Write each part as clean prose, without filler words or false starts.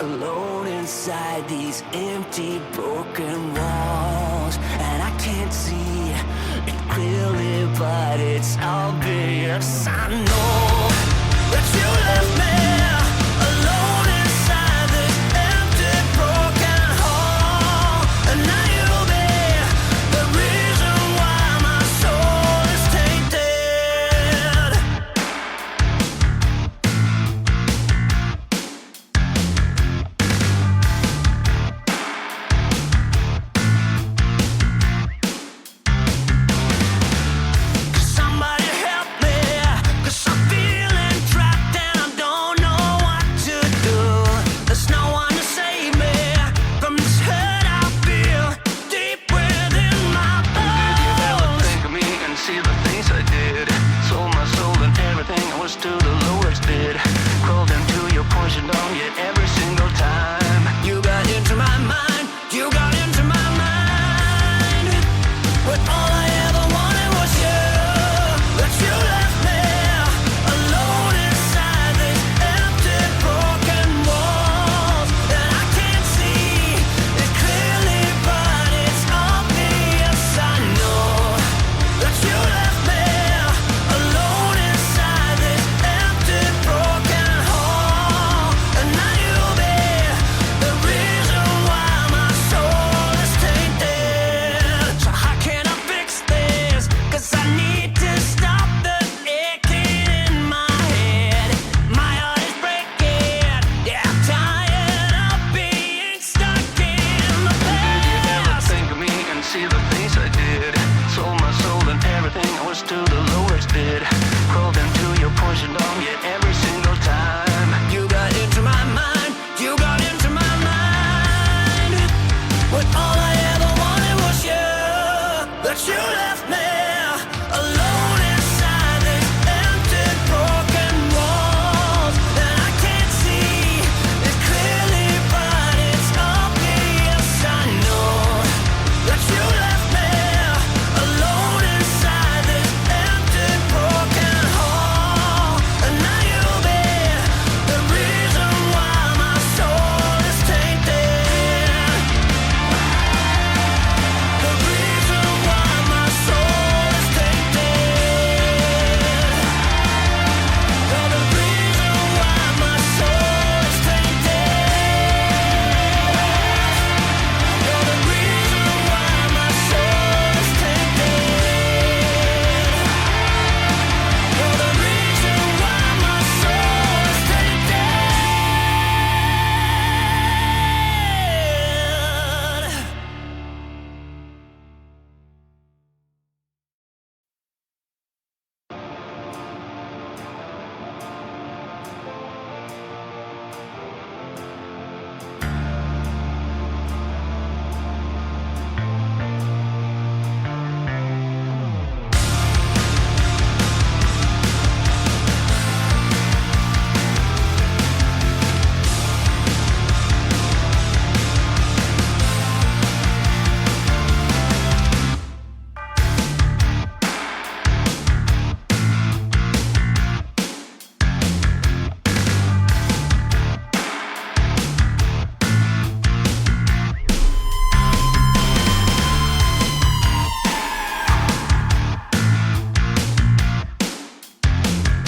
alone inside these empty, broken walls. And I can't see it clearly, but it's obvious. I know that you left me alone inside this empty, broken hall. And now you'll be the reason why my soul is tainted. Somebody help me, 'cause I'm feeling trapped and I don't know what to do. There's no one to save me from this hurt I feel deep within my bones. Did you ever think of me and see the things I did? Sold my soul and everything I was to the lowest bid. Crawled into your poison dome, yet every single time you got into my mind, you got into my mind. But all I ever wanted was you. But you left me alone inside these empty, broken walls. And I can't see it clearly, but it's obvious. I know that you left me alone inside this empty, broken hall. And now you'll be the reason why my soul is tainted. So how can I fix this? 'Cause I need to stop the aching in my head. My heart is breaking. Yeah, I'm tired of being stuck in the past. Did you ever think of me and see the things I did? Sold my soul and everything I was to the lowest bid. Crawled into your poison dome, yet every single time you got into my mind, you got into my mind. But all I ever wanted was you. But you left me alone inside these empty, broken walls. And I can't see it clearly, but it's obvious. I know that you left me alone inside this empty, broken hall. And now you'll be the reason why my soul is tainted. The reason why my soul is tainted. You're the reason why my soul is tainted. You're the reason why my soul is tainted. You're the reason why my soul is tainted.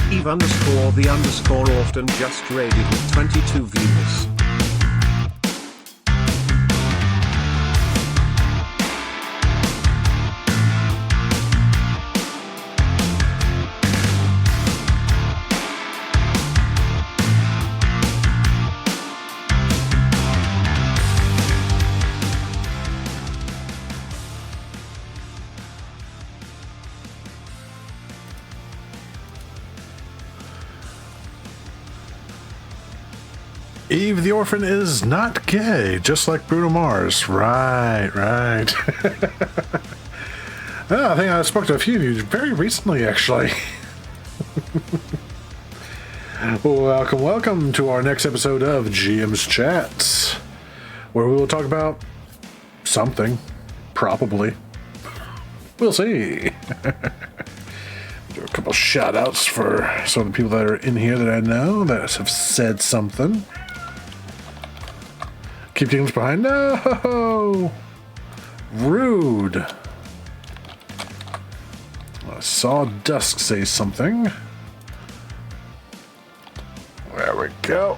Eve_the_ often just raided with 22 views. Eve the Orphan is not gay, just like Bruno Mars. Right. I think I spoke to a few of you very recently, actually. Welcome to our next episode of GMs Chat, where we will talk about something, probably. We'll see. Do a couple shout outs for some of the people that are in here that I know that have said something. Keep things behind. No! Rude. I saw Dusk say something. There we go.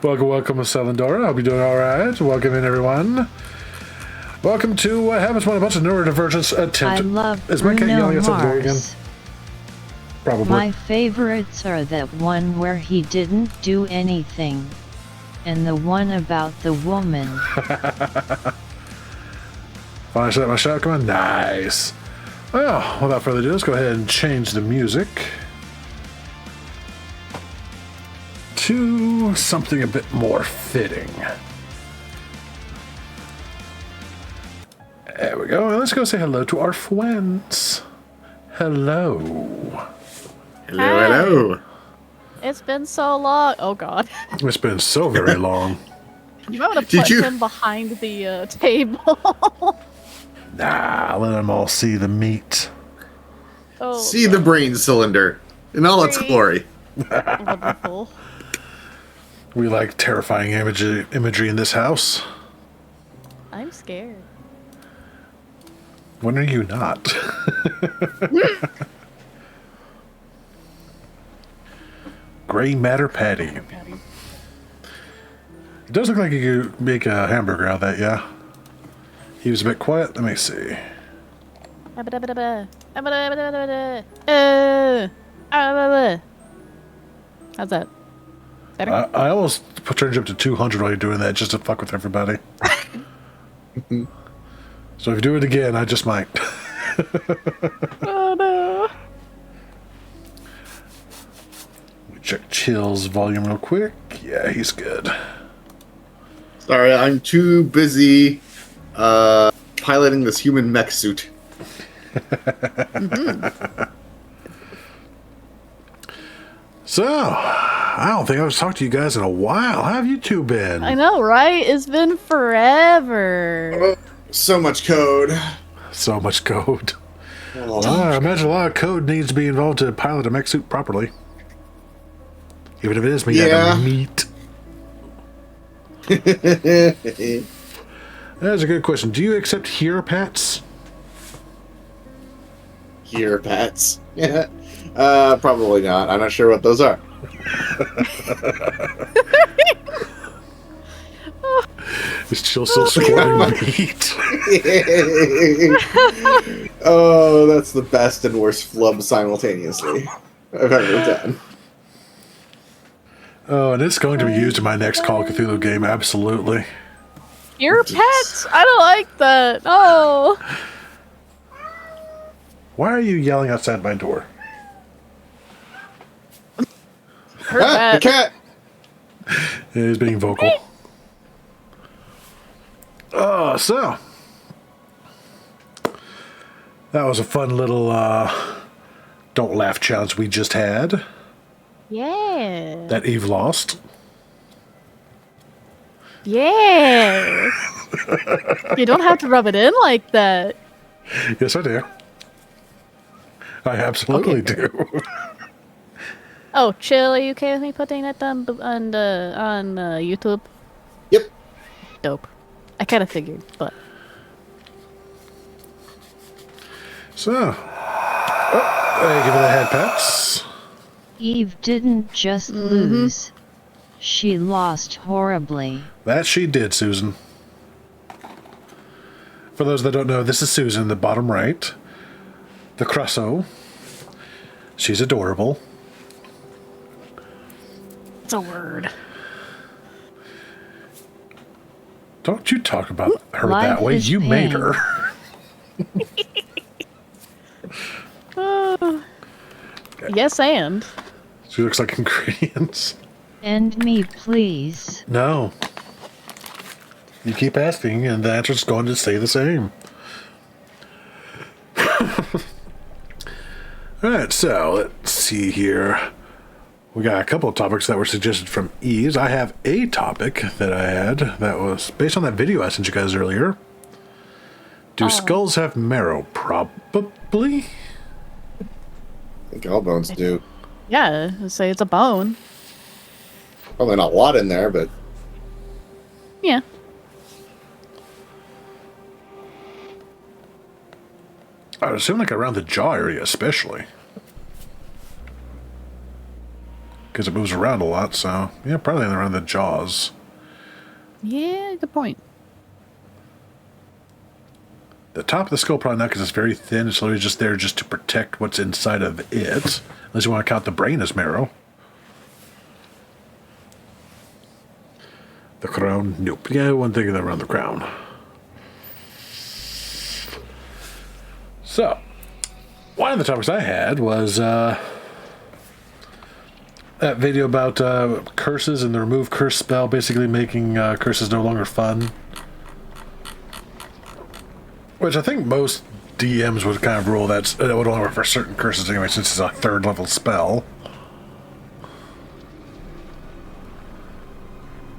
welcome, Selendora. I hope you're doing all right. Welcome in, everyone. Welcome to What Happens When a Bunch of Neurodivergents Attempt. I love Is my cat Bruno yelling at something again? Mars. Probably. My favorites are that one where he didn't do anything, and the one about the woman. Finally set my shot. Come on. Nice. Well, without further ado, let's go ahead and change the music to something a bit more fitting. There we go. And let's go say hello to our friends. Hello. Hello, Hi. hello. It's been so long. Oh god. It's been so very long. You might want to Did put you- him behind the table. Nah, let them all see the meat. Oh, See the brain cylinder in all its Great. glory. wonderful. We like terrifying imagery in this house. I'm scared. When are you not? Gray matter patty. It does look like you could make a hamburger out of that, yeah? He was a bit quiet. Let me see. How's that? Better? I almost turned you up to 200 while you're doing that just to fuck with everybody. So if you do it again, I just might. Oh no. Check Chill's volume real quick. Yeah, he's good. Sorry, I'm too busy piloting this human mech suit. So, I don't think I've talked to you guys in a while. How have you two been? I know, right? It's been forever. So much code. So much code. Oh, I imagine a lot of code needs to be involved to pilot a mech suit properly. Even if it is made out Yeah. of meat. That's a good question. Do you accept hero pats? Here, pets. Yeah. Probably not. I'm not sure what those are. Is Chill still squirting meat? Oh, that's the best and worst flub simultaneously I've ever done. Oh, and it's going to be used in my next Call of Cthulhu game, absolutely. Your pets? I don't like that. Oh. Why are you yelling outside my door? Heard Ah, the that. cat! It is being vocal. So. That was a fun little don't laugh challenge we just had. Yeah. That Eve lost. Yeah. You don't have to rub it in like that. Yes, I do. I absolutely Okay. do. Oh, Chill, are you okay with me putting that on YouTube? Yep. Dope. I kind of figured, but So. Hey, give it a head pats. Eve didn't just lose. She lost horribly. That she did, Susan. For those that don't know, this is Susan, the bottom right. The Crusoe. She's adorable. it's a word. Don't you talk about her Life that way. is You made pain. her. Yes, and She looks like ingredients. End me, please. No. You keep asking, and the answer's going to stay the same. Alright, so let's see here. We got a couple of topics that were suggested from Eves. I have a topic that I had that was based on that video I sent you guys earlier. Do skulls have marrow? Probably. I think all bones do. yeah, say it's a bone. Probably not a lot in there, but Yeah. I would assume like around the jaw area, especially. Because it moves around a lot, so yeah, probably around the jaws. Yeah, good point. The top of the skull probably not, because it's very thin. It's literally just there just to protect what's inside of it. Unless you want to count the brain as marrow. The crown? Nope. Yeah, one thing around the crown. So, one of the topics I had was that video about curses and the remove curse spell, basically making curses no longer fun. Which I think most DMs would kind of rule that it would only work for certain curses anyway, since it's a 3rd level spell.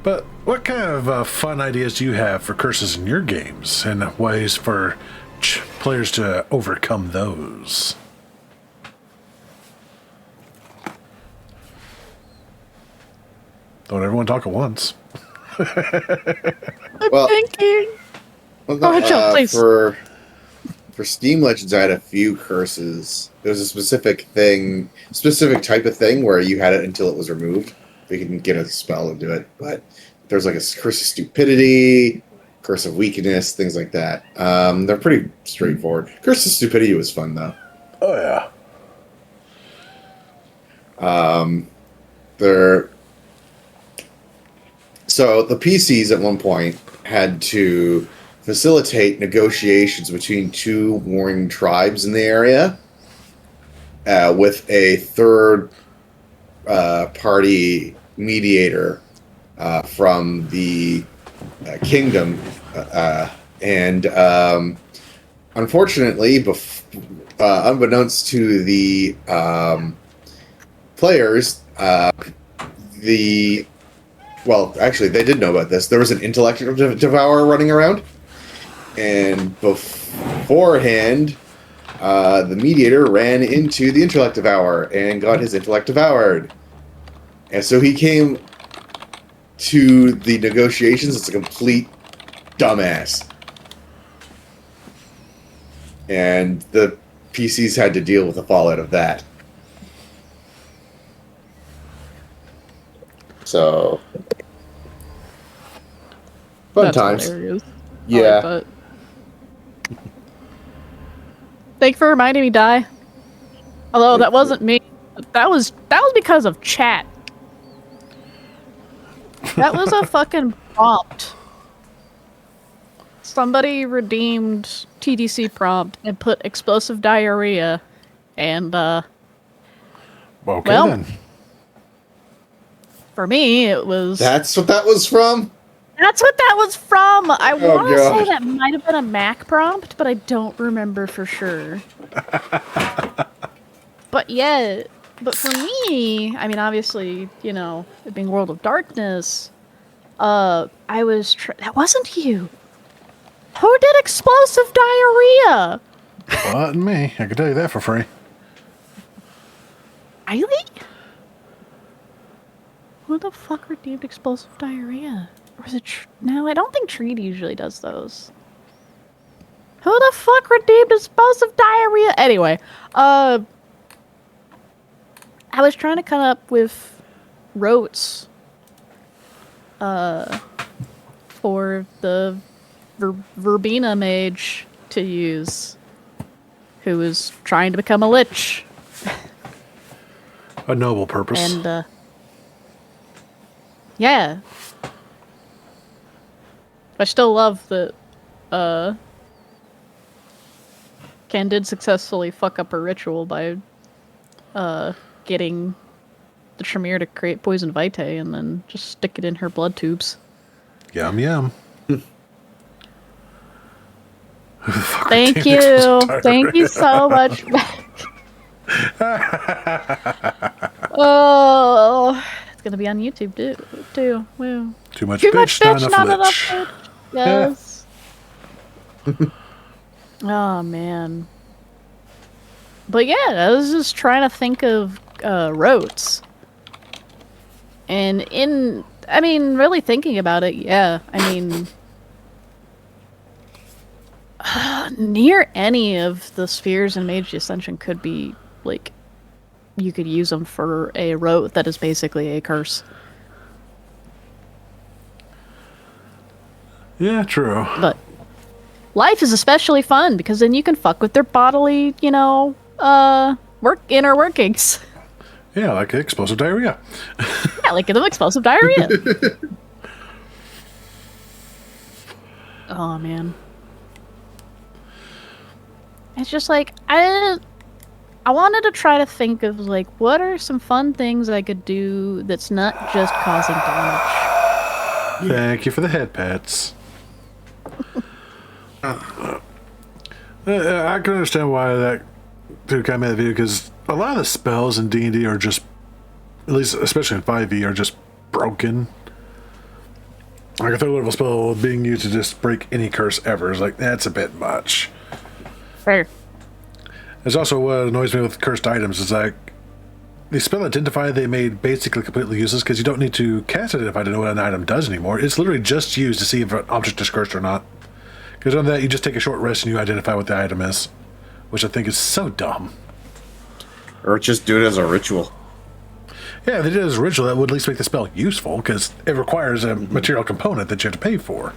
But what kind of fun ideas do you have for curses in your games, and ways for players to overcome those? Don't everyone talk at once. well, Thinking. well, Go ahead, Joe, please. for Steam Legends, I had a few curses. There was a specific type of thing where you had it until it was removed. You can get a spell and do it, but there's like a curse of stupidity, curse of weakness, things like that. They're pretty straightforward. Curse of stupidity was fun though. Oh yeah. So the PCs at one point had to facilitate negotiations between 2 warring tribes in the area with a third party mediator from the kingdom. And unfortunately, unbeknownst to the players, well, actually, they did know about this. There was an intellect devourer running around. And beforehand, the mediator ran into the intellect devourer and got his intellect devoured. And so he came to the negotiations as a complete dumbass. And the PCs had to deal with the fallout of that. So, fun That's times. hilarious. Yeah. I like that. Thank you for reminding me, Di. Although that wasn't me. That was because of chat. That was a fucking prompt. Somebody redeemed TDC prompt and put explosive diarrhea, and Okay well, then. for me it was. That's what that was from? That's what that was from. I want to God. say that might have been a Mac prompt, but I don't remember for sure. But yeah, but for me, I mean, obviously, you know, it being World of Darkness, I was that wasn't you. Who did explosive diarrhea? Wasn't me. I can tell you that for free. Really? Who the fuck redeemed explosive diarrhea? Or was it? No, I don't think Treat usually does those. Who the fuck redeemed explosive diarrhea? Anyway, I was trying to come up with rotes, for the Verbena mage to use, who was trying to become a lich. A noble purpose. And, yeah. I still love that, Ken did successfully fuck up her ritual by, getting the Tremere to create poison vitae and then just stick it in her blood tubes. Yum yum. Thank you. Thank you so much. Oh, it's gonna be on YouTube too. Wow. Too much Too bitch, much not bitch, enough not lich. enough bitch. Yes. Oh man. But yeah, I was just trying to think of rotes. And really thinking about it, yeah. Near any of the spheres in Mage Ascension could be, like, you could use them for a rote that is basically a curse. Yeah, true. But life is especially fun because then you can fuck with their bodily, inner workings. Yeah, like explosive diarrhea. Yeah, like give them explosive diarrhea. Oh man. It's just like I wanted to try to think of like what are some fun things I could do that's not just causing damage. Thank you for the head pats. I can understand why that dude kind of made the video, because a lot of the spells in D&D are just, at least especially in 5e, are just broken. Like a third level spell being used to just break any curse ever is like, that's a bit much. Fair. There's also what annoys me with cursed items is like, the spell identify they made basically completely useless because you don't need to cast identify to know what an item does anymore. It's literally just used to see if an object is cursed or not. Because on that, you just take a short rest and you identify what the item is, which I think is so dumb. Or just do it as a ritual. Yeah, if they did it as a ritual, that would at least make the spell useful, because it requires a material component that you have to pay for.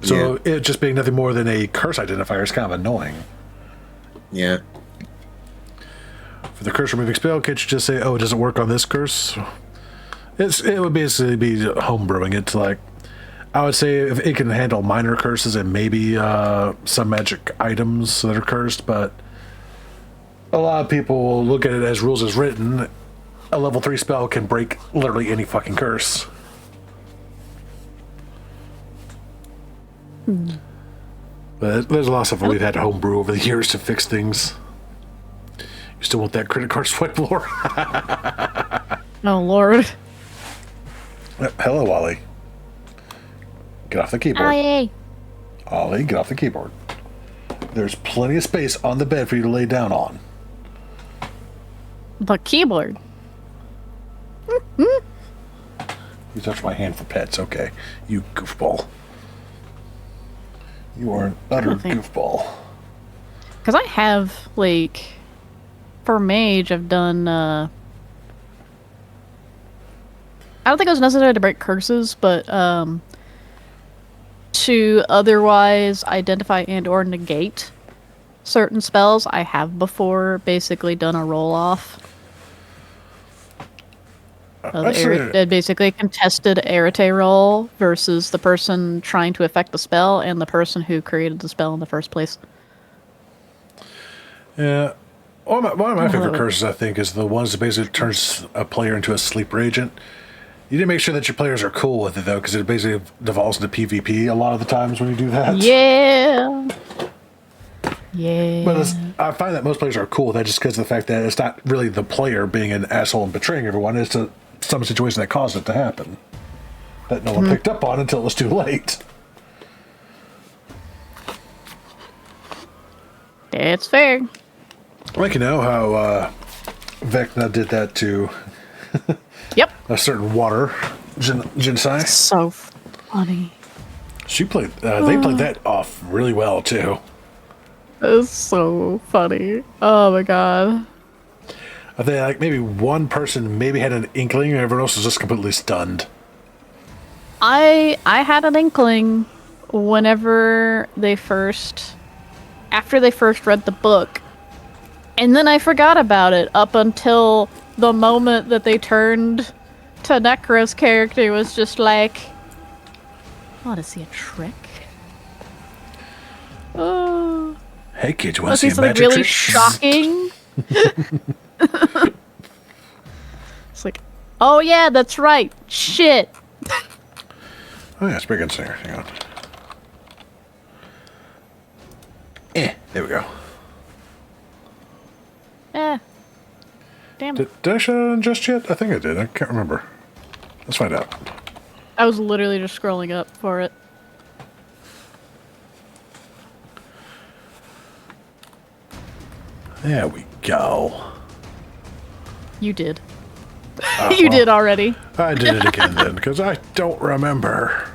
So it just being nothing more than a curse identifier is kind of annoying. Yeah. For the curse removing spell, can't you just say, oh, it doesn't work on this curse? It would basically be homebrewing it to, like, I would say if it can handle minor curses and maybe some magic items that are cursed, but a lot of people will look at it as rules as written. A level 3 spell can break literally any fucking curse. But there's a lot of stuff we've had to homebrew over the years to fix things. You still want that credit card swipe, Laura? Oh, Lord. Hello, Ollie. Get off the keyboard. Aye. Ollie, get off the keyboard. There's plenty of space on the bed for you to lay down on. The keyboard. You touched my hand for pets, okay. You goofball. You are an utter goofball. Because I have, like, for mage, I've done, I don't think it was necessary to break curses, but, to otherwise identify and or negate certain spells, I have before basically done a roll-off. Basically a contested arete roll versus the person trying to affect the spell and the person who created the spell in the first place. Yeah. One of my favorite curses, I think, is the ones that basically turns a player into a sleeper agent. You need to make sure that your players are cool with it, though, because it basically devolves into PvP a lot of the times when you do that. Yeah. Yeah. But I find that most players are cool with that just because of the fact that it's not really the player being an asshole and betraying everyone. It's some situation that caused it to happen that no one picked up on until it was too late. It's fair. Like, you know how Vecna did that to Yep. a certain water, Jinsai. So funny. She played. They played that off really well too. It's so funny. Oh my god. I think like maybe one person maybe had an inkling, and everyone else was just completely stunned. I had an inkling whenever after they first read the book, and then I forgot about it up until the moment that they turned to Necro's character. It was just like, what, is he a trick? Oh. Hey kids, you want Was to he see a something magic really trick? shocking? It's like, oh yeah, that's right. Shit. Oh yeah, Sprig and Singer. Hang on. There we go. Damn it. Did I shut it on just yet? I think I did. I can't remember. Let's find out. I was literally just scrolling up for it. There we go. You did. You did already. I did it again then, because I don't remember.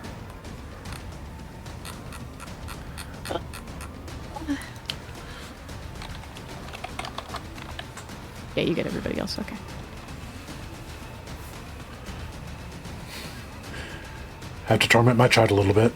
Yeah, you get everybody else. Okay. Have to torment my child a little bit.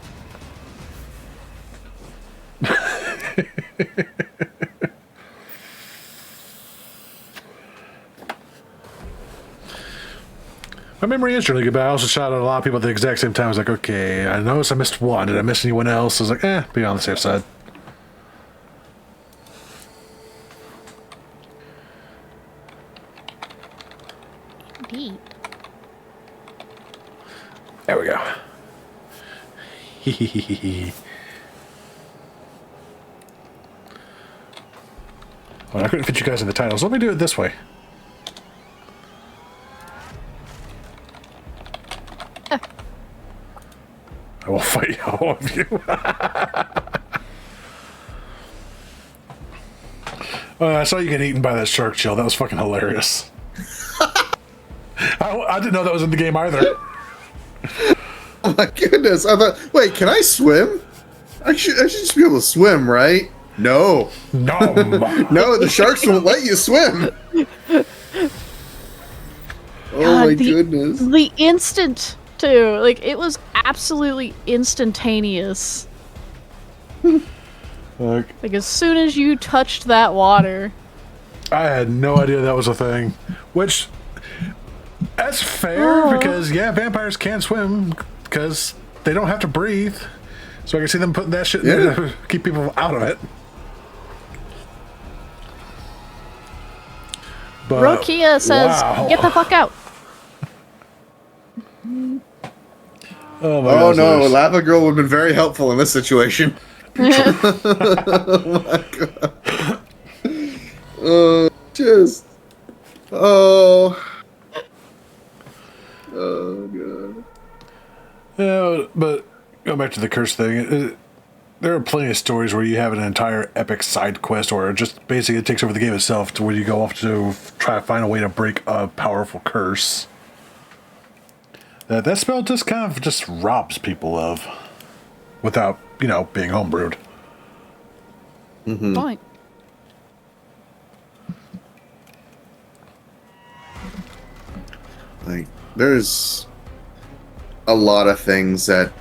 My memory is really good, but I also shot at a lot of people at the exact same time. I was like, okay, I noticed I missed one. Did I miss anyone else? I was like, be on the safe side. Indeed. There we go. Well, I couldn't fit you guys in the titles. Let me do it this way. I will fight all of you. I saw you get eaten by that shark chill. That was fucking hilarious. I didn't know that was in the game either. Oh my goodness! I thought, wait, can I swim? I should just be able to swim, right? No, No. no, the sharks won't let you swim. Oh my goodness! The instant too, like it was absolutely instantaneous. Like, Like as soon as you touched that water. I had no idea that was a thing. Which, that's fair, because, yeah, vampires can swim, because they don't have to breathe. So I can see them putting that shit in there to keep people out of it. But, Rokia says, wow. "Get the fuck out." Oh, my Oh gosh, no, there's- Lava Girl would have been very helpful in this situation. Oh my god. Just. Oh. Oh god. Yeah, but going back to the curse thing, there are plenty of stories where you have an entire epic side quest, or just basically it takes over the game itself, to where you go off to try to find a way to break a powerful curse. That spell just kind of just robs people of, without, being homebrewed. Point. Like, there's a lot of things that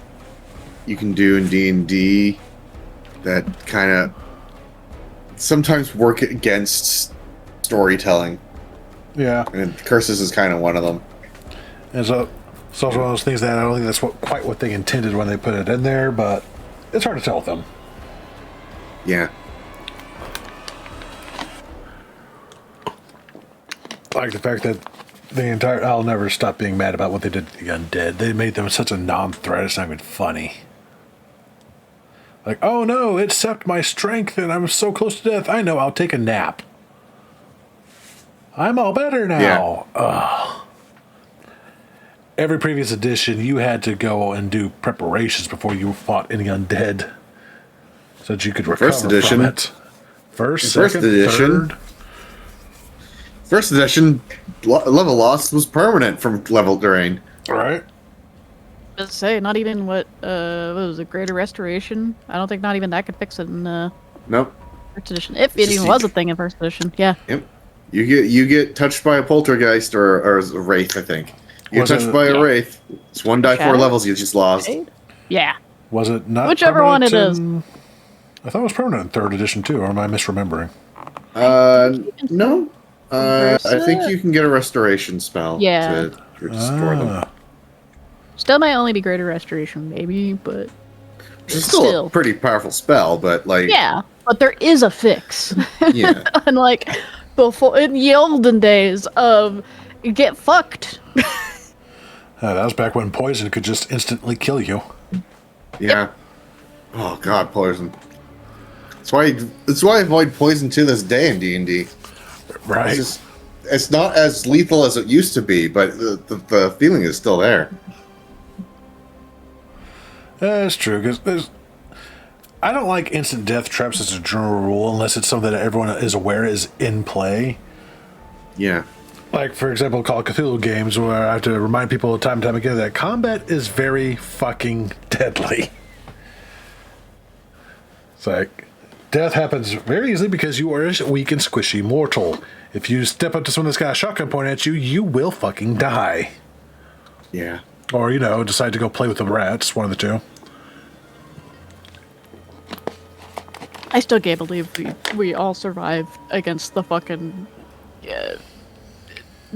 you can do in D&D that kind of sometimes work against storytelling, Yeah. and curses is kind of one of them. And so it's also one of those things that I don't think that's quite what they intended when they put it in there, but it's hard to tell with them. Yeah. Like the fact that I'll never stop being mad about what they did to the undead. They made them such a non-threat, it's not even funny. Like, oh no, it sapped my strength and I'm so close to death, I know, I'll take a nap. I'm all better now. Ugh. Every previous edition, you had to go and do preparations before you fought any undead, so that you could recover First edition. from it. First edition. third. First edition, level loss was permanent from level drain. Right. Let's say not even what was it, Greater Restoration? I don't think not even that could fix it in Nope. first edition. If it even was a thing in first edition, yeah. Yep. You get touched by a poltergeist or a wraith, I think. You get touched by a wraith. It's 1 die 4 Shadow? levels. You just lost. Yeah. Was it not Whichever one it permanent is. in- I thought it was permanent in third edition too, or am I misremembering? No. I think you can get a restoration spell. Yeah. To restore them. Ah. Still might only be Greater Restoration, maybe, but Which is still a pretty powerful spell, but like. yeah. But there is a fix. Yeah. Unlike before in the olden days of get fucked. That was back when poison could just instantly kill you. Yeah. Oh god, poison. That's why I avoid poison to this day in D&D. Right. It's not as lethal as it used to be, but the feeling is still there. That's true, because I don't like instant death traps as a general rule, unless it's something that everyone is aware is in play. Yeah. like, for example, Call of Cthulhu games, where I have to remind people time and time again that combat is very fucking deadly. It's like, death happens very easily because you are a weak and squishy mortal. If you step up to someone that's got a shotgun pointed at you, you will fucking die. Yeah. Or, you know, decide to go play with the rats, one of the two. I still can't believe we all survived against the fucking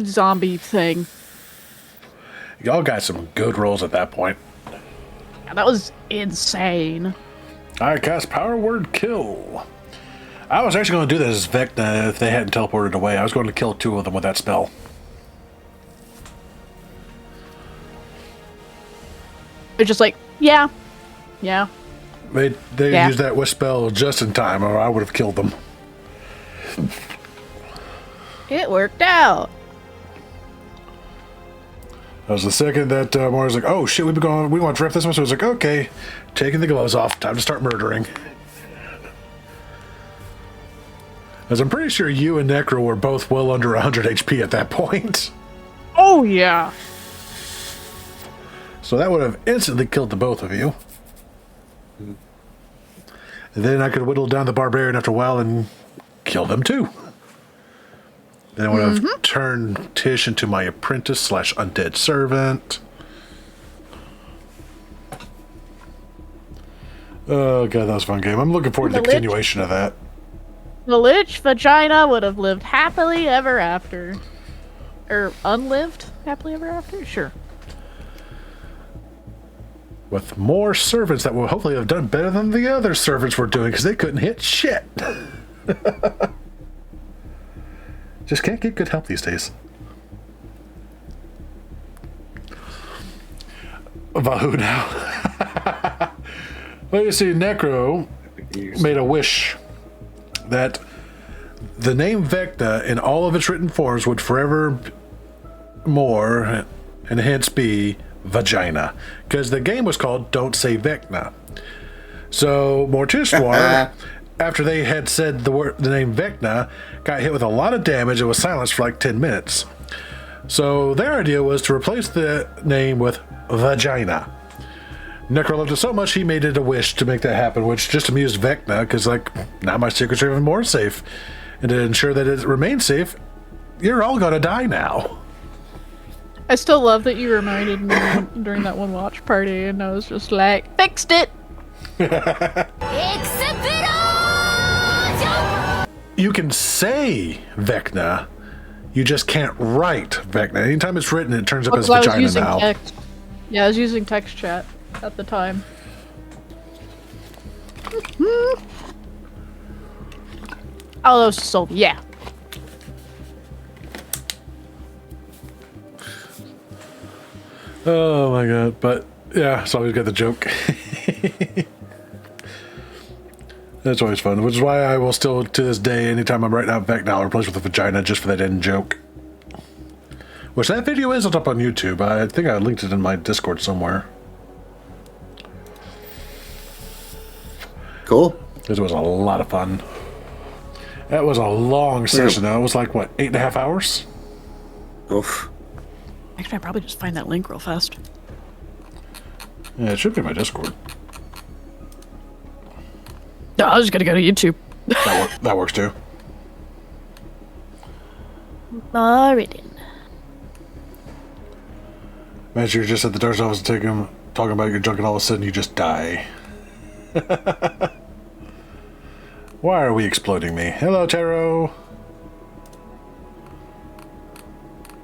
zombie thing. Y'all got some good rolls at that point. Yeah, that was insane. I cast Power Word Kill. I was actually going to do this as Vecna if they hadn't teleported away. I was going to kill 2 of them with that spell. They're just like, yeah. They Yeah. used that wish spell just in time, or I would have killed them. It worked out. That was the second that Maury was like, "Oh shit, we want to draft this one." So I was like, "Okay, taking the gloves off, time to start murdering." As I'm pretty sure you and Necro were both well under 100 HP at that point. Oh yeah. So that would have instantly killed the both of you. And then I could whittle down the barbarian after a while and kill them too. Then I would have turned Tish into my apprentice / undead servant. Oh god, that was a fun game. I'm looking forward to the continuation of that. The Lich Vagina would have lived happily ever after. Or unlived happily ever after? Sure. With more servants that will hopefully have done better than the other servants were doing because they couldn't hit shit. Just can't get good help these days. About who now? Well, you see, Necro made a wish that the name Vecna in all of its written forms would forever more and hence be vagina, because the game was called Don't Say Vecna. So Mortiswar, after they had said the name Vecna, got hit with a lot of damage and was silenced for like 10 minutes. So their idea was to replace the name with vagina. Necro loved it so much he made it a wish to make that happen, which just amused Vecna, because like, now my secrets are even more safe. And to ensure that it remains safe, you're all gonna die now. I still love that you reminded me during that one watch party, and I was just like, fixed it! You can say Vecna, you just can't write Vecna. Anytime it's written, it turns up as Because I was vagina using now. text. Yeah, I was using text chat at the time. Oh, those so yeah. Oh my god, but yeah, so always got the joke. That's always fun, which is why I will still, to this day, anytime I'm writing out Vecna, I'll replace with a vagina just for that end joke. Which that video isn't up on YouTube. I think I linked it in my Discord somewhere. Cool. It was a lot of fun. That was a long session though. It was like, what, 8.5 hours? Oof. Actually, I probably just find that link real fast. Yeah, it should be in my Discord. No, I was just gonna go to YouTube. That works too. Alrighty. Imagine you're just at the doctor's office and talking about your junk and all of a sudden you just die. Why are we exploding me? Hello, Taro.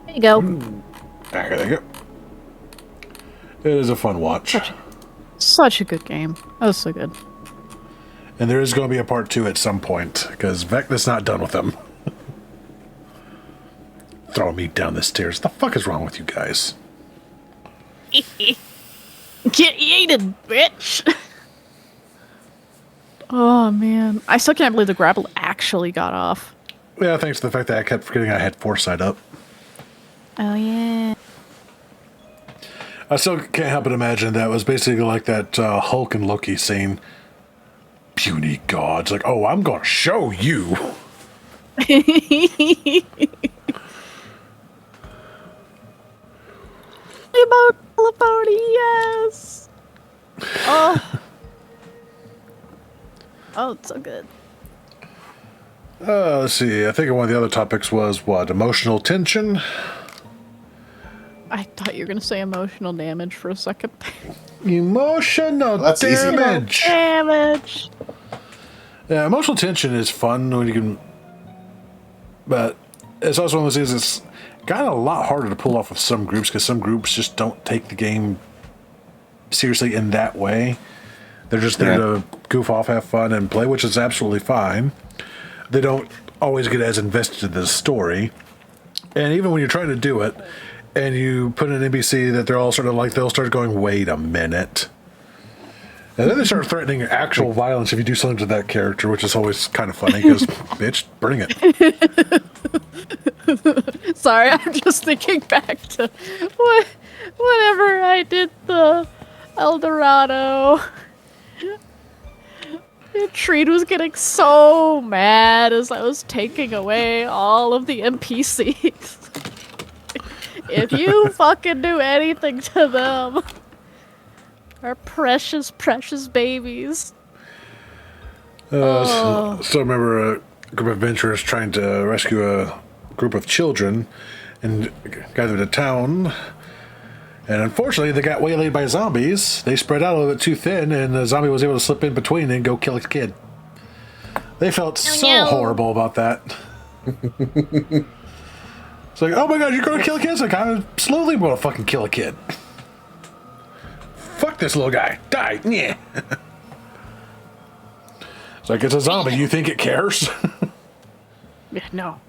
There you go. There you go. It is a fun watch. Such a good game. That was so good. And there is going to be a part 2 at some point, because Vecna's not done with them. Throwing me down the stairs. The fuck is wrong with you guys? Get yeeted, bitch! Oh, man. I still can't believe the grapple actually got off. Yeah, thanks to the fact that I kept forgetting I had foresight up. Oh, yeah. I still can't help but imagine that was basically like that Hulk and Loki scene. Puny gods, like, oh, I'm gonna show you. Emotional pony, yes. Oh. Oh, it's so good. Let's see. I think one of the other topics was what? Emotional tension? I thought you were gonna say emotional damage for a second. Emotional That's easy. damage. Damage. Yeah, emotional tension is fun when you can, but it's also one of those things that's gotten a lot harder to pull off with some groups because some groups just don't take the game seriously in that way. They're just there to goof off, have fun, and play, which is absolutely fine. They don't always get as invested in the story, and even when you're trying to do it, and you put in an NPC that they're all sort of like, they'll start going, wait a minute. And then they start threatening actual violence if you do something to that character, which is always kind of funny because, bitch, bring it. Sorry, I'm just thinking back to whenever I did the El Dorado. Treed was getting so mad as I was taking away all of the NPCs. If you fucking do anything to them, our precious, precious babies. Still remember a group of adventurers trying to rescue a group of children and got them to town. And unfortunately, they got waylaid by zombies. They spread out a little bit too thin, and the zombie was able to slip in between and go kill a kid. They felt so horrible about that. It's like, oh my god, you're going to kill a kid? It's like, I'm slowly going to fucking kill a kid. Fuck this little guy. Die. Yeah. It's like, it's a zombie. You think it cares? Yeah, no.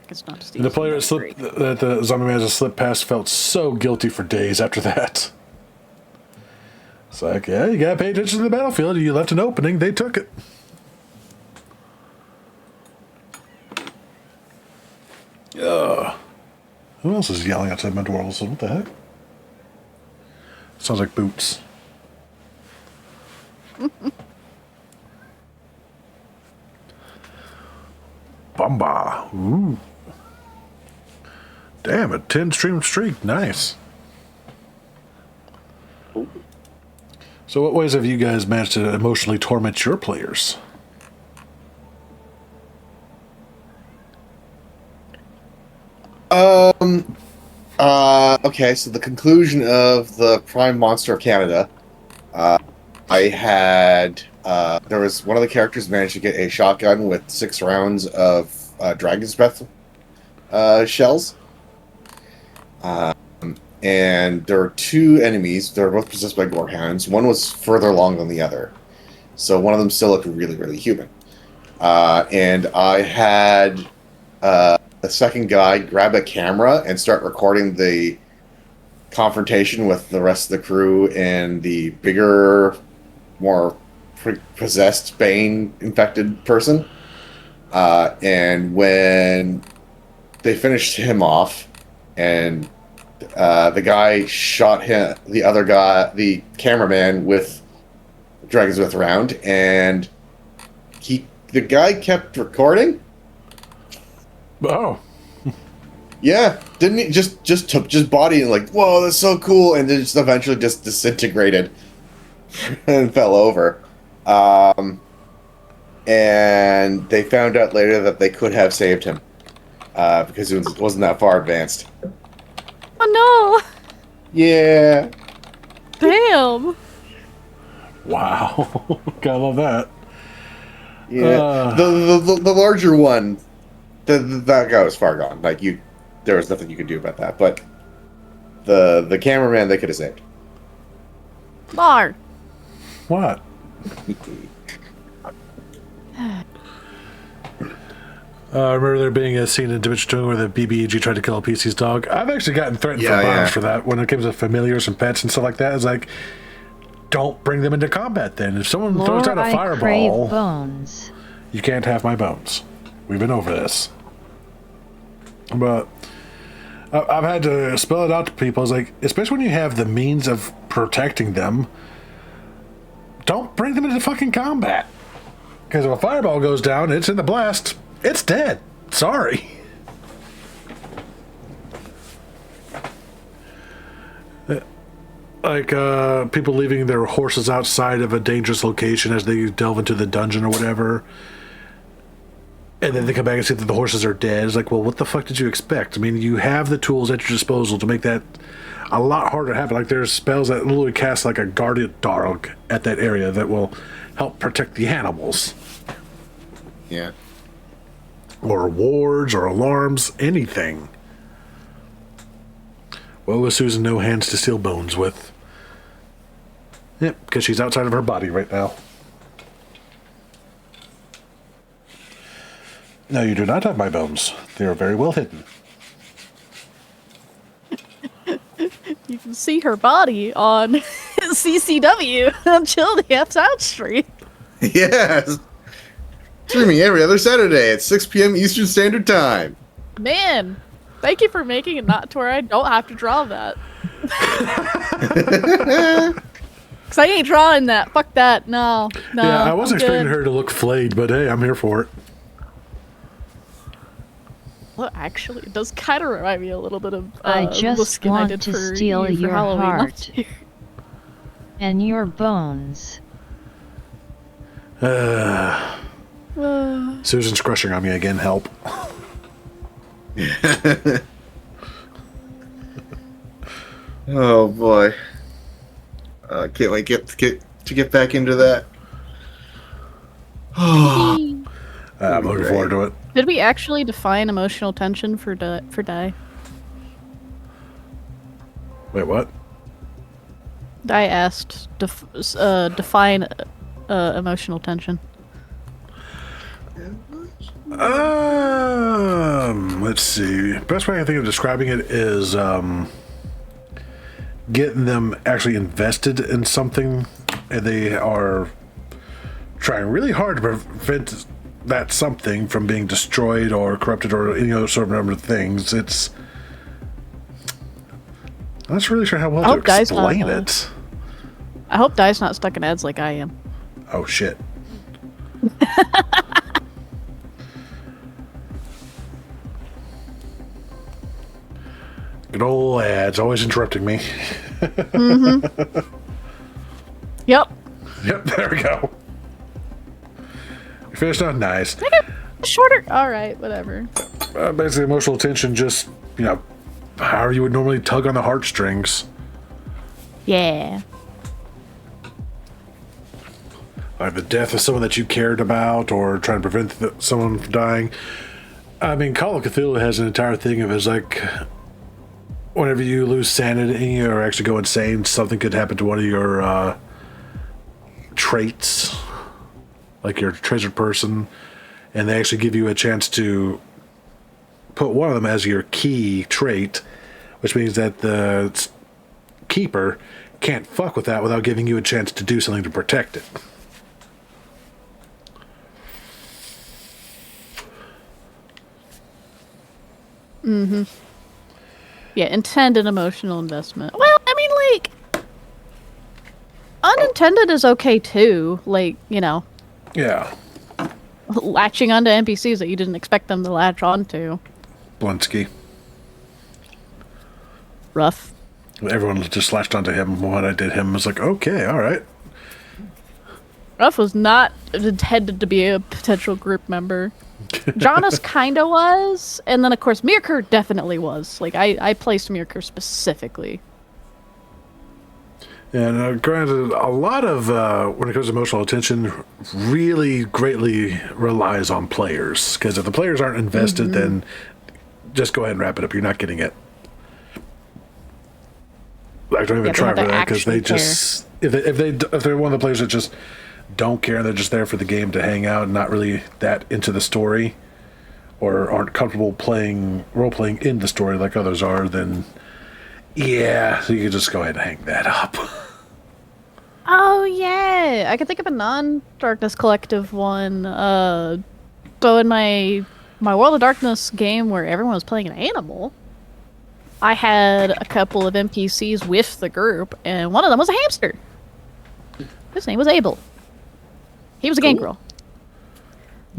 It's not The player that the zombie man has slipped past felt so guilty for days after that. It's like, yeah, you gotta pay attention to the battlefield. You left an opening, they took it. Who else is yelling outside my door? What the heck? Sounds like Boots. Bumba. Ooh. Damn, a 10-stream streak. Nice. So what ways have you guys managed to emotionally torment your players? Okay, so the conclusion of the Prime Monster of Canada, I had, there was one of the characters managed to get a shotgun with 6 rounds of Dragon's Breath shells. And there were 2 enemies. They were both possessed by gorehounds. One was further along than the other. So one of them still looked really, really human. And I had the second guy grab a camera and start recording the confrontation with the rest of the crew and the bigger, more possessed, Bane-infected person. And when they finished him off, and the guy shot him, the other guy, the cameraman, with Dragon's Breath round, and the guy kept recording. Oh. Yeah, didn't he just took body and like, whoa, that's so cool, and then just eventually just disintegrated and fell over. And they found out later that they could have saved him because it wasn't that far advanced. Oh no! Yeah. Damn. Wow. Gotta love that. Yeah. The larger one, that guy was far gone. Like, there was nothing you could do about that. But the cameraman, they could have saved. Lar. What? I remember there being a scene in Dimension 2 where the BBEG tried to kill a PC's dog. I've actually gotten threatened for bombs for that when it comes to familiars and pets and stuff like that. It's like, don't bring them into combat then. If someone throws out a fireball, bones. You can't have my bones. We've been over this. But I've had to spell it out to people. It's like, especially when you have the means of protecting them, don't bring them into fucking combat. Because if a fireball goes down, it's in the blast. It's dead. Sorry. like people leaving their horses outside of a dangerous location as they delve into the dungeon or whatever. And then they come back and see that the horses are dead. It's like, well, what the fuck did you expect? I mean, you have the tools at your disposal to make that a lot harder to happen. Like, there's spells that literally cast like a guardian dog at that area that will help protect the animals. Yeah. Or wards or alarms, anything. Woe is Susan no hands to steal bones with. Yep, because she's outside of her body right now. No, you do not have my bones. They are very well hidden. You can see her body on CCW on Chillian South Street. Yes. Streaming every other Saturday at 6 p.m. Eastern Standard Time. Man, thank you for making it not to where I don't have to draw that. Because I ain't drawing that. Fuck that. No. Yeah, I wasn't I'm expecting good. her to look flayed, but hey, I'm here for it. Well, actually, it does kind of remind me a little bit of I the just skin I want did to for steal you for your Halloween heart. last year. And your bones. Susan's crushing on me again. Help. Oh boy. Can't wait to get back into that. I'm looking forward to it. Did we actually define emotional tension for Die? Wait, what? I asked define emotional tension. Let's see. Best way I can think of describing it is getting them actually invested in something, and they are trying really hard to prevent that something from being destroyed or corrupted or any other sort of number of things. I'm not really sure how well to explain it. I hope Die's not stuck in ads like I am. Oh shit. Good old ads, always interrupting me. Yep. Yep, there we go. You finished on nice. Shorter. All right, whatever. Basically, emotional tension, just, however you would normally tug on the heartstrings. Yeah. Like the death of someone that you cared about or trying to prevent someone from dying. I mean, Call of Cthulhu has an entire thing of it's like whenever you lose sanity or actually go insane, something could happen to one of your traits, like your treasured person, and they actually give you a chance to put one of them as your key trait, which means that the keeper can't fuck with that without giving you a chance to do something to protect it. Yeah, intended emotional investment. Well, I mean, like, unintended is okay too. Like, Yeah. latching onto NPCs that you didn't expect them to latch onto. Blinsky. Rough. Everyone just latched onto him when I did him. I was like, okay, all right. Ruff was not intended to be a potential group member. Jonas kinda was, and then of course Mirkur definitely was. Like I placed Mirkur specifically. And granted, a lot of, when it comes to emotional attention, really greatly relies on players. Because if the players aren't invested, then just go ahead and wrap it up. You're not getting it. Like, don't even try for that, because they just... If they're one of the players that just don't care, they're just there for the game to hang out and not really that into the story, or aren't comfortable role-playing in the story like others are, then... Yeah, so you can just go ahead and hang that up. Oh yeah, I could think of a non-Darkness Collective one. So in my World of Darkness game where everyone was playing an animal, I had a couple of NPCs with the group, and one of them was a hamster. His name was Abel. He was a gangrel.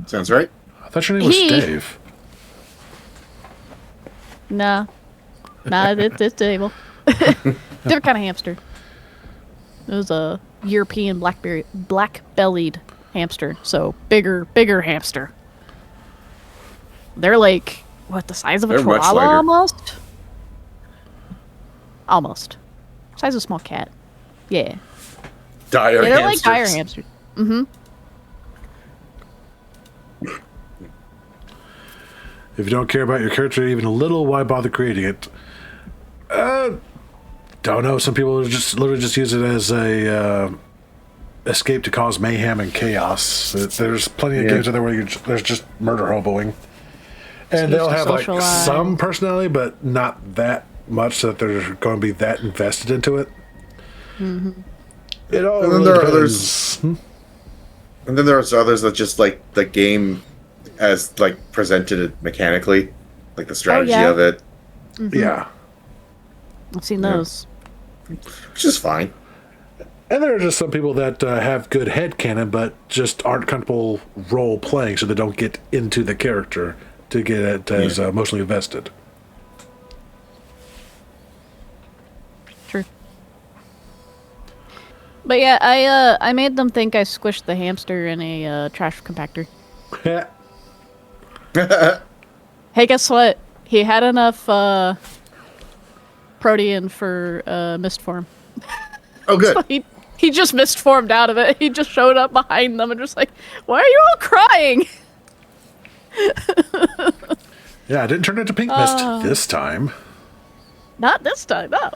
Sounds right. I thought your name was Dave. Nah, it's Abel. Different kind of hamster. It was a European black-bellied hamster, so bigger hamster. They're like what, the size of a They're much chihuahua lighter. almost? Almost. Size of a small cat. Yeah. Dire Yeah, they're hamsters. like dire hamsters. Mm-hmm. If you don't care about your character even a little, why bother creating it? Don't know. Some people just literally just use it as a escape to cause mayhem and chaos. There's plenty of games out there where there's just murder hoboing, and they'll to have like socialize. some personality, but not that much that they're going to be that invested into it. Mm-hmm. It all And then really there are depends. others. And then there's others that just like the game as like presented it mechanically, like the strategy yeah. of it, Yeah. I've seen those. which is fine. And there are just some people that have good headcanon, but just aren't comfortable role playing, so they don't get into the character to get it as emotionally invested. True. But yeah, I made them think I squished the hamster in a trash compactor. Hey, guess what? He had enough protein for mist form. Oh, good. So he just mist formed out of it. He just showed up behind them and just like, why are you all crying? Yeah, I didn't turn into pink mist this time. Not this time, no.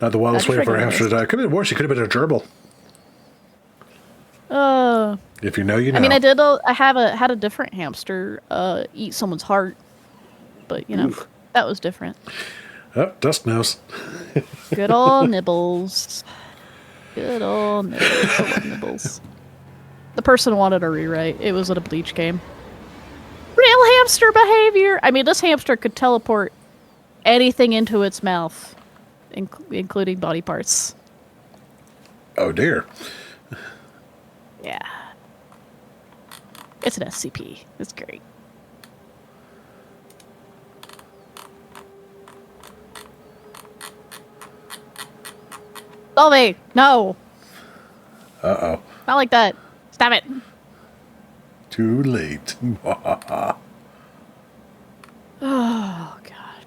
Not the wildest That's way for a regular hamster to die. Could have been worse. He could have been a gerbil. If you know, you know. I mean, I had a different hamster eat someone's heart, but you know, that was different. Oh, Dusk knows. Good old nibbles. Good old nibbles. I love nibbles. The person wanted a rewrite. It was at a Bleach game. Real hamster behavior. I mean, this hamster could teleport anything into its mouth, including body parts. Oh, dear. Yeah. It's an SCP. It's great. Dolby! No! Uh-oh. Not like that. Stop it. Too late. Oh, God.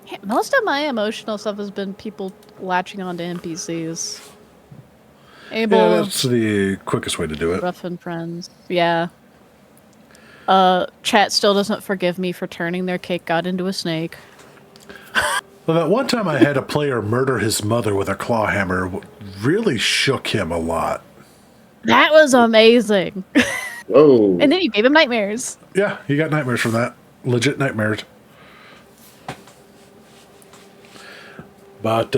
Yeah, most of my emotional stuff has been people latching onto NPCs. Abel, Yeah, that's the quickest way to do it. Rough and Friends. Yeah. Chat still doesn't forgive me for turning their cake god into a snake. Well, that one time I had a player murder his mother with a claw hammer really shook him a lot. That was amazing. Whoa. And then you gave him nightmares. Yeah, he got nightmares from that. Legit nightmares. But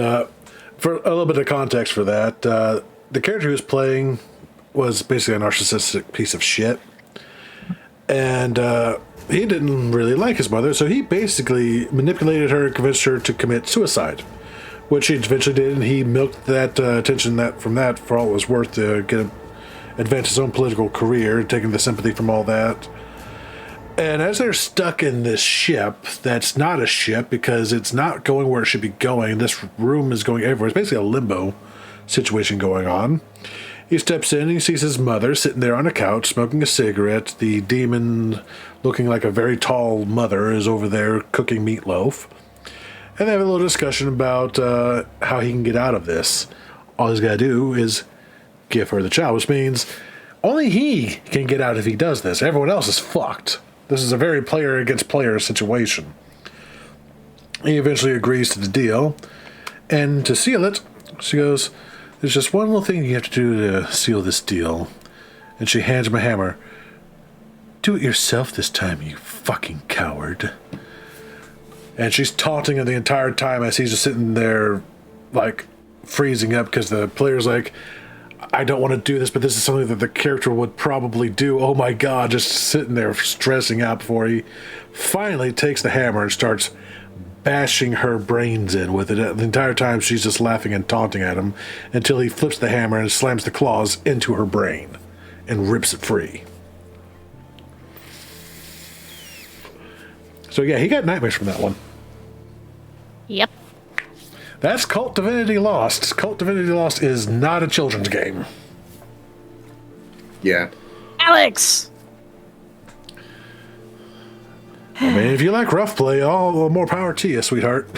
for a little bit of context for that, the character he was playing was basically a narcissistic piece of shit. And he didn't really like his mother, so he basically manipulated her and convinced her to commit suicide, which he eventually did, and he milked that attention from that for all it was worth to advance his own political career, taking the sympathy from all that. And as they're stuck in this ship that's not a ship because it's not going where it should be going, this room is going everywhere. It's basically a limbo situation going on. He steps in and he sees his mother sitting there on a couch smoking a cigarette. The demon, looking like a very tall mother, is over there cooking meatloaf. And they have a little discussion about how he can get out of this. All he's got to do is give her the child, which means only he can get out if he does this. Everyone else is fucked. This is a very player against player situation. He eventually agrees to the deal. And to seal it, she goes, "There's just one little thing you have to do to seal this deal." And she hands him a hammer. "Do it yourself this time, you fucking coward." And she's taunting him the entire time as he's just sitting there, like, freezing up because the player's like, "I don't want to do this, but this is something that the character would probably do." Oh my god, just sitting there stressing out before he finally takes the hammer and starts bashing her brains in with it. The entire time she's just laughing and taunting at him until he flips the hammer and slams the claws into her brain and rips it free. So yeah, he got nightmares from that one. Yep. That's Cult Divinity Lost. Cult Divinity Lost is not a children's game. Yeah. Alex! I mean, if you like rough play, all the more power to you, sweetheart.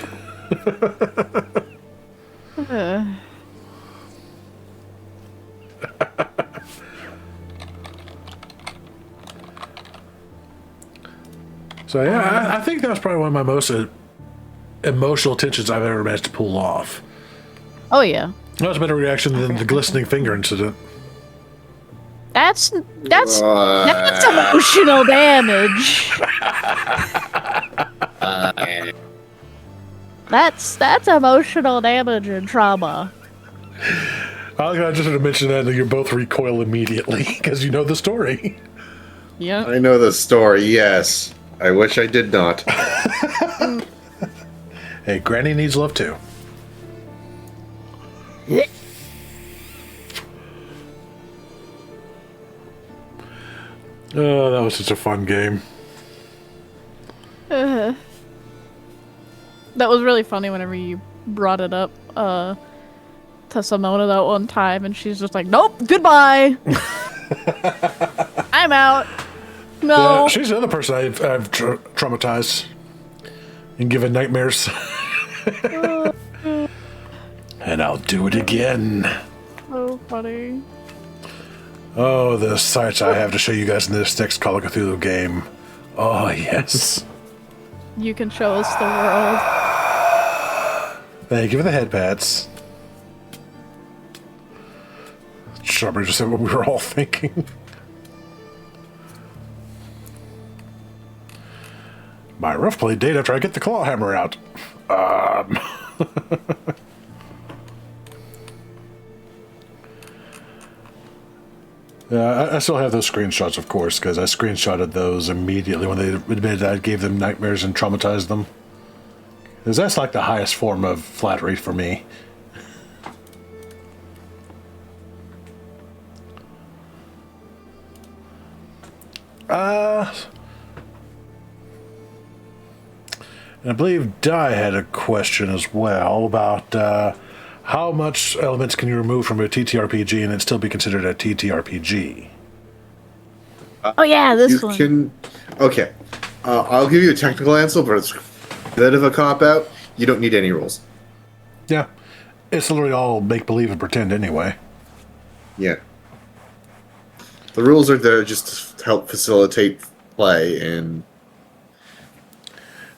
So yeah, I think that was probably one of my most emotional tensions I've ever managed to pull off. Oh, yeah. That was a better reaction than the glistening finger incident. That's emotional damage. That's emotional damage and trauma. I just want to mention that you both recoil immediately because you know the story. Yeah. I know the story, yes. I wish I did not. Hey, Granny needs love too. Oh, that was such a fun game. That was really funny whenever you brought it up to Simona that one time, and she's just like, "Nope, goodbye. I'm out." No. Yeah, she's the other person I've traumatized and given nightmares. And I'll do it again. So funny. Oh, the sights I have to show you guys in this next Call of Cthulhu game. Oh, yes. You can show us the world. Thank you for the head pats. Sharper just said what we were all thinking. My rough play date after I get the claw hammer out. I still have those screenshots, of course, because I screenshotted those immediately when they admitted I gave them nightmares and traumatized them. Because that's like the highest form of flattery for me. And I believe Di had a question as well about how much elements can you remove from a TTRPG and it still be considered a TTRPG? Oh yeah, this You one. can. Okay. I'll give you a technical answer, but it's a bit of a cop out. You don't need any rules. Yeah. It's literally all make believe and pretend anyway. Yeah. The rules are there just to help facilitate play and.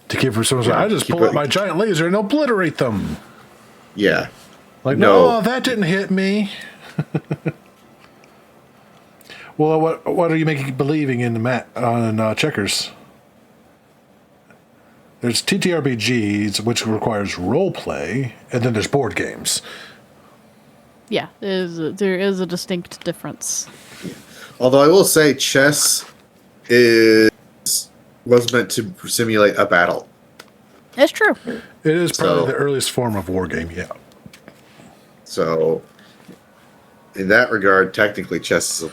To keep from someone saying, Yeah, I just keep pull it- out my giant laser and obliterate them. Yeah. Like, No. no, that didn't hit me. Well, what are you making believing in on checkers? There's TTRPGs, which requires role play, and then there's board games. Yeah, there is a distinct difference. Although I will say, chess was meant to simulate a battle. It's true. It is probably So- the earliest form of war game, yeah. So, in that regard, technically, chess is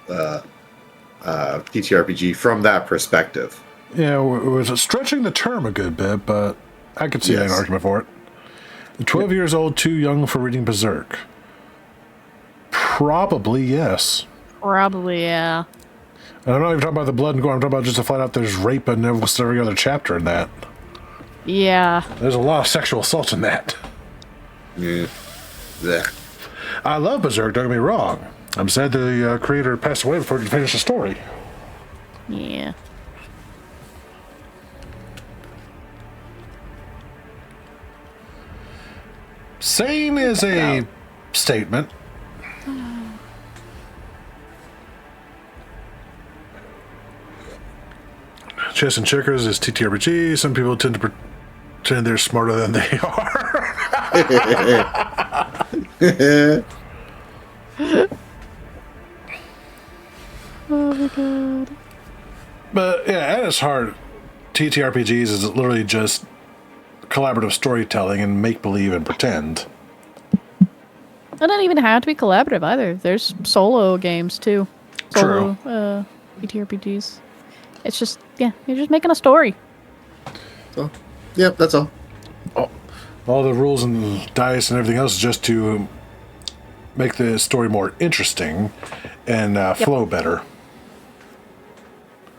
a TTRPG from that perspective. Yeah, it was stretching the term a good bit, but I could see an Yes. argument for it. 12 years old, too young for reading Berserk. Probably yes. Probably, yeah. And I'm not even talking about the blood and gore. I'm talking about just the flat out there's rape in every other chapter in that. Yeah. There's a lot of sexual assault in that. Yeah. Blech. I love Berserk, don't get me wrong. I'm sad the creator passed away before he could finish the story. Yeah. Sane is a statement. Chess and checkers is TTRPG. Some people tend to pretend they're smarter than they are. Oh my god. But yeah, at its heart, TTRPGs is literally just collaborative storytelling and make believe and pretend. It doesn't even have to be collaborative either. There's solo games too. Solo TTRPGs. It's just, yeah, you're just making a story. So, yep, that's all. All the rules and dice and everything else is just to make the story more interesting and flow better.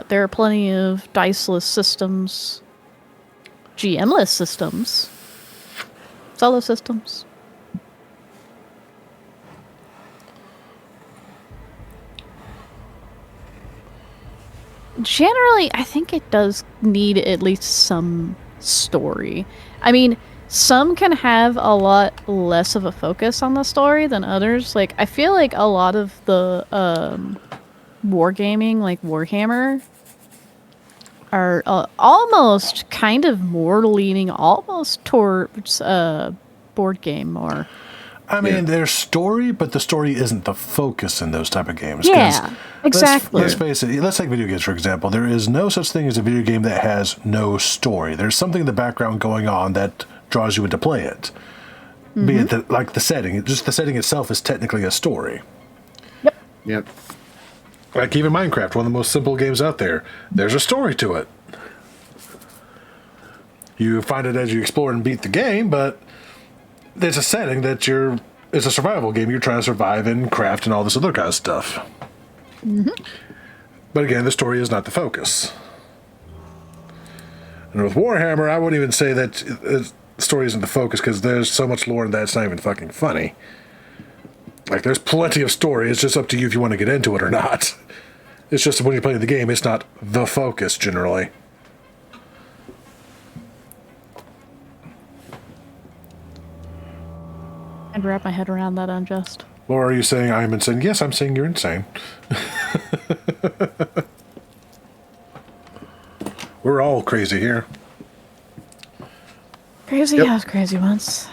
There are plenty of diceless systems, GM-less systems, solo systems. Generally, I think it does need at least some story. I mean, some can have a lot less of a focus on the story than others. Like, I feel like a lot of the wargaming, like Warhammer, are almost kind of more leaning almost towards board game more. I mean, there's story, but the story isn't the focus in those type of games. Yeah, exactly. Let's face it. Let's take video games, for example. There is no such thing as a video game that has no story. There's something in the background going on that draws you in to play it. Be it like the setting. Just the setting itself is technically a story. Yep. Like even Minecraft, one of the most simple games out there. There's a story to it. You find it as you explore and beat the game, but there's a setting that it's a survival game. You're trying to survive and craft and all this other kind of stuff. But again, the story is not the focus. And with Warhammer, I wouldn't even say that the story isn't the focus because there's so much lore in that it's not even fucking funny. Like, there's plenty of story. It's just up to you if you want to get into it or not. It's just when you're playing the game, it's not the focus generally. I'd wrap my head around that unjust. Laura, are you saying I'm insane? Yes, I'm saying you're insane. We're all crazy here. Crazy house, crazy ones.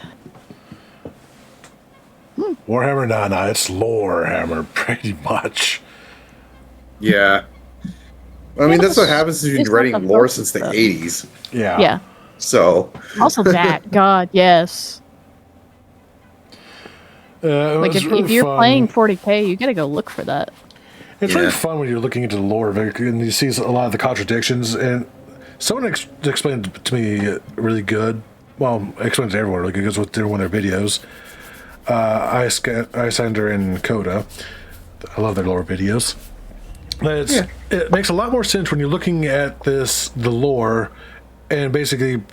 Warhammer, nah, it's Lorehammer, pretty much. Yeah. I mean, that's what happens if you've it's been writing not the lore focus, since the though. 80s. Yeah. Yeah. So. Also that, God, yes. It Like, was if really you're fun. playing 40k, you gotta go look for that. It's really Yeah. fun when you're looking into the lore of it and you see a lot of the contradictions. And someone explained it to me really good. Well, explained to everyone really good because they're one of their videos. Icelander and Coda. I love their lore videos. It makes a lot more sense when you're looking at the lore, and basically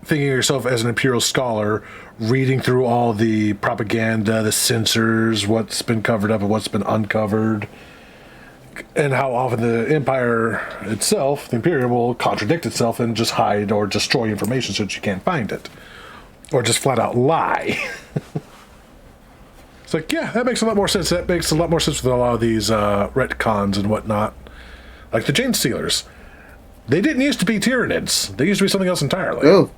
thinking of yourself as an Imperial scholar, reading through all the propaganda, the censors, what's been covered up and what's been uncovered, and how often the Empire itself, the Imperial, will contradict itself and just hide or destroy information so that you can't find it. Or just flat out lie. It's like, yeah, that makes a lot more sense. That makes a lot more sense with a lot of these retcons and whatnot. Like the Jane Stealers. They didn't used to be Tyranids. They used to be something else entirely. Oh.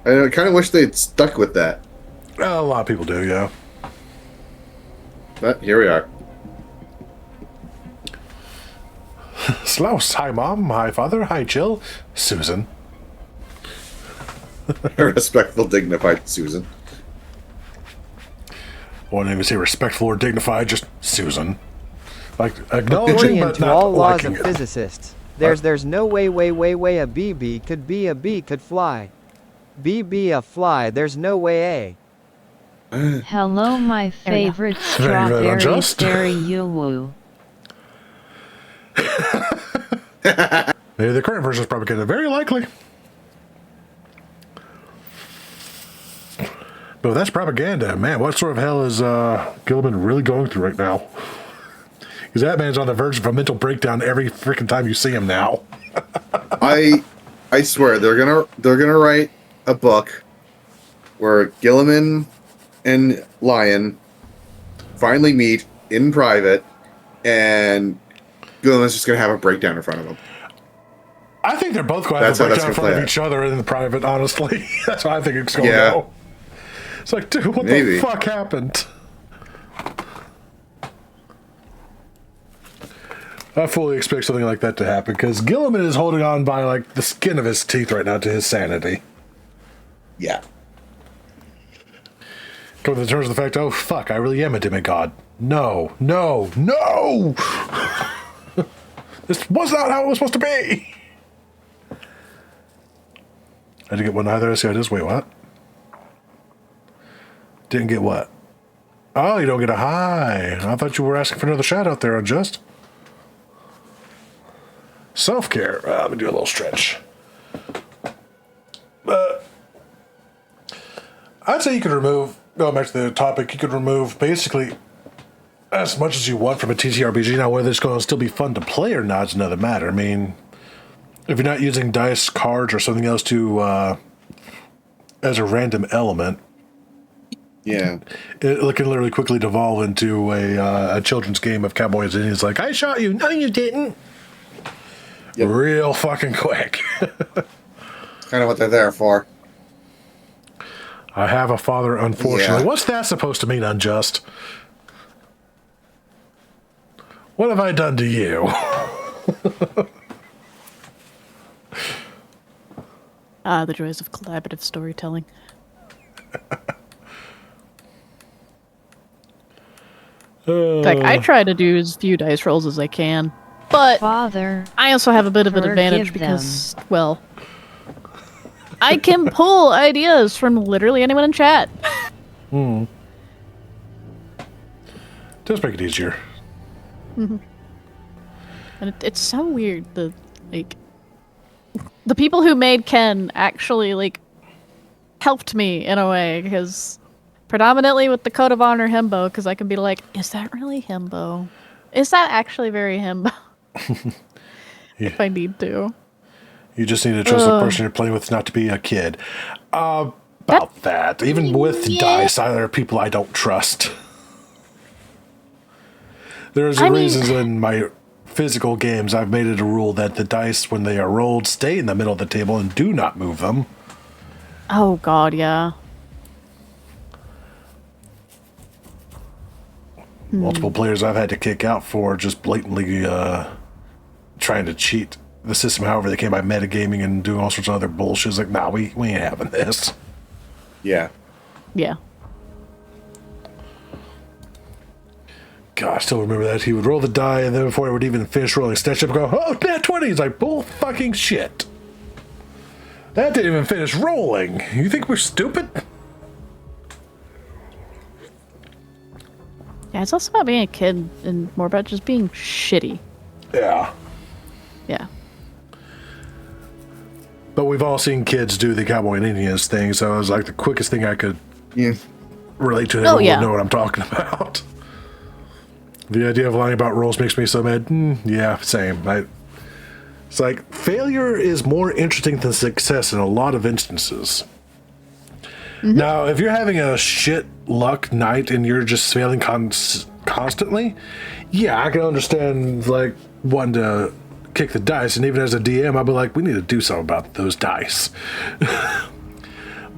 I kind of wish they'd stuck with that. A lot of people do, yeah. But here we are. Slouse, hi mom, hi father, hi Jill, Susan. Respectful, dignified Susan. I won't even say respectful or dignified, just Susan. Like, acknowledging According but to not all laws liking of it. physicists, there's no way a bee could fly. Bee a fly, there's no way a. Hello, my favorite Very, very strawberry unjust. fairy Yuwu. Maybe the current version is propaganda. Very likely. But if that's propaganda, man, what sort of hell is Gilliman really going through right now? Because that man's on the verge of a mental breakdown every freaking time you see him now. I swear they're gonna write a book where Gilliman and Lion finally meet in private, and Gilliman's just gonna have a breakdown in front of him. I think they're both going to have That's a how that's breakdown in gonna front of play each other in the private, honestly. That's what I think it's going to Yeah. go. It's like, dude, what Maybe. the fuck happened? I fully expect something like that to happen because Gilliman is holding on by like the skin of his teeth right now to his sanity. Yeah. Coming to terms with the fact, oh fuck, I really am a demigod. No. This was not how it was supposed to be. I didn't get one either. I see how it is. Wait, what? Didn't get what? Oh, you don't get a high. I thought you were asking for another shout out there, Unjust. Self-care. Let me do a little stretch. I'd say you could remove, going back to the topic, you could remove basically as much as you want from a TTRPG. Now, whether it's going to still be fun to play or not is another matter. I mean, if you're not using dice, cards, or something else to as a random element, Yeah. it can literally quickly devolve into a children's game of cowboys and Indians. Like, I shot you. No, you didn't. Yep. Real fucking quick. It's kind of what they're there for. I have a father, unfortunately. Yeah. What's that supposed to mean, Unjust? What have I done to you? The joys of collaborative storytelling. Like, I try to do as few dice rolls as I can, but Father, I also have a bit of an advantage forgive because, well, I can pull ideas from literally anyone in chat. Does make it easier. And it's so weird. The people who made Ken actually helped me in a way, because predominantly with the Code of Honor himbo, because I can be like, is that really himbo? Is that actually very himbo? If I need to. You just need to trust the person you're playing with not to be a kid. About that. Even with dice, there are people I don't trust. There's reasons in my physical games I've made it a rule that the dice, when they are rolled, stay in the middle of the table and do not move them. Oh god, yeah. Multiple players I've had to kick out for just blatantly trying to cheat the system however they came by metagaming and doing all sorts of other bullshit. It's like, nah, we ain't having this. Yeah. Yeah. God, I still remember that. He would roll the die, and then before he would even finish rolling, snatch up and go, oh, nat 20. He's like, bull fucking shit. That didn't even finish rolling. You think we're stupid? Yeah, it's also about being a kid and more about just being shitty. Yeah. Yeah. But we've all seen kids do the Cowboy and Indians thing, so it was like the quickest thing I could Yeah. relate to. Oh, Everyone yeah. would know what I'm talking about. The idea of lying about rolls makes me so mad. Yeah, same. It's like, failure is more interesting than success in a lot of instances. Now, if you're having a shit luck night and you're just failing constantly, yeah, I can understand, like, wanting to kick the dice. And even as a DM, I'd be like, we need to do something about those dice.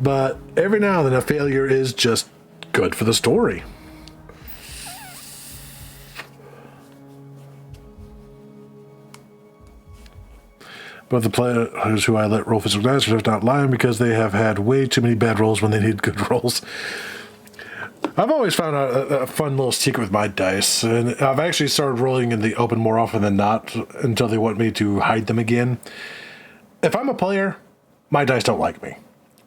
But every now and then, a failure is just good for the story. But the players who I let roll physical dice are not lying because they have had way too many bad rolls when they need good rolls. I've always found a fun little secret with my dice, and I've actually started rolling in the open more often than not until they want me to hide them again. If I'm a player, my dice don't like me.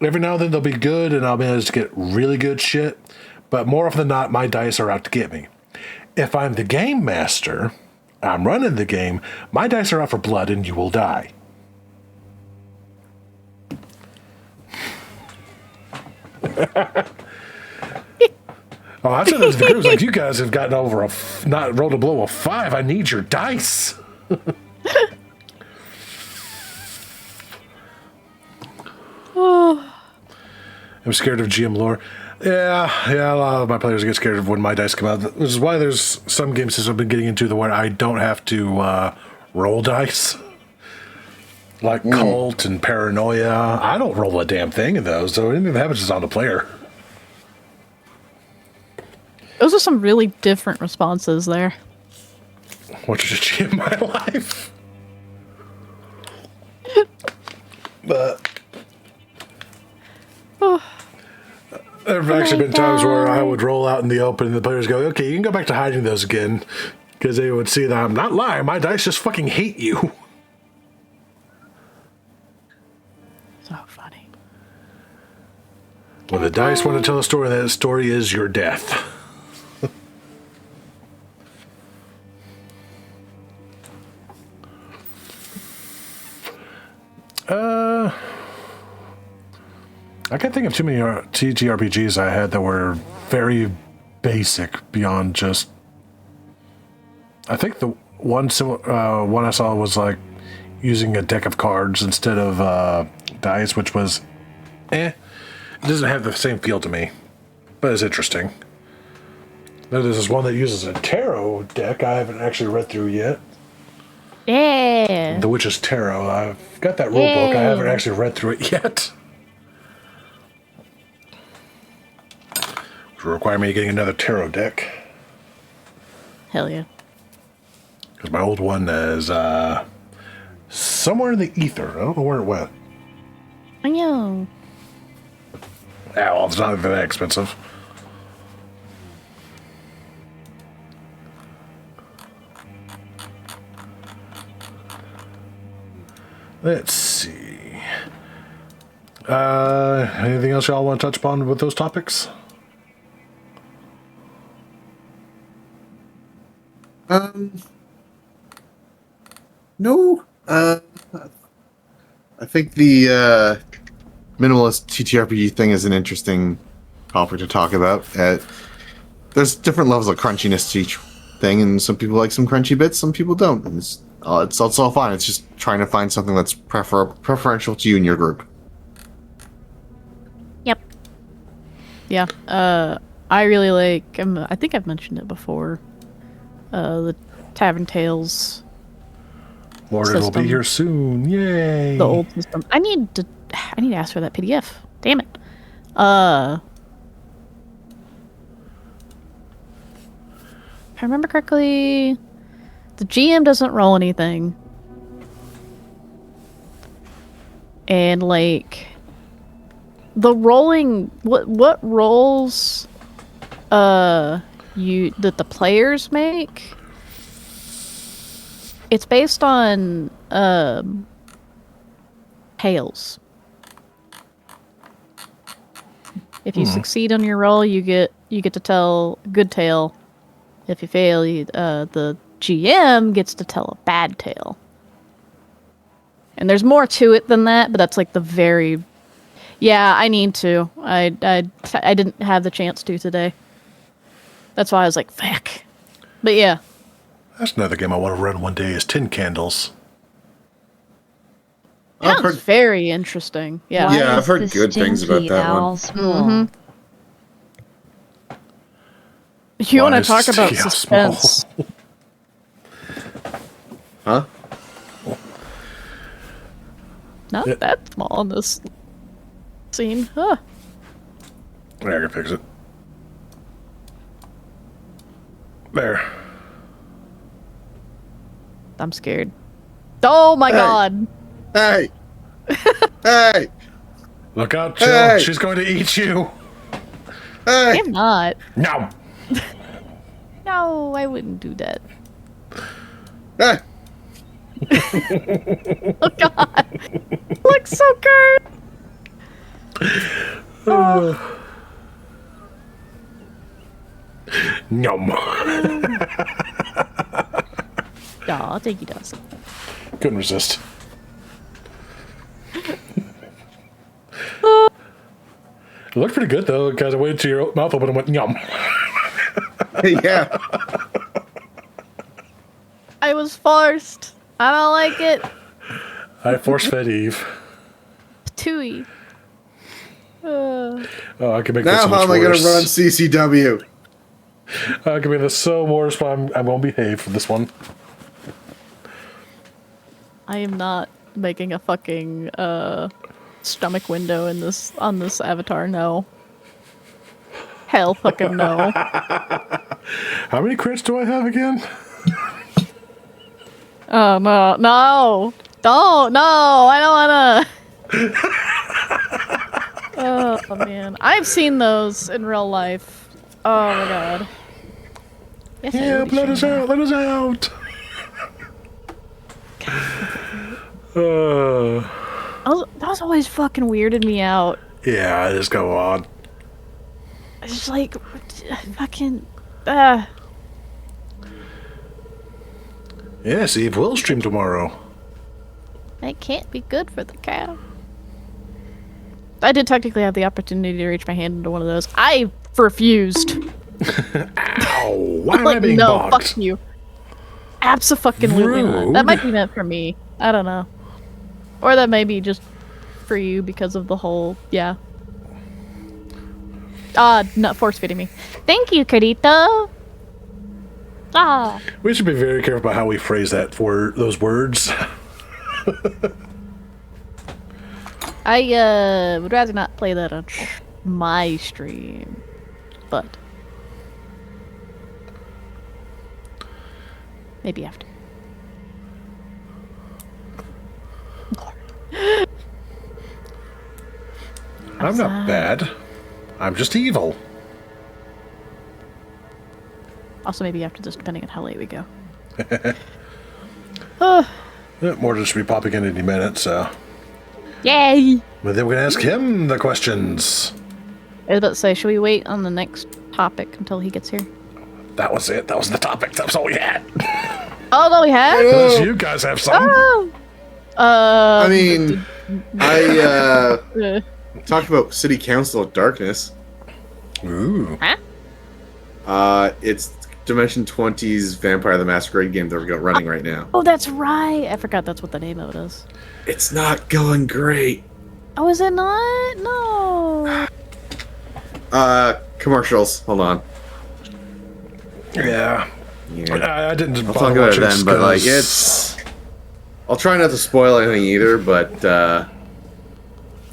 Every now and then they'll be good, and I'll manage to get really good shit, but more often than not, my dice are out to get me. If I'm the game master, I'm running the game, my dice are out for blood and you will die. Oh, I said that to the group. Like, you guys have gotten over not rolled a below a 5. I need your dice. I'm scared of GM lore. Yeah, a lot of my players get scared of when my dice come out. This is why there's some game systems I've been getting into where I don't have to roll dice. Like Cult and Paranoia. I don't roll a damn thing in those, so anything that happens is on the player. Those are some really different responses there. What did you achieve in my life? But there have actually been times where I would roll out in the open and the players go, okay, you can go back to hiding those again. Because they would see that I'm not lying. My dice just fucking hate you. So funny. When the dice want to tell a story, that story is your death. I can't think of too many TTRPGs I had that were very basic beyond just. I think the one I saw was like using a deck of cards instead of dice, which was It doesn't have the same feel to me, but it's interesting. There's this one that uses a tarot deck I haven't actually read through yet. Yeah. The Witch's Tarot. I've got that rule book. I haven't actually read through it yet. Which will require me getting another tarot deck. Hell yeah. Because my old one is somewhere in the ether. I don't know where it went. I know. Well, it's not that expensive. Let's see. Anything else y'all want to touch upon with those topics? No. I think the minimalist TTRPG thing is an interesting topic to talk about. There's different levels of crunchiness to each thing, and some people like some crunchy bits, some people don't. And it's all fine. It's just trying to find something that's preferential to you and your group. Yep. Yeah. I really like. I think I've mentioned it before. The Tavern Tales. Lord, it'll be here soon. Yay! The old system. I need to ask for that PDF. Damn it. If I remember correctly, the GM doesn't roll anything. And like the rolling what rolls that the players make, it's based on tales. If you succeed on your roll, you get to tell a good tale. If you fail, the GM gets to tell a bad tale. And there's more to it than that, but that's like the very... Yeah, I need to. I didn't have the chance to today. That's why I was like, fuck. But yeah. That's another game I want to run one day is Tin Candles. Sounds very interesting. Yeah. Why Yeah, I've is heard the good things about stinky that one. owl small? Mm-hmm. You want Why to is talk about Tia suspense? small? Huh? Not Yeah. that small in this scene. Huh. Yeah, I can fix it. There. I'm scared. Oh my god. Hey! Hey! Look out, Jill. Hey! She's going to eat you. Hey! I'm not. No. No, I wouldn't do that. Hey! Oh god. Looks so good. Yum. Aw, thank you, Dawson. Couldn't resist. It looked pretty good though, because I waited till your mouth open and went yum. Yeah. I was forced. I don't like it. I force fed Eve. Tooey. Oh, I can make Now this so much how am I going to worse. run CCW? I can make this so worse, but I'm going to behave for this one. I am not making a fucking stomach window in this on this avatar. No. Hell, fucking no. How many crits do I have again? Oh no, no, don't, no, I don't wanna. Oh man, I've seen those in real life. Oh my god. Yes, I Yeah, will be let us showing out, let us out. That was always fucking weirded me out. Yeah, just go on. It's just like, fucking, Yes, Eve will stream tomorrow. That can't be good for the cow. I did technically have the opportunity to reach my hand into one of those. I refused. Ow, why am I Like, being no, bogged? fuck you. Abso-fucking-lutely not. Rude. That might be meant for me. I don't know. Or that may be just for you because of the whole, yeah. Not force feeding me. Thank you, Carito. We should be very careful about how we phrase that for those words. I would rather not play that on my stream, but maybe after. I'm not bad. I'm just evil. Also, maybe after this, depending on how late we go. More should be popping in any minute, so. Yay! But then we can ask him the questions. I was about to say, should we wait on the next topic until he gets here? That was it. That was the topic. That was all we had. Oh, no, we have? Unless you guys have some. Oh! I mean, I talked about City Council of Darkness. Ooh. Huh? It's Dimension 20's Vampire the Masquerade game they're running right now. Oh, that's right. I forgot that's what the name of it is. It's not going great. Oh, is it not? No. Commercials. Hold on. Yeah. Yeah. I didn't I'll bother talk about it watching then, but like 'cause- it's. I'll try not to spoil anything either, but I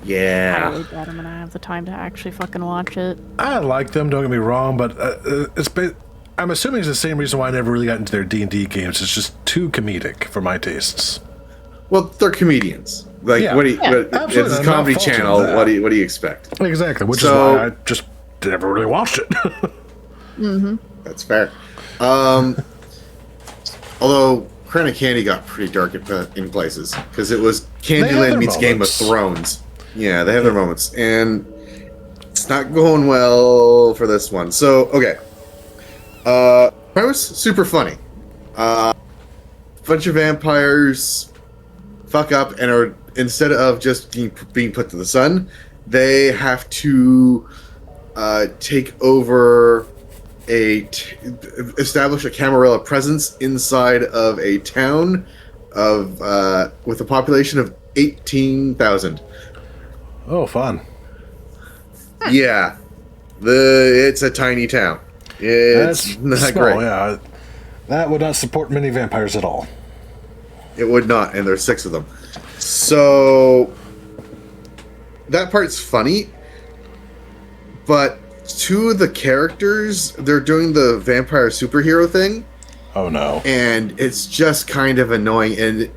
yeah. really doubt I'm gonna have the time to actually fucking watch it. I like them, don't get me wrong, but I'm assuming it's the same reason why I never really got into their D&D games. It's just too comedic for my tastes. Well, they're comedians. Like, Yeah. what do you? Yeah, what, absolutely. it's a I'm not comedy faulting channel. that. What do you expect? Exactly, which So- is why I just never really watched it. That's fair. Although Crown of Candy got pretty dark in places because it was have Candyland their meets Game of moments. Thrones. Yeah, they have their moments, and it's not going well for this one. So okay, premise super funny. Bunch of vampires fuck up and are instead of just being put to the sun, they have to take over establish a Camarilla presence inside of a town of with a population of 18,000. Oh, fun. Yeah, it's a tiny town. It's not small, great. yeah. That would not support many vampires at all. It would not, and there's 6 of them. So that part's funny, but 2 of the characters, they're doing the vampire superhero thing, Oh, no. and it's just kind of annoying. And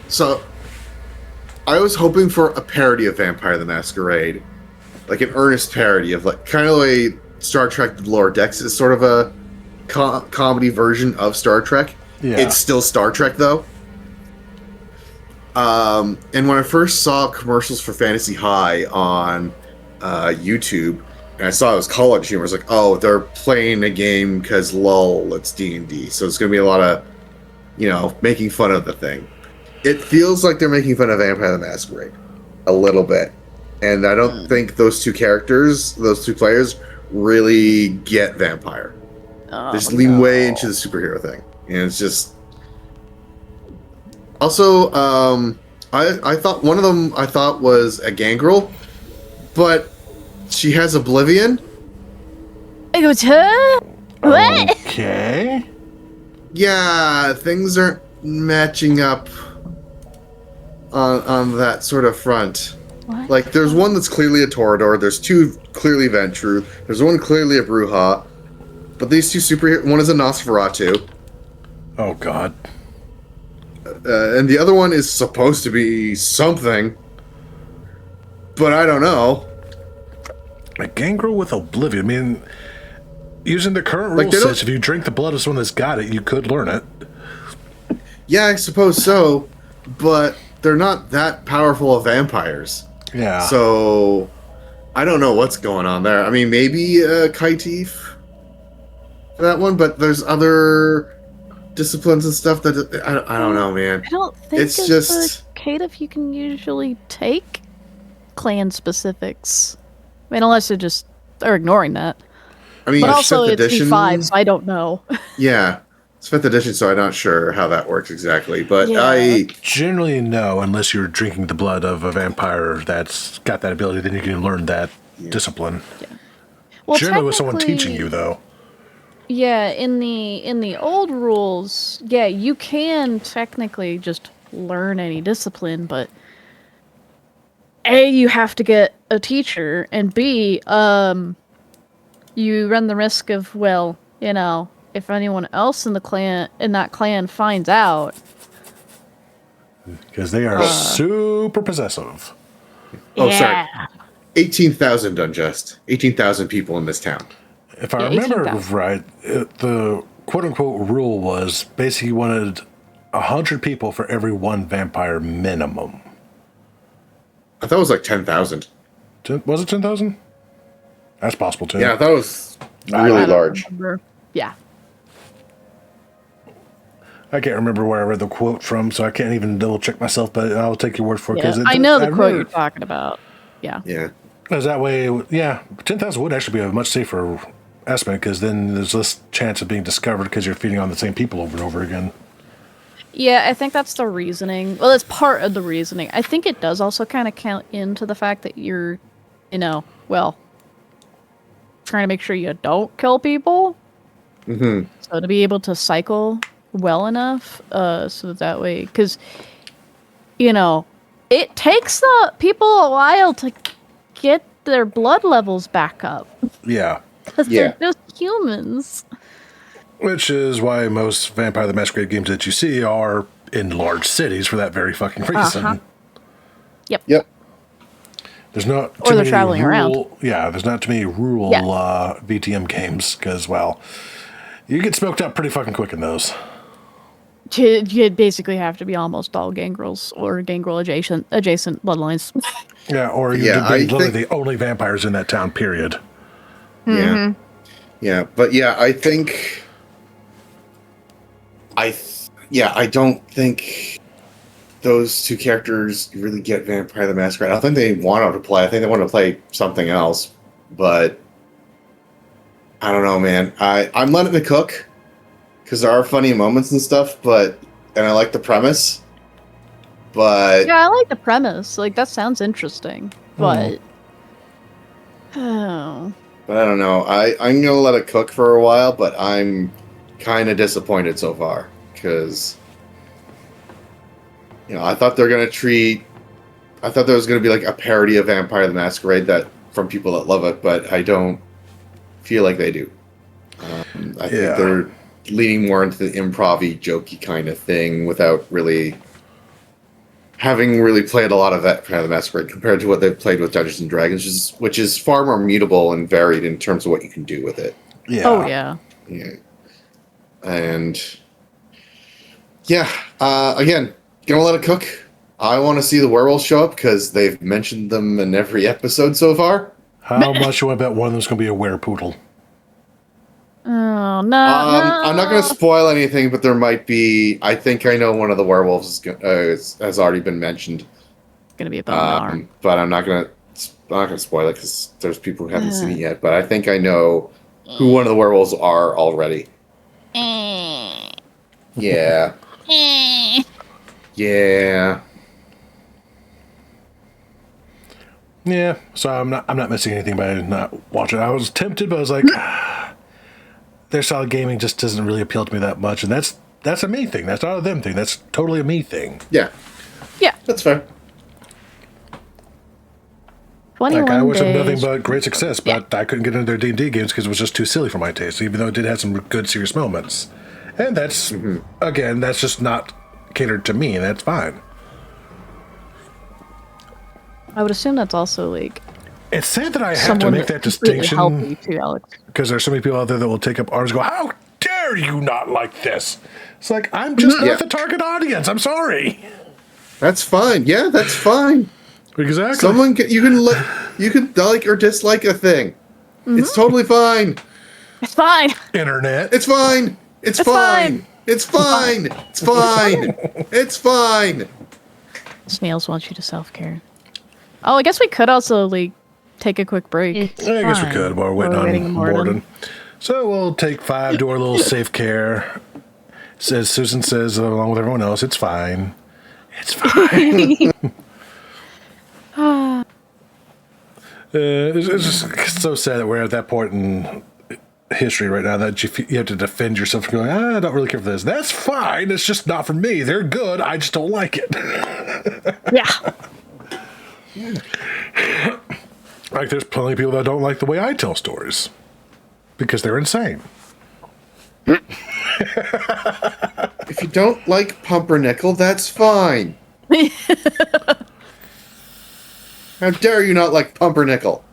so I was hoping for a parody of Vampire the Masquerade, like an earnest parody of like kind of the way Star Trek: The Lower Decks is sort of a comedy version of Star Trek. Yeah. It's still Star Trek though. And when I first saw commercials for Fantasy High on YouTube, and I saw it was college humor, I was like, oh, they're playing a game because lol, it's D&D. So it's going to be a lot of, making fun of the thing. It feels like they're making fun of Vampire the Masquerade a little bit. And I don't think those 2 characters, those 2 players, really get Vampire. Oh, They just lean way into the superhero thing. And it's just... Also, I thought one of them was a gangrel, but she has Oblivion. It was her? What? Okay. Yeah, things aren't matching up on that sort of front. What? Like, there's one that's clearly a Torador, there's 2 clearly Ventru, there's one clearly a Bruja, but these 2 superheroes, one is a Nosferatu, Oh, God. and the other one is supposed to be something, but I don't know. A gangrel with Oblivion. I mean, using the current Like, rule they don't- sets, if you drink the blood of someone that's got it, you could learn it. Yeah, I suppose so, but they're not that powerful of vampires. Yeah. So I don't know what's going on there. I mean, maybe Kaitif for that one, but there's other disciplines and stuff that I don't know, man. I don't think It's it's just- a Cative you can usually take clan specifics. I mean, unless they're ignoring that. I mean, But also, 5th it's edition. V5, so I don't know. Yeah, it's 5th edition, so I'm not sure how that works exactly. But Yeah. Generally, no, unless you're drinking the blood of a vampire that's got that ability, then you can learn that discipline. Well, Generally, with someone teaching technically- you, though. Yeah, in the old rules, yeah, you can technically just learn any discipline, but A, you have to get a teacher, and B, you run the risk of, well, you know, if anyone else in that clan finds out. Because they are super possessive. Oh, sorry. Yeah. 18,000 unjust. 18,000 people in this town. If I Yeah, remember 18,000. right, the quote-unquote rule was basically you wanted 100 people for every one vampire minimum. I thought it was like 10,000. Was it 10,000? That's possible, too. Yeah, I thought it was I really don't large. remember. Yeah. I can't remember where I read the quote from, so I can't even double-check myself, but I'll take your word for it. Yeah. 'cause I know the I quote remember- you're talking about. Yeah. Yeah. Because that way, yeah, 10,000 would actually be a much safer estimate, because then there's less chance of being discovered because you're feeding on the same people over and over again. Yeah, I think that's the reasoning. Well, it's part of the reasoning. I think it does also kind of count into the fact that you're, well, trying to make sure you don't kill people. Mm-hmm. So to be able to cycle well enough, so that way, because, it takes the people a while to get their blood levels back up. Yeah. Because Yeah. they're just humans. Which is why most Vampire the Masquerade games that you see are in large cities for that very fucking reason. Uh-huh. Yep. Yep. There's not Or too they're many traveling around. Yeah, there's not too many rural Yeah. VTM games because, well, you get smoked up pretty fucking quick in those. You'd basically have to be almost all gangrels or gangrel adjacent bloodlines. Yeah, or you'd Yeah, be I literally think- the only vampires in that town, period. Yeah. Yeah. But yeah, I think. I don't think those two characters really get Vampire the Masquerade. I don't think they want to play. I think they want to play something else. But I don't know, man. I'm letting it cook because there are funny moments and stuff. And I like the premise. But Yeah, I like the premise. Like, that sounds interesting. But. Oh. But I don't know. I'm gonna let it cook for a while, but I'm kind of disappointed so far because I thought they're gonna treat. I thought there was gonna be like a parody of Vampire the Masquerade that from people that love it, but I don't feel like they do. I think they're leaning more into the improv-y, jokey kind of thing without really having really played a lot of Vampire the Masquerade compared to what they've played with Dungeons and Dragons, which is far more mutable and varied in terms of what you can do with it. Yeah. Oh, yeah. Yeah. And again, gonna let it cook. I want to see the werewolves show up because they've mentioned them in every episode so far. How much you want to bet one of them's going to be a werepoodle? Oh, no. I'm not going to spoil anything, but there might be. I think I know one of the werewolves has already been mentioned. It's going to be a bone But I'm not going to spoil it because there's people who haven't seen it yet. But I think I know who one of the werewolves are already. Yeah. Yeah. Yeah, so I'm not missing anything by not watching. I was tempted, but I was like, their style of gaming just doesn't really appeal to me that much, and that's a me thing. That's not a them thing. That's totally a me thing. Yeah. Yeah. That's fair. 21 Like I wish them days. nothing but great success, but I couldn't get into their D&D games because it was just too silly for my taste. Even though it did have some good serious moments, and that's again, that's just not catered to me, and that's fine. I would assume that's also, like, It's sad that I have to someone make that that's completely distinction healthy, too, Alex. because there's so many people out there that will take up arms and go, "How dare you not like this?" It's like I'm just not Yeah. the target audience. I'm sorry. That's fine. Yeah, that's fine. Exactly. Someone can, you can like or dislike a thing. It's totally fine. It's fine. Internet. It's fine. It's fine. fine. It's fine. It's fine. It's fine. Snails want you to self-care. Oh, I guess we could also like take a quick break. It's I guess we fine. could while we're While we're waiting waiting on on Morden. Morden. So we'll take 5 to our little safe care. Says Susan says along with everyone else, it's fine. It's fine. It's just so sad that we're at that point in history right now that you have to defend yourself from going, I don't really care for this. That's fine. It's just not for me. They're good. I just don't like it. Yeah. Like there's plenty of people that don't like the way I tell stories because they're insane. If you don't like pumpernickel, that's fine. How dare you not like pumpernickel?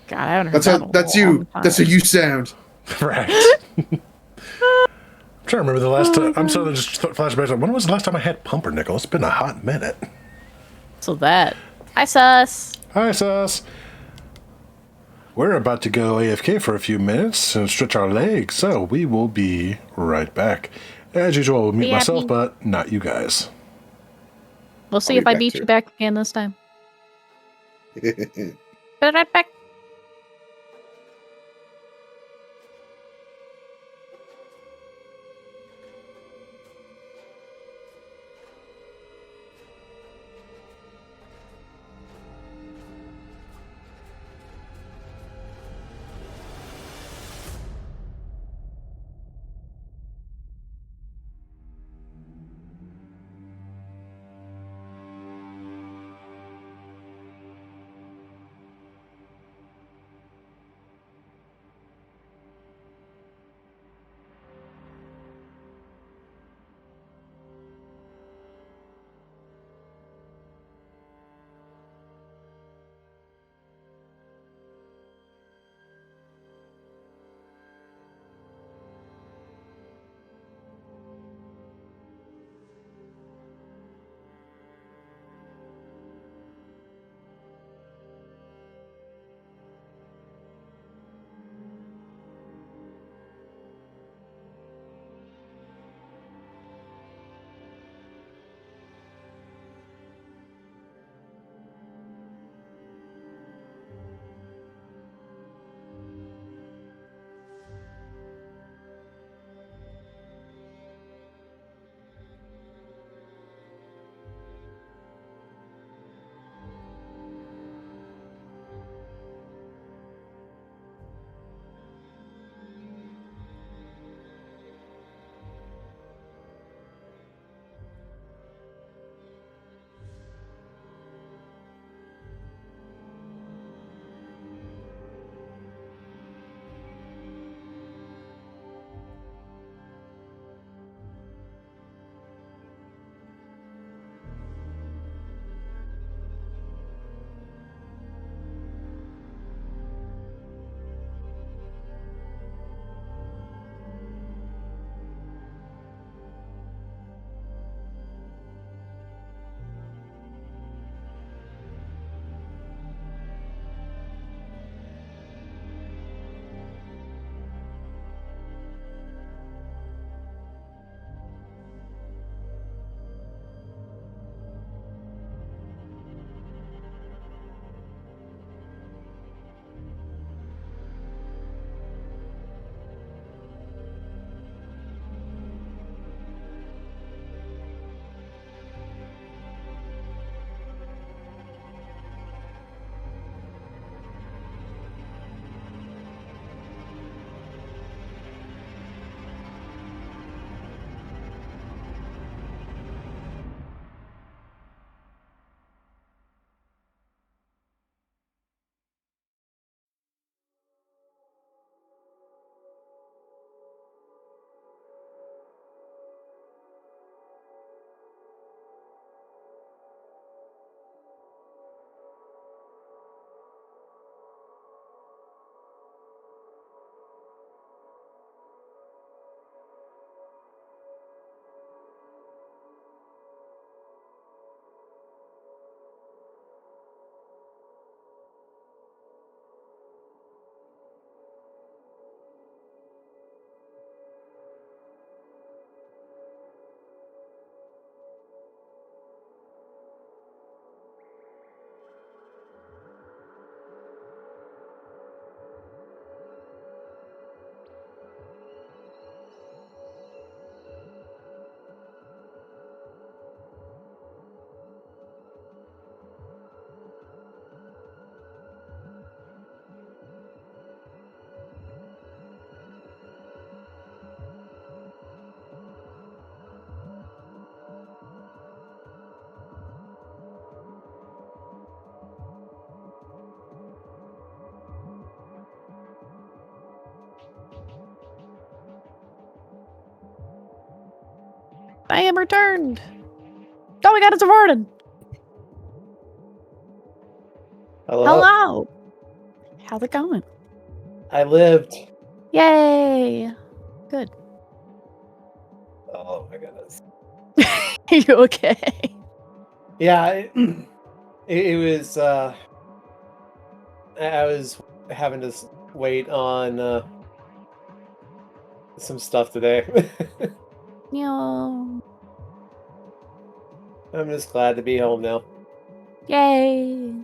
God, I haven't heard That's that how. in a That's long you. time. That's how you sound. Right. I'm trying to remember the last time. I'm sorry, just flashback. When was the last time I had pumpernickel? It's been a hot minute. So that. Hi, sus. Hi, Sus. We're about to go AFK for a few minutes and stretch our legs, so we will be right back. As usual, I'll mute Be myself, happy. but not you guys. We'll see I'll if be I back beat too. you back again this time. Be right back. I am returned. Oh my god, it's a Varden. Hello. Hello. How's it going? I lived. Yay. Good. Oh my goodness. Are you okay? Yeah, it was. I was having to wait on some stuff today. No. I'm just glad to be home now. Yay.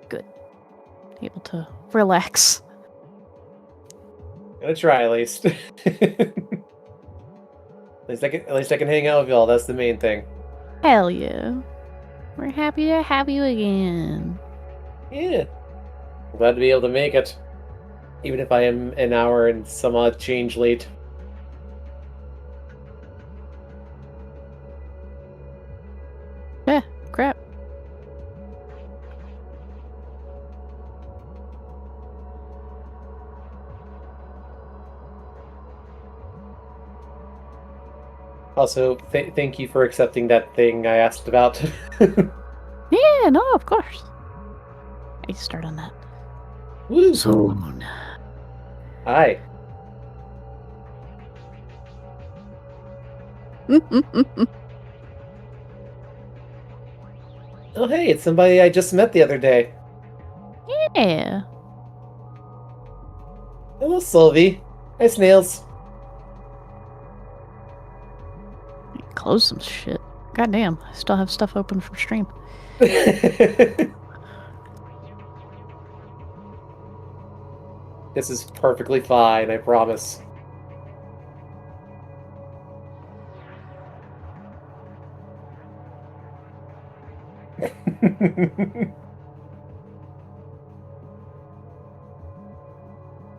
Good. Able to relax. Gonna try at least. At least I can hang out with y'all. That's the main thing. Hell yeah. We're happy to have you again. Yeah. I'm glad to be able to make it, even if I am an hour and some odd change late. Yeah, crap. Also, thank you for accepting that thing I asked about. Yeah, no, of course. I need to start on that. Woo! Soon. Hi. Oh, hey, it's somebody I just met the other day. Yeah. Hello, Sylvie. Hi, Snails. Close some shit. Goddamn, I still have stuff open for stream. This is perfectly fine, I promise.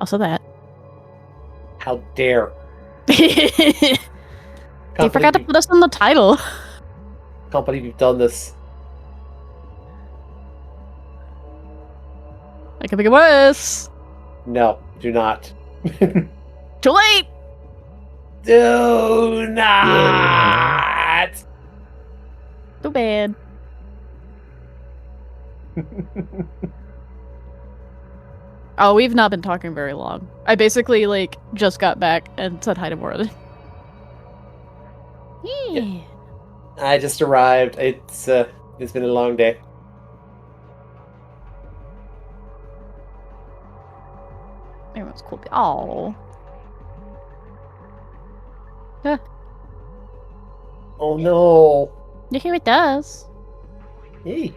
Also that. How dare. They forgot to put us in the title. Can't believe you've done this. I can make it worse. No, do not. Too late. Do not! Too bad. Oh, we've not been talking very long. I basically, like, just got back and said hi to Morley. Yeah. I just arrived. It's been a long day. Everyone's cool. Oh. Huh. Oh no. You hear it does. Hey.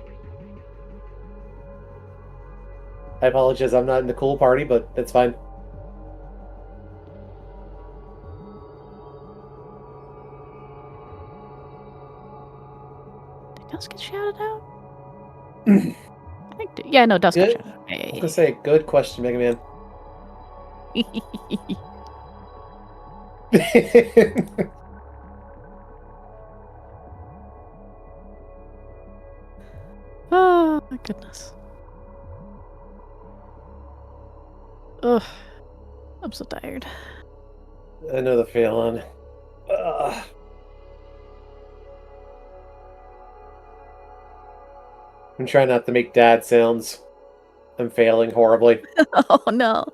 I apologize, I'm not in the cool party, but that's fine. Did Dusk get shouted out? I think. Yeah, no, Dusk got Good. shouted out. I was gonna say, good question, Mega Man. Oh my goodness. Ugh. I'm so tired. I know the feeling. Ugh. I'm trying not to make dad sounds. I'm failing horribly. Oh no.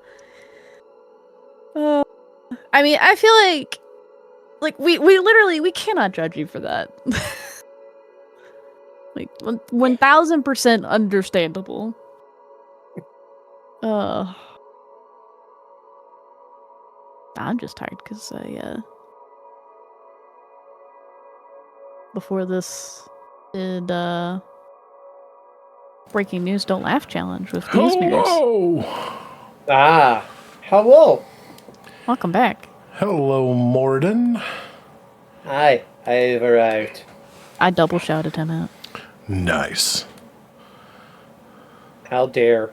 I mean, I feel like we literally we cannot judge you for that. Like 1000% understandable. I'm just tired because I before this did breaking news don't laugh challenge with news nerds. Hello! Ah, hello. Welcome back. Hello, Morden. Hi, I've arrived. I double shouted him out. Nice. How dare.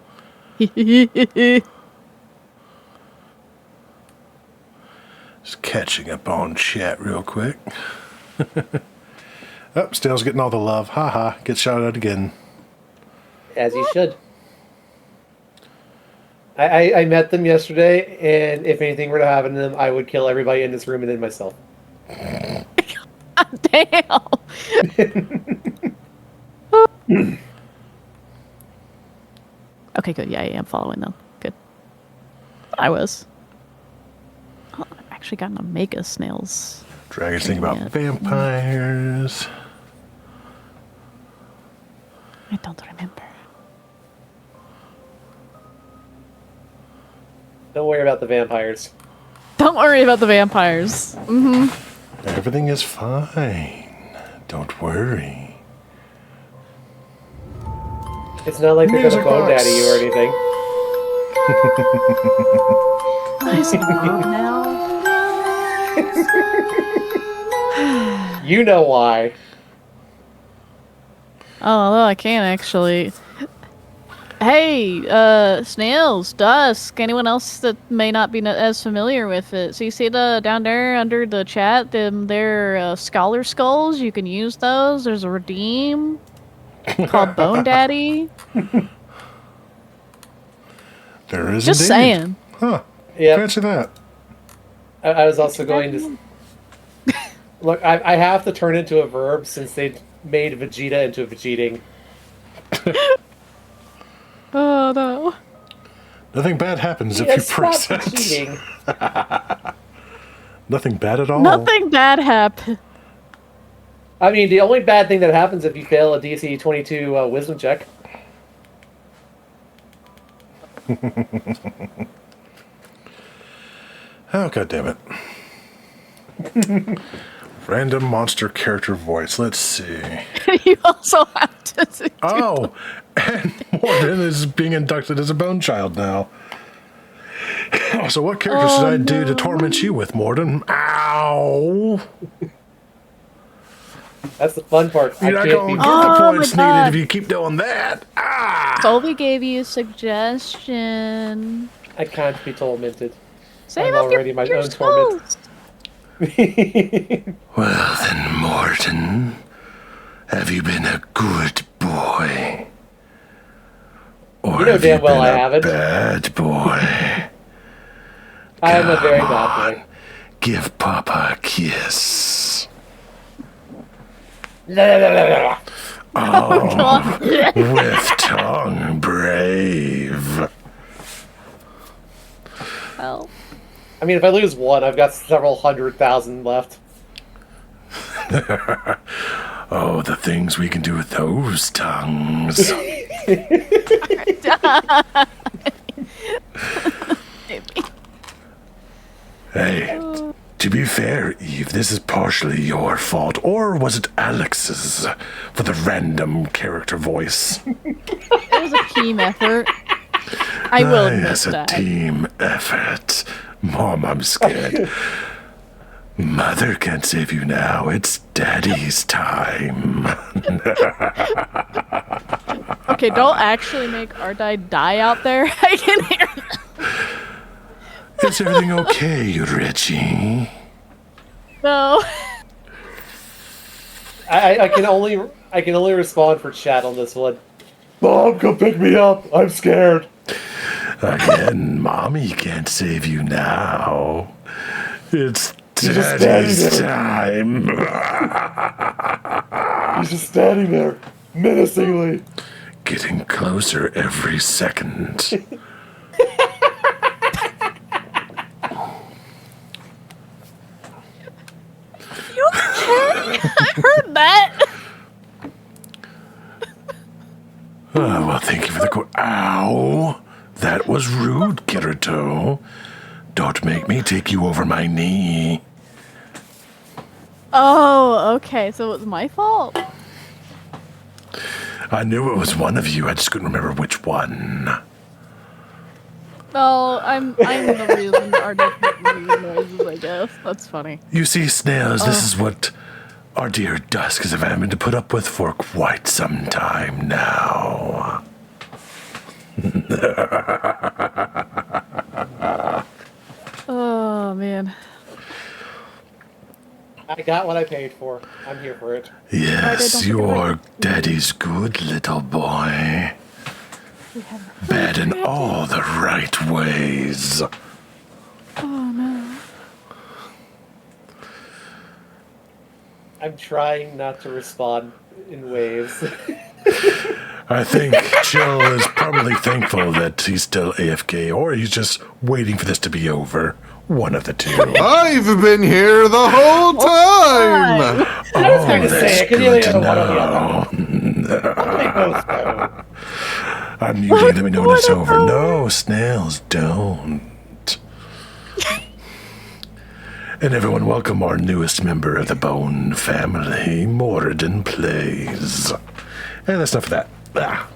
Just catching up on chat real quick. Oh, Stale's getting all the love. Haha, gets shouted out again. As you should. I met them yesterday, and if anything were to happen to them, I would kill everybody in this room and then myself. Damn. Okay, good. Yeah, I am following them. Good. I was. Oh, I've actually gotten a mega snails. Dragons think about Yeah. vampires. I don't remember. Don't worry about the vampires. Don't worry about the vampires. Everything is fine. Don't worry. It's not like they're gonna Music bone box. daddy you or anything. Nice now. You know why. Oh, although I can't actually. Hey, snails, dusk. Anyone else that may not be as familiar with it? So you see down there under the chat, they're scholar skulls. You can use those. There's a redeem called Bone Daddy. There is Just indeed. saying. Huh. Yeah. Fancy that. I was also going to... Look, I have to turn into a verb since they made Vegeta into a Vegeting. Oh no. Nothing bad happens if Yeah, you press stop it. cheating. Nothing bad at all. Nothing bad happened. I mean, the only bad thing that happens if you fail a DC 22 wisdom check. Oh, god damn it. Random monster character voice. Let's see. You also have to. Oh, and Morden is being inducted as a bone child now. So what character should I do to torment you with, Morden? Ow! That's the fun part. You're not I can't going be... to get Oh the my points God. needed if you keep doing that. Ah! Colby gave you a suggestion. I can't be tormented. Save I'm up already your, my your own torment. spells. Well then, Morden, have you been a good boy? Or You know have damn you well been I a haven't. bad boy? I am a very Come bad on. boy. Give Papa a kiss. God. With tongue, brave. Well, I mean, if I lose one, I've got several 100,000 left. Oh, the things we can do with those tongues. maybe. Hey, to be fair, Eve, this is partially your fault. Or was it Alex's for the random character voice? It was a team effort. I will admit Yes, a that. team effort. Mom, I'm scared. Mother can't save you now. It's Daddy's time. Okay, don't actually make Ardai die out there. I can hear that. Is everything okay, Richie? No. I can only respond for chat on this one. Mom, come pick me up. I'm scared. Again, Mommy can't save you now. It's just Daddy's standing time. He's just standing there, menacingly. Getting closer every second. You okay? I heard that. Oh, well, thank you for the Ow! That was rude, Kirito. Don't make me take you over my knee. Oh, okay. So it was my fault. I knew it was one of you. I just couldn't remember which one. No, I'm the reason Ardai making noises, I guess. That's funny. You see, Snails, this is what our dear Dusk is having to put up with for quite some time now. Oh, man. I got what I paid for. I'm here for it. Yes, you're Daddy's good little boy. Bad in all the right ways. Oh, no. I'm trying not to respond in waves. I think Jill is probably thankful that he's still AFK, or he's just waiting for this to be over. One of the two. I've been here the whole time! I was going to say it, because you good to one or the other. I'll take both, though. I'm muting. Let me know when it's over. No, snails, don't. And everyone, welcome our newest member of the Bone family, Moradin Plays. And that's enough of that. Ah.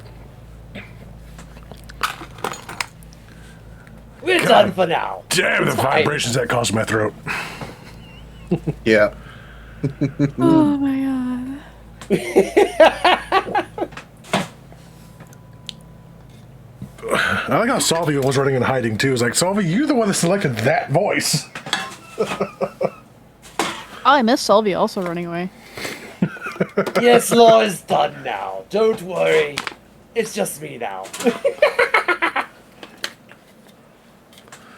We're done for now. Damn the It's fine. vibrations that caused my throat. Yeah. Oh my god. I like how Salvi was running and hiding too. It's like, Salvi, you're the one that selected that voice. I miss Sylvia also running away. Yes, law is done now. Don't worry. It's just me now.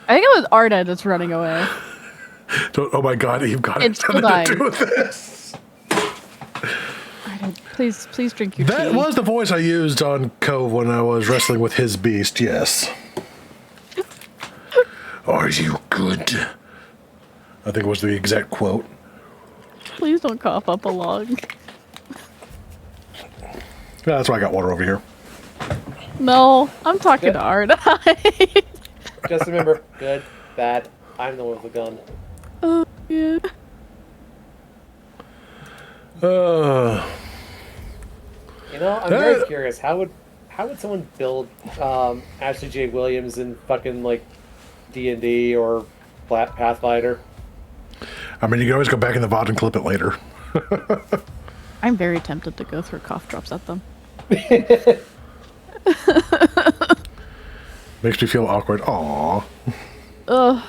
I think it was Arda that's running away. Oh my god, you've got It's nothing fine. to do with this. Arda, please drink your That tea. was the voice I used on Cove when I was wrestling with his beast, yes. Are you good? I think it was the exact quote. Please don't cough up a log. Yeah, that's why I got water over here. No, I'm talking Yep. to Arda. Just remember, good, bad. I'm the one with the gun. Oh yeah. You know, I'm very curious. How would someone build Ashley J. Williams in fucking like D&D or Pathfinder? I mean, you can always go back in the VOD and clip it later. I'm very tempted to go throw cough drops at them. Makes me feel awkward. Aww. Ugh.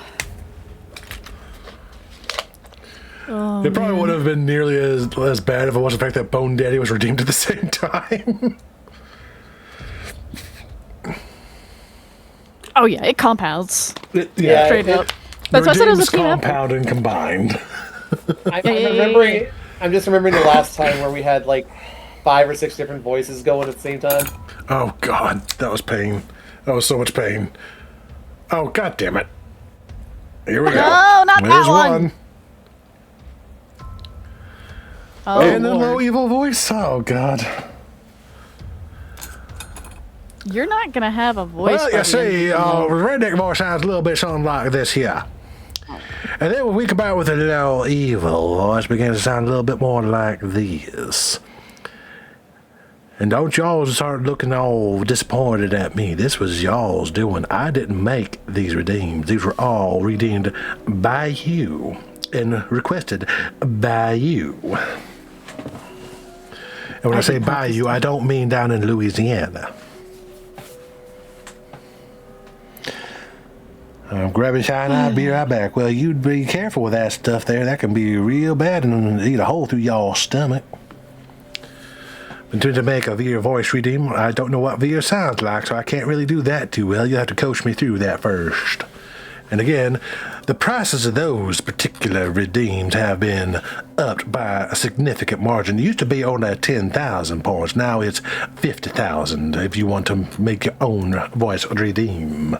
It probably would have been nearly as bad if it wasn't the fact that Bone Daddy was redeemed at the same time. Oh yeah, it compounds. Yeah, Straight up. That's why I said it was a team effort. compound and combined. I'm remembering. I'm just remembering the last time where we had like 5 or 6 different voices going at the same time. Oh god, that was pain. That was so much pain. Oh god damn it. Here we go. No, not There's that one. Oh, And the Lord. low evil voice. Oh god. You're not gonna have a voice. Well, by you the end see, of the redneck voice sounds a little bit something like this here. And then when we combine it with a low evil voice, begins to sound a little bit more like this. And don't y'all start looking all disappointed at me. This was y'all's doing. I didn't make these redeemed. These were all redeemed by you and requested by you. And when I say by you, I don't mean down in Louisiana. I'm grabbing Shine Eye, be right back. Well, you'd be careful with that stuff there. That can be real bad and eat a hole through y'all's stomach. To make a Veer voice redeem, I don't know what Veer sounds like, so I can't really do that too well. You'll have to coach me through that first. And again, the prices of those particular redeems have been upped by a significant margin. It used to be only 10,000 points. Now it's 50,000 if you want to make your own voice redeem.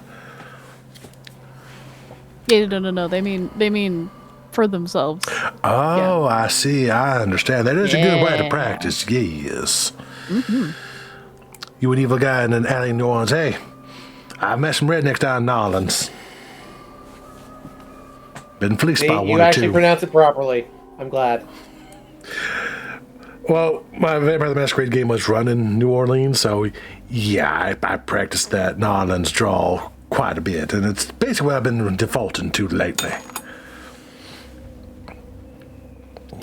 Yeah, no. They mean for themselves. Oh, I see. I understand. That is a good way to Yeah. practice, yes. Mm-hmm. You an evil guy in an alley in New Orleans. Hey, I met some rednecks down in Orleans. Been fleeced See, by you one or actually two. pronounce it properly. I'm glad. Well, my Vampire the Masquerade game was run in New Orleans, so yeah, I practiced that New Orleans draw quite a bit, and it's basically what I've been defaulting to lately.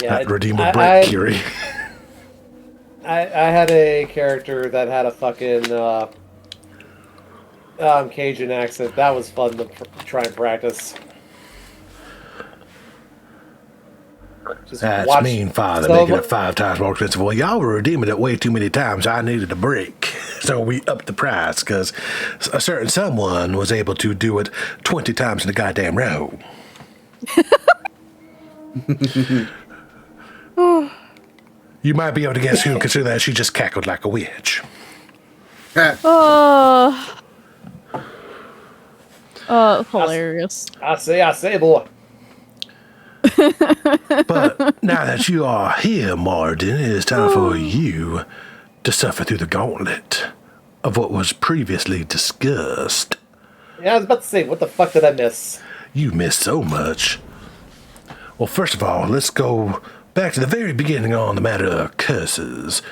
Yeah, That redeemable Brett Curie. I had a character that had a fucking Cajun accent. That was fun to try and practice. Just That's watch mean, Father, so making mu- it 5 times more expensive. Well, y'all were redeeming it way too many times. I needed a break. So we upped the price because a certain someone was able to do it 20 times in a goddamn row. You might be able to guess who, consider that she just cackled like a witch. Hilarious. I say, boy. But now that you are here, Martin, it is time for you to suffer through the gauntlet of what was previously discussed. Yeah, I was about to say, what the fuck did I miss? You missed so much. Well, first of all, let's go back to the very beginning on the matter of curses.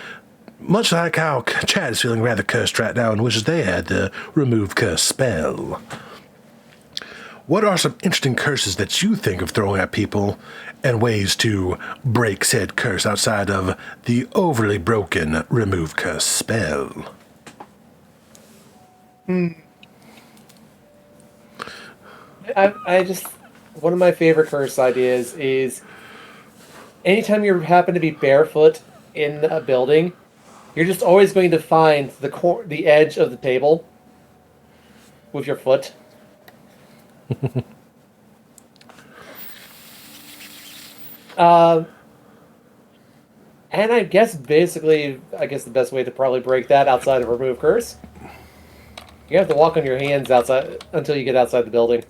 Much like how Chad is feeling rather cursed right now and wishes they had the remove curse spell. What are some interesting curses that you think of throwing at people and ways to break said curse outside of the overly broken remove curse spell? I just, one of my favorite curse ideas is anytime you happen to be barefoot in a building, you're just always going to find the edge of the table with your foot. And I guess basically, the best way to probably break that outside of remove curse, you have to walk on your hands outside until you get outside the building.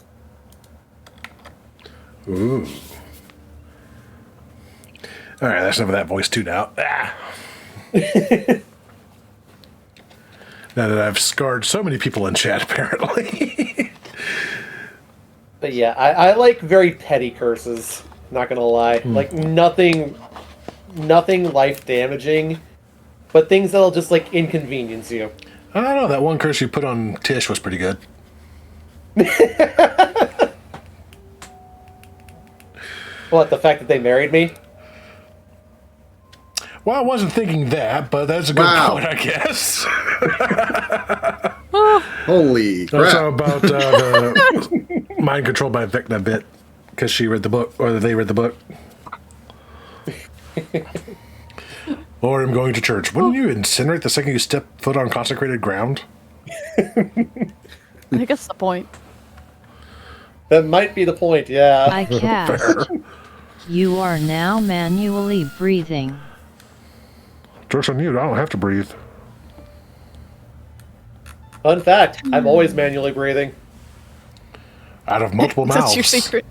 Ooh. All right, that's enough of that voice tune out. Ah. Now that I've scarred so many people in chat, apparently. But yeah, I like very petty curses. Not gonna lie, like nothing life damaging, but things that'll just like inconvenience you. I don't know. That one curse you put on Tish was pretty good. What, the fact that they married me? Well, I wasn't thinking that, but that's a good Wow. point, I guess. Holy That's crap. all about the mind controlled by Vecna bit, because she read the book, or they read the book. Or I'm going to church. Wouldn't you incinerate the second you step foot on consecrated ground? I think that's the point. That might be the point, yeah. I cast. You are now manually breathing. Joke's on you, I don't have to breathe. Fun fact, I'm always manually breathing. Out of multiple mouths. That's your secret.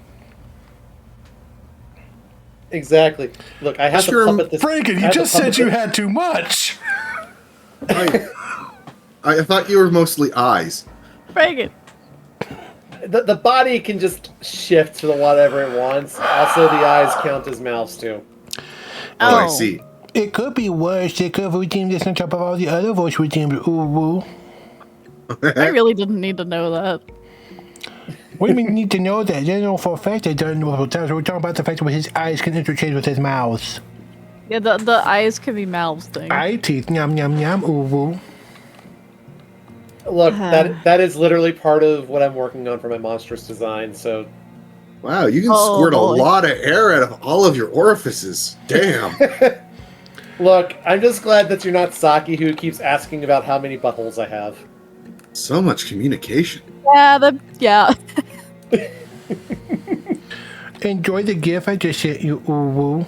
Exactly. Look, I have to Sure, puppet this. Franken, I you have to just said puppet you this- had too much. I thought you were mostly eyes. Reagan. The body can just shift to whatever it wants. Also, the eyes count as mouths too. Oh, I see. It could be worse. It could redeem this on top of all the other voice redeemed. Ooh. I really didn't need to know that. What do you mean you need to know that? They know for a fact they've done it multiple times. We're talking about the fact that his eyes can interchange with his mouth. Yeah, the eyes can be mouths thing. Eye teeth, yum yum yum, ooh. Look, that is literally part of what I'm working on for my monstrous design. So, Wow, you can Oh, squirt a boy. lot of air out of all of your orifices. Damn. look, I'm just glad that you're not Saki, who keeps asking about how many buttholes I have. So much communication. Yeah. Enjoy the gift I just sent you, ooh.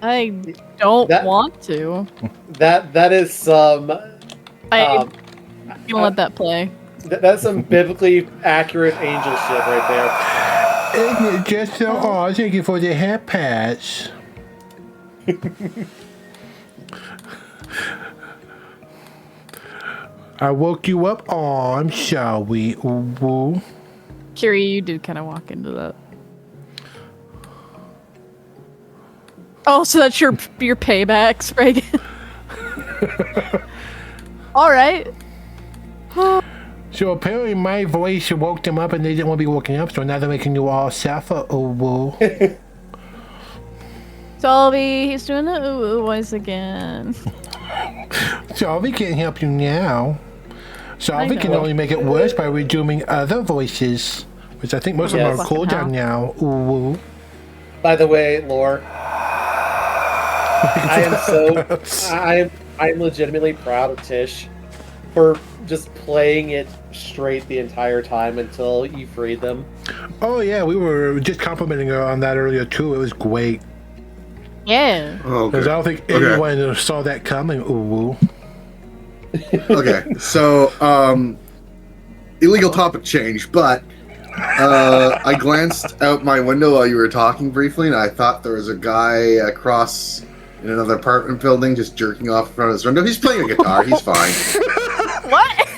I don't That- want to. That is some. I'm gonna let that play. That's some biblically accurate angel shit right Isn't it just so odd? Thank you for the hat patch. I woke you up on, shall we? Ooh. Kiri, you did kind of walk into that. Oh, so that's your paybacks, Reagan. All right. So apparently my voice woke them up and they didn't want to be woken up, so now they're making you all suffer. Ooh. Dolby, he's doing the ooh voice again. So we can't help you now. So I we can know. only make it worse by redoing other voices, which I think most of them Yes. are cooldown now. Ooh. By the way, Lore, I am legitimately proud of Tish for just playing it straight the entire time until you freed them. Oh yeah, we were just complimenting her on that earlier too. It was great. Yeah. Oh, Because okay. I don't think Okay. anyone saw that coming. Ooh. Okay, so illegal topic change, but I glanced out my window while you were talking briefly, and I thought there was a guy across in another apartment building just jerking off in front of his window. He's playing a guitar. He's fine. What?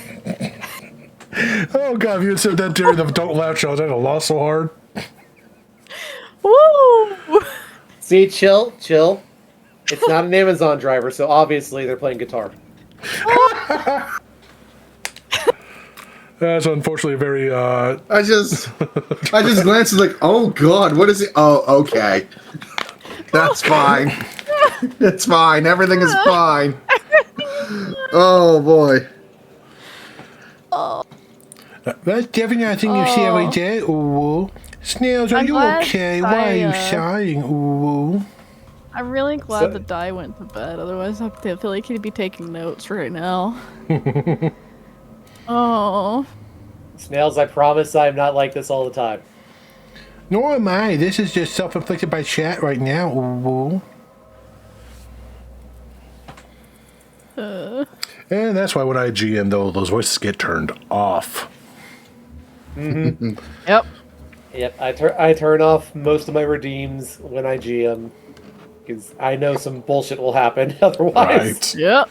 Oh god, if you had said that during the Don't Laugh show, I'd have laughed so hard. Woo! See, chill. It's not an Amazon driver, so obviously they're playing guitar. That's unfortunately a very I just glanced and like, oh god, what is it? Oh, okay, that's fine. It's fine. Everything is fine. Oh boy. That's definitely nothing you see every day. Ooh. Snails, are I'm you glad okay? Why are you I, sighing? Ooh. I'm really glad that Di went to bed. Otherwise, I feel like he'd be taking notes right now. Oh. Snails, I promise I'm not like this all the time. Nor am I. This is just self-inflicted by chat right now. Ooh. And that's why when I GM, though, those voices get turned off. Yep. Yep, I turn off most of my redeems when I GM because I know some bullshit will happen otherwise. Right. Yep.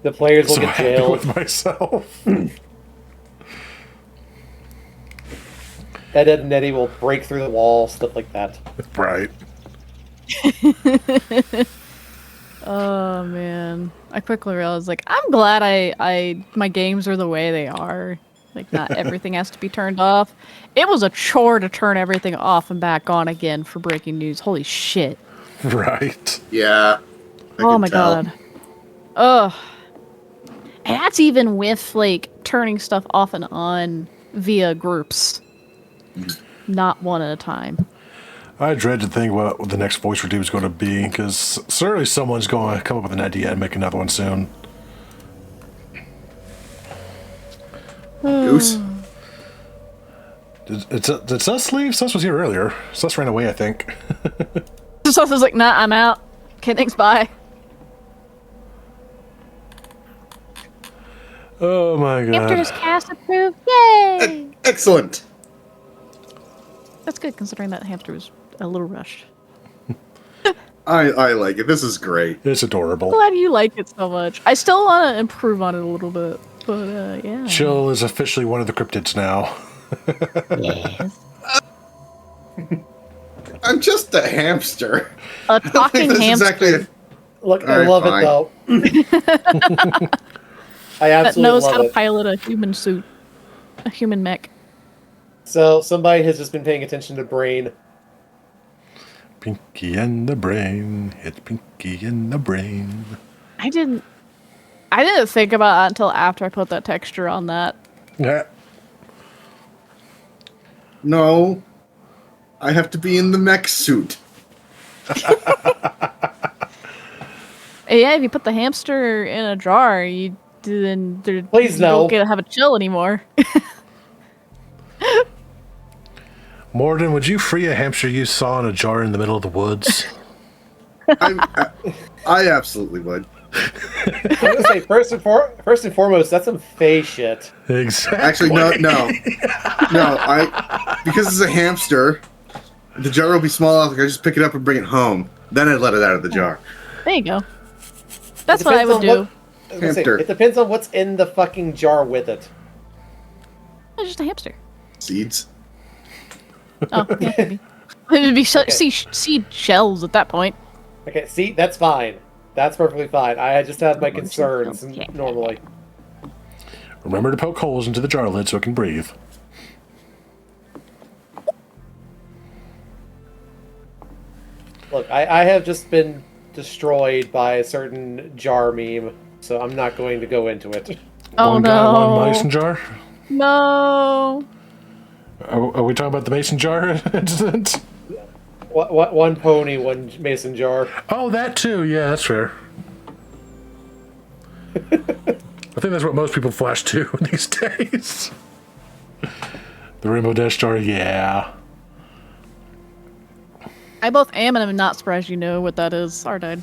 The players will So get happy jailed. with myself. Ed and Eddie will break through the wall, stuff like that. Right. Oh man. I quickly realized like I'm glad I my games are the way they are. Like not everything has to be turned off. It was a chore to turn everything off and back on again for breaking news. Holy shit. Right. Yeah. I Oh can my tell. god. Ugh. And that's even with like turning stuff off and on via groups. Not one at a time. I dread to think what the next voice redeem is going to be, because certainly someone's going to come up with an idea and make another one soon. Goose. Did Sus leave? Sus was here earlier. Sus ran away, I think. So I was like, nah, I'm out. Okay, thanks, bye. Oh my god. Hamster's cast approved. Yay! Excellent. That's good considering that hamster was a little rushed. I like it. This is great. It's adorable. Glad you like it so much. I still want to improve on it a little bit, but yeah. Chill is officially one of the cryptids now. Yes. I'm just a hamster. A talking That's hamster exactly it. Look, I Alright, love fine. it though. I that absolutely knows love how to it. pilot a human suit, a human mech. So somebody has just been paying attention to Brain. Pinky and the brain. It's Pinky and the brain. I didn't think about that until after I put that texture on that. Yeah. No. I have to be in the mech suit. Yeah, if you put the hamster in a jar, you Please you no. don't get to have a chill anymore. Morden, would you free a hamster you saw in a jar in the middle of the woods? I absolutely would. I'm gonna say first and foremost, that's some Fey shit. Exactly. Actually, no. Because it's a hamster, the jar will be small enough. I just pick it up and bring it home. Then I'd let it out of the jar. There you go. That's It what I depends would on do. I was gonna say, Hamster. it depends on what's in the fucking jar with it. It's just a hamster. Seeds. Oh, yeah, maybe. It would be seed shells at that point. Okay, see, that's fine. That's perfectly fine. I just have my concerns Yeah. normally. Remember to poke holes into the jar lid so it can breathe. Look, I have just been destroyed by a certain jar meme, so I'm not going to go into it. Oh One no! guy, one mason jar. No! Are we talking about the mason jar incident? What? One pony, one mason jar. Oh, that too. Yeah, that's fair. I think that's what most people flash to these days. The Rainbow Dash jar, yeah. I both am and I'm not surprised you know what that is. R-died.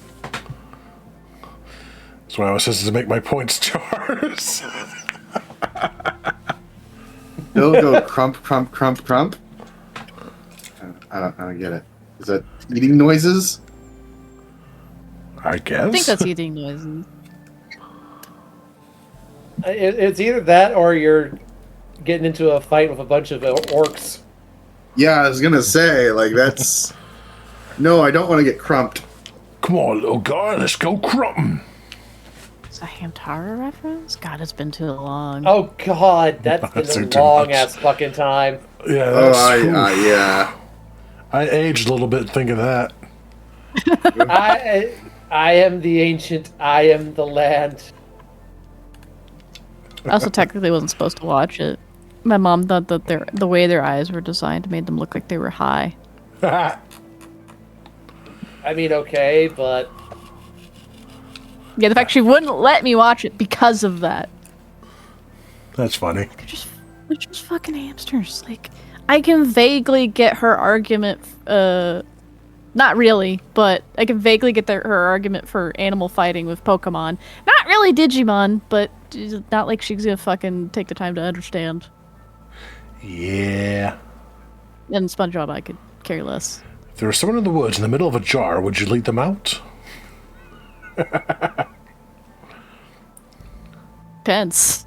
That's why I was hesitant to make my points jars. Bill go crump, crump, crump, crump. I don't get it. Is that eating noises? I guess. I think that's eating noises. It's either that or you're getting into a fight with a bunch of orcs. Yeah, I was gonna say, like, that's... No, I don't want to get crumped. Come on, little guy, let's go crumping. Is that a Hamtaro reference? God, it's been too long. Oh god, that's been a too long much. ass fucking time. Yeah, Oh, that's... yeah. I aged a little bit thinking that. I am the ancient, I am the land. I also technically wasn't supposed to watch it. My mom thought that the way their eyes were designed made them look like they were high. I mean, okay, but Yeah, the fact she wouldn't let me watch it because of that. That's funny. They're just fucking hamsters. Like, I can vaguely get her argument, not really, but I can vaguely get her argument for animal fighting with Pokemon. Not really Digimon, but it's not like she's gonna fucking take the time to understand. Yeah. And SpongeBob, I could care less. If there was someone in the woods in the middle of a jar, would you lead them out? Depends.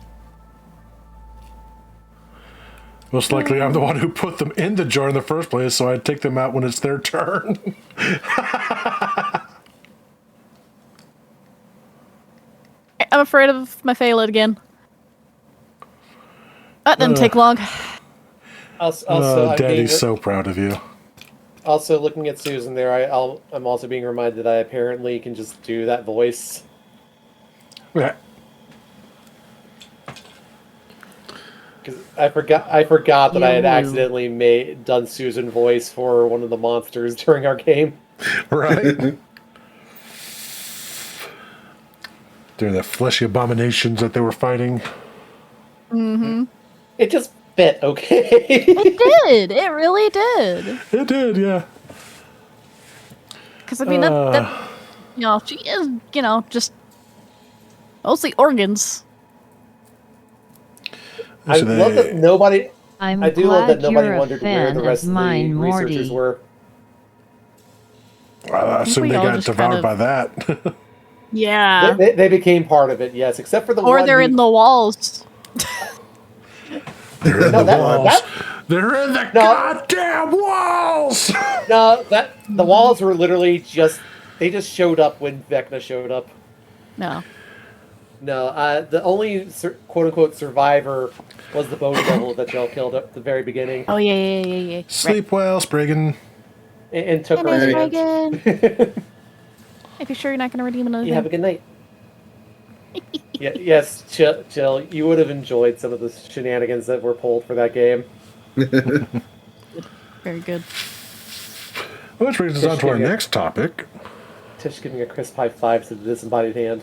Most likely I'm the one who put them in the jar in the first place, so I'd take them out when it's their turn. I'm afraid of my Phalid again. That didn't take long. also I'm Daddy's being- so proud of you. Also, looking at Susan there, I'm also being reminded that I apparently can just do that voice. Yeah. Because I forgot that I had You. accidentally done Susan voice for one of the monsters during our game. Right? During the fleshy abominations that they were fighting. It just fit, okay? It did. It really did. It did, yeah. Because I mean, that she is, just mostly organs. I So love that nobody. I'm I do love that glad nobody you're a wondered where fan the rest of of the mine, researchers Morty. were. I assume we they all got just devoured kind by that. Yeah. They became part of it, yes, except for the Or one they're who- in the walls. They're in No, the walls. that- They're in the No. goddamn walls! No, the walls were literally they just showed up when Vecna showed up. No. No, the only quote unquote survivor was the bone devil that y'all killed at the very beginning Oh, yeah. Sleep well, Spriggan. and took Right. her Hey, hand. Megan. If you're sure you're not going to redeem another You have a thing. good night. Yes, Chill. You would have enjoyed some of the shenanigans that were pulled for that game. Very good. Which brings us on to our next topic. Tish giving a crisp high five to the disembodied hand.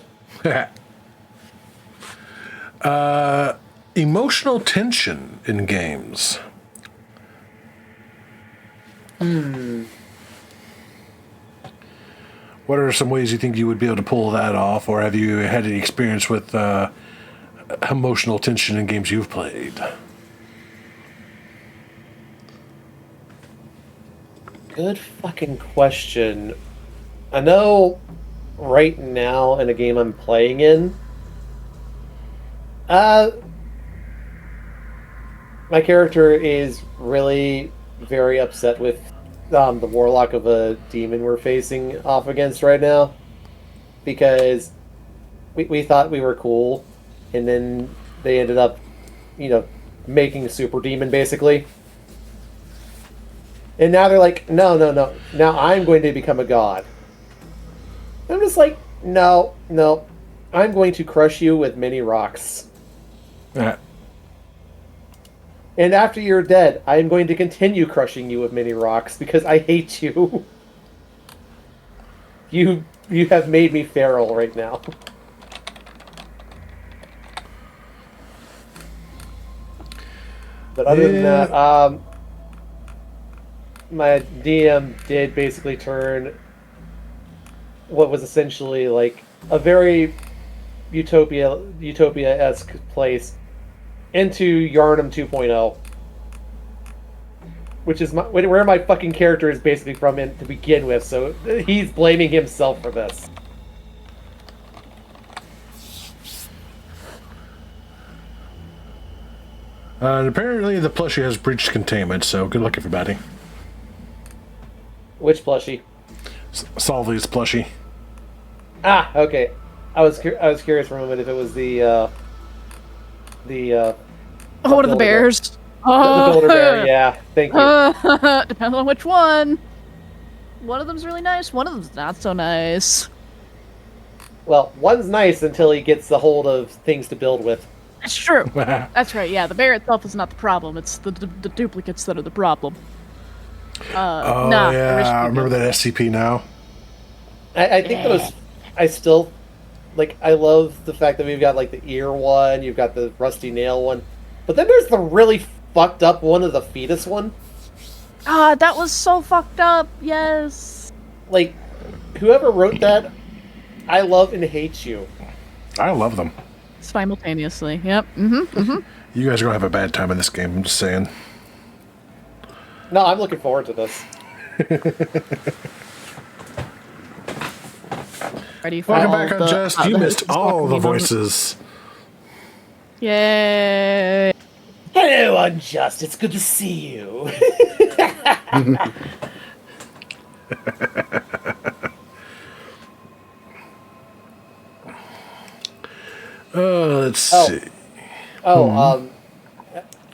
Emotional tension in games. What are some ways you think you would be able to pull that off, or have you had any experience with emotional tension in games you've played? Good fucking question. I know right now in a game I'm playing in, my character is really very upset with the warlock of a demon we're facing off against right now, because we thought we were cool, and then they ended up, making a super demon basically. And now they're like, no. Now I'm going to become a god. I'm just like, no. I'm going to crush you with many rocks. And after you're dead, I am going to continue crushing you with many rocks because I hate you. You have made me feral right now. But other than that, my DM did basically turn what was essentially like a very utopia-esque place into Yarnum 2.0, which is where my fucking character is basically from to begin with. So he's blaming himself for this. And apparently the plushie has breached containment, so good luck, everybody. Which plushie? Solvy's plushie. Ah, okay. I was curious for a moment if it was the one of the bears. The builder bear. Yeah, thank you. Depends on which one. One of them's really nice. One of them's not so nice. Well, one's nice until he gets the hold of things to build with. That's true. That's right. Yeah, the bear itself is not the problem. It's the duplicates that are the problem. Oh yeah, I remember that SCP now. I think those. I still like. I love the fact that we've got like the ear one. You've got the rusty nail one, but then there's the really fucked up one of the fetus one. Ah, that was so fucked up. Yes. Like, whoever wrote that, I love and hate you. I love them. Simultaneously. Yep. Mm-hmm. You guys are gonna have a bad time in this game. I'm just saying. No, I'm looking forward to this. Ready for Welcome all back, the, Unjust. You missed all the voices. Yay! Hello, Unjust. It's good to see you. Let's see.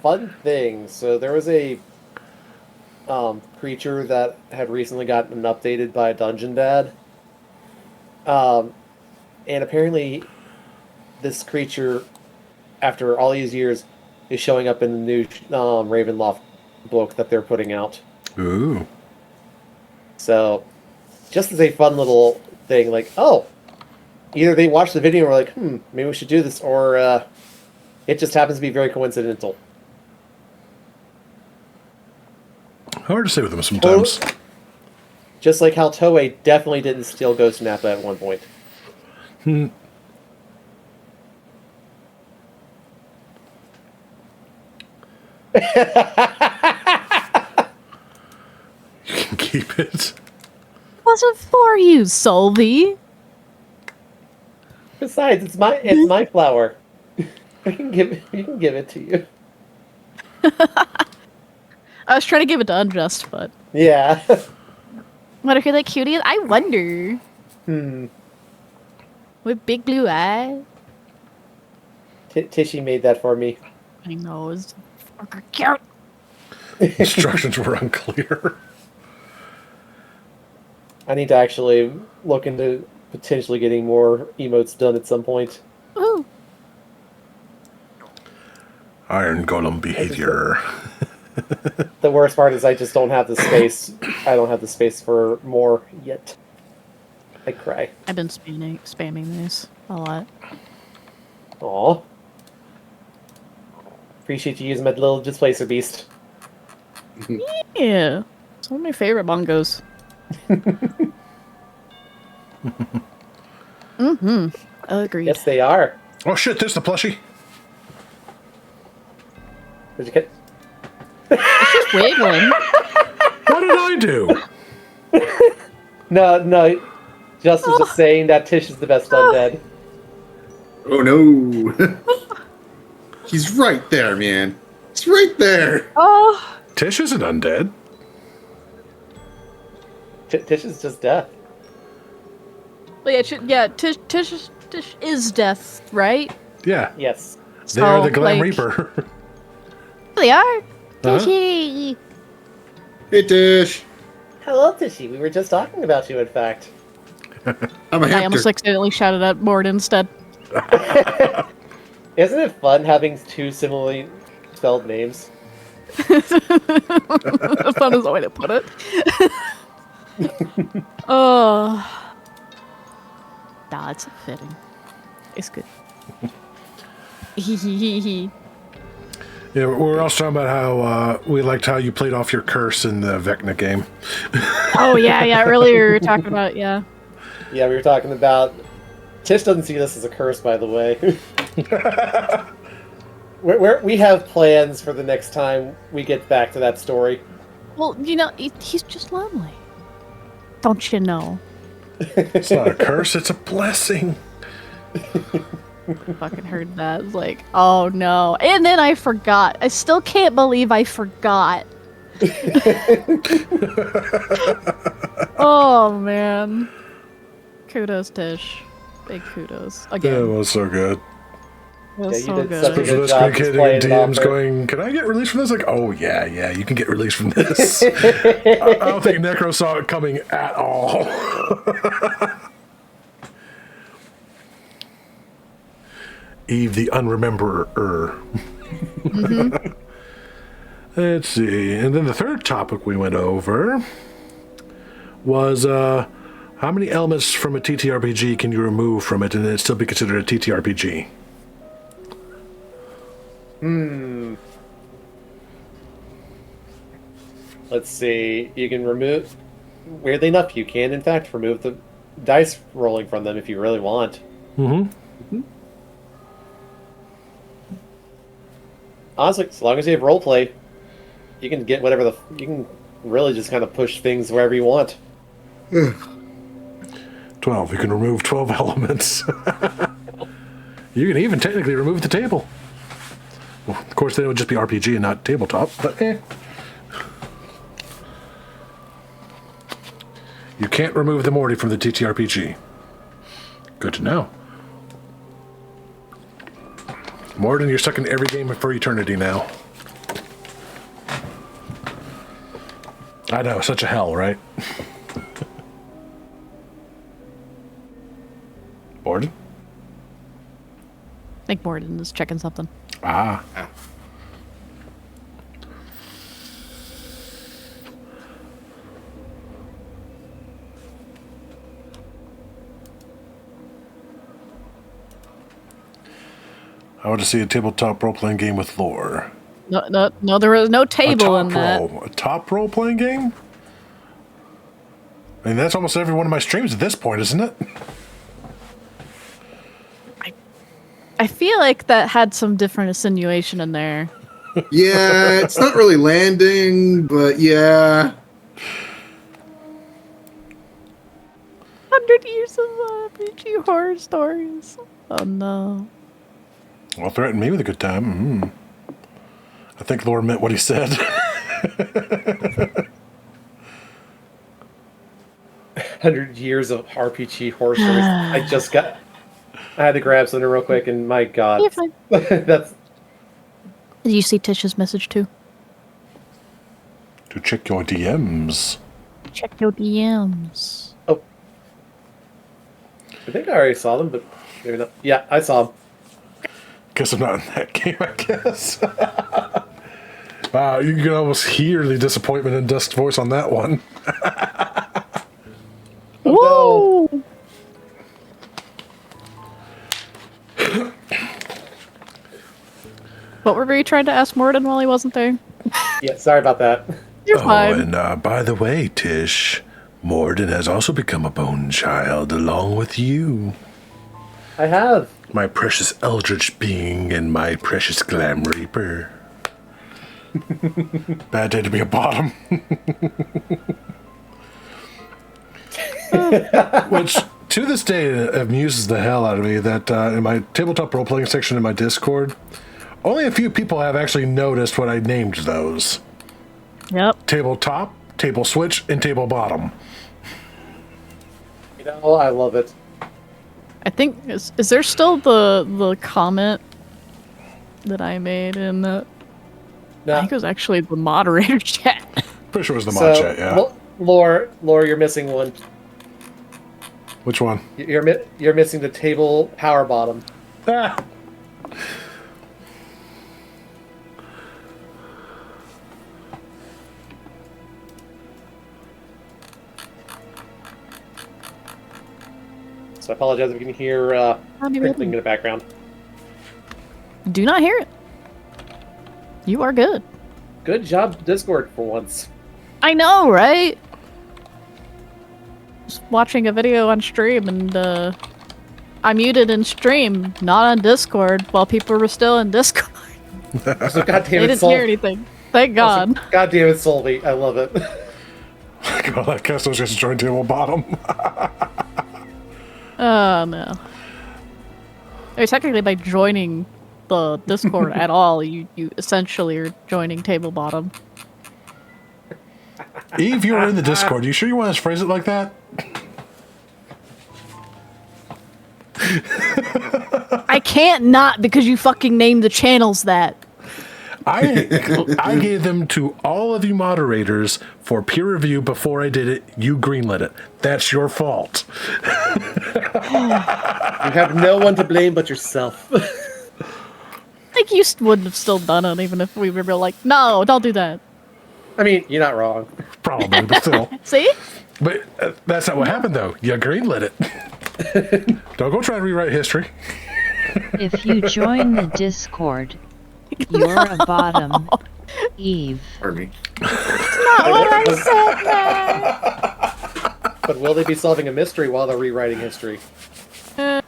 Fun thing. So there was a creature that had recently gotten updated by Dungeon Dad. And apparently this creature, after all these years, is showing up in the new Ravenloft book that they're putting out. Ooh. So, just as a fun little thing, like, oh, either they watched the video and were like, maybe we should do this, or it just happens to be very coincidental. Hard to say with them sometimes. Just like how Toei definitely didn't steal Ghost Nappa at one point. You can keep it. Wasn't for you, Solvy. Besides, it's my flower. You can give it to you. I was trying to give it to Unjust, but Yeah. what if you're like cutie? I wonder. With big blue eyes. Tishy made that for me. I know, it's fucking cute. Instructions were unclear. I need to actually look into potentially getting more emotes done at some point. Ooh. Iron Golem behavior. The worst part is I just don't have the space. I don't have the space for more yet. I cry. I've been spamming these a lot. Aw. Appreciate you using my little displacer beast. Yeah. It's one of my favorite bongos. Agreed. Yes, they are. Oh shit, there's the plushie. Did you get? Just wiggling. What did I do? No. Justin's just saying that Tish is the best undead. Oh no. He's right there, man. He's right there. Oh. Tish isn't undead. Tish is just death. Well, yeah, Tish is death, right? Yeah. Yes. They are the So, Glam like- Reaper. They are. Hey, Tish. Hello, Tishy. We were just talking about you, in fact. I'm a I almost Hector. accidentally shouted at Mord instead. Isn't it fun having two similarly spelled names? Fun is the way to put it. Oh. Nah, it's fitting. It's good. Yeah, we're also talking about how we liked how you played off your curse in the Vecna game. Oh yeah. Earlier we were talking about Yeah, we were talking about. Tish doesn't see this as a curse, by the way. We have plans for the next time we get back to that story. Well, he's just lonely. Don't you know? It's not a curse, it's a blessing. Fucking heard that. It's like, oh no. And then I forgot. I still can't believe I forgot. Oh man. Kudos, Tish. Big kudos. Again. It was so good. It was you so did good. such a For good this job communicating displaying it DMs off her. going, can I get released from this? Like, oh yeah, you can get released from this. I don't think Necro saw it coming at all. Eve the Unrememberer. Mm-hmm. Let's see. And then the third topic we went over was how many elements from a TTRPG can you remove from it and it still be considered a TTRPG? Let's see. You can remove. Weirdly enough, you can in fact remove the dice rolling from them if you really want. Mm-hmm. Honestly, as long as you have roleplay, you can get whatever you can really just kind of push things wherever you want. 12. You can remove 12 elements. You can even technically remove the table. Well, of course, then it would just be RPG and not tabletop, but eh. You can't remove the Morty from the TTRPG. Good to know. Morden, you're stuck in every game for eternity now. I know, such a hell, right? Morden? I think Morden is checking something. Ah. I want to see a tabletop role-playing game with lore. No, there was no table in that. A top role-playing game? I mean, that's almost every one of my streams at this point, isn't it? I feel like that had some different insinuation in there. Yeah, it's not really landing, but yeah. 100 years of RPG horror stories. Oh no. Well, threaten me with a good time. I think Lore meant what he said. 100 years of RPG horror stories. I had to grab something real quick, and my God, You're fine. that's Did you see Tish's message too? To check your DMs. Check your DMs. I think I already saw them, but maybe not. Yeah, I saw them. Guess I'm not in that game, I guess. Wow, you can almost hear the disappointment in Dusk's voice on that one. Whoa! What were we trying to ask Morden while he wasn't there? Yeah, sorry about that. You're fine. And by the way, Tish, Morden has also become a bone child along with you. I have. My precious eldritch being and my precious glam reaper. Bad day to be a bottom. Which, to this day, amuses the hell out of me that in my tabletop role-playing section in my Discord, only a few people have actually noticed what I named those. Yep. Tabletop, table switch, and table bottom. You know, I love it. I think is there still the comment that I made in the? No. I think it was actually the moderator chat. Pretty sure it was the mod chat, yeah. Lore, you're missing one. Which one? You're missing the table power bottom. Ah. So I apologize if you can hear crinkling in the background. Do not hear it. You are good. Good job, Discord, for once. I know, right? Just watching a video on stream and I muted in stream, not on Discord, while people were still in Discord. So, God They damn it, didn't Sol. hear anything. Thank God. God damn it, Solvey. I love it. God, that Castro's just joined table bottom. Oh no. I mean, technically, by joining the Discord at all, you essentially are joining table bottom. Eve, you're in the Discord. You sure you want to phrase it like that? I can't not because you fucking named the channels that. I gave them to all of you moderators for peer review before I did it. You greenlit it. That's your fault. You have no one to blame but yourself. Like you wouldn't have still done it even if we were like, no, don't do that. I mean, you're not wrong. Probably, but still. See? But that's not what happened, though. You greenlit it. Don't go try to rewrite history. If you join the Discord, you're a bottom. Eve. Pardon me. Not what I said, man. But will they be solving a mystery while they're rewriting history? They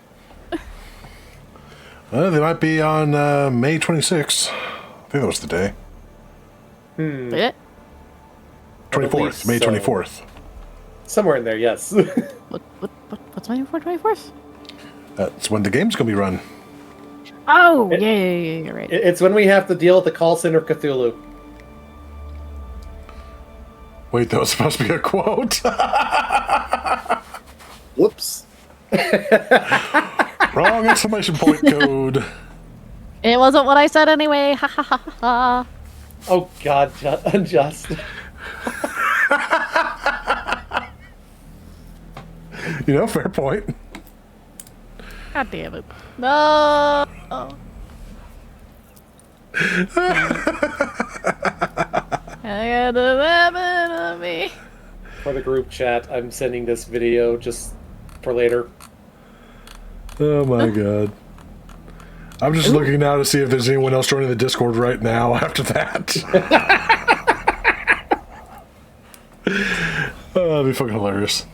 might be on May 26th. I think that was the day. Yeah. 24th. May so. 24th. Somewhere in there, yes. What's my 24th? That's when the game's going to be run. Oh, yeah, right. It's when we have to deal with the call center of Cthulhu. Wait, that was supposed to be a quote. Whoops. Wrong exclamation point code. It wasn't what I said anyway. Ha ha ha ha. Oh God, unjust. You know, fair point. God damn it. No. I got to happen to me. For the group chat, I'm sending this video just for later. Oh my god. I'm just looking now to see if there's anyone else joining the Discord right now after that. Oh, that'd be fucking hilarious.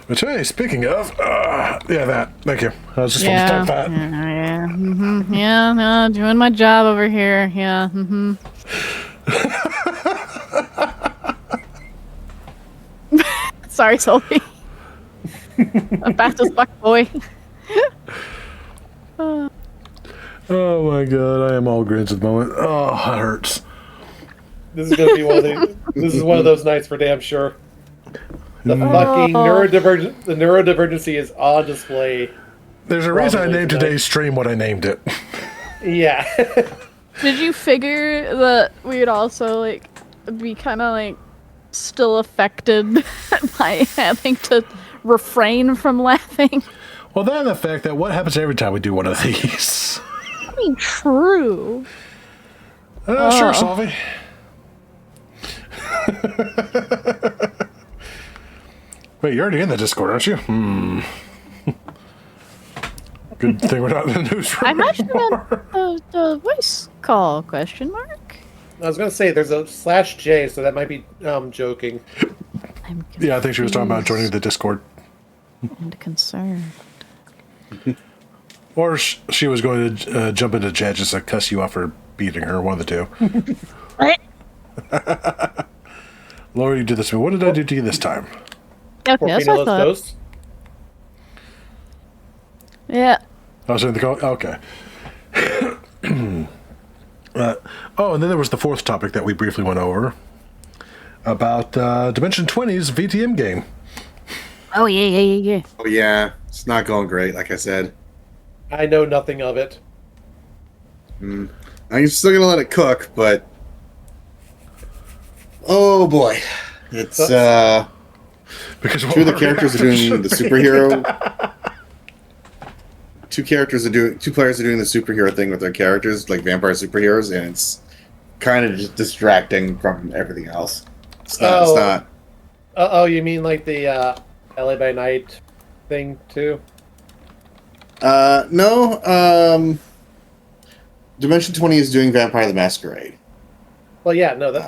But hey, speaking of, yeah, that. Thank you. I was just want to type that. Yeah. Mm-hmm. Yeah. No, doing my job over here. Yeah. Mm-hmm. Sorry, Sophie. I'm back to fuck boy. Oh my god, I am all grins at the moment. Oh, that hurts. This is gonna be one of the. This is one of those nights for damn sure. The fucking neurodivergency is on display. There's a reason I Probably named tonight. today's stream what I named it. Yeah. Did you figure that we'd also like be kind of like still affected by having to refrain from laughing? Well, that and the fact that what happens every time we do one of these. I mean, true. Sure, Solvy. Wait, you're already in the Discord, aren't you? Good thing we're not in the newsroom. I'm actually anymore. the voice call question mark. I was gonna say there's a /J, so that might be joking. I'm Yeah, I think she was talking about joining the Discord. and concerned. Or she was going to jump into chat just to cuss you off for beating her, one of the two. Laura, you did this. What did I do to you this time? Okay, that's what I Porpino thought. Ghost. Yeah. I was in the call. Okay. Oh, and then there was the fourth topic that we briefly went over about Dimension 20's VTM game. Oh yeah. Oh yeah, it's not going great. Like I said, I know nothing of it. I'm still gonna let it cook, but Oh boy, it's Because two of the characters are doing the superhero. Two players are doing the superhero thing with their characters, like vampire superheroes, and it's kind of just distracting from everything else. It's not. It's not. Oh, you mean like the LA by Night thing too? No. Dimension 20 is doing Vampire the Masquerade. Well, yeah, no, that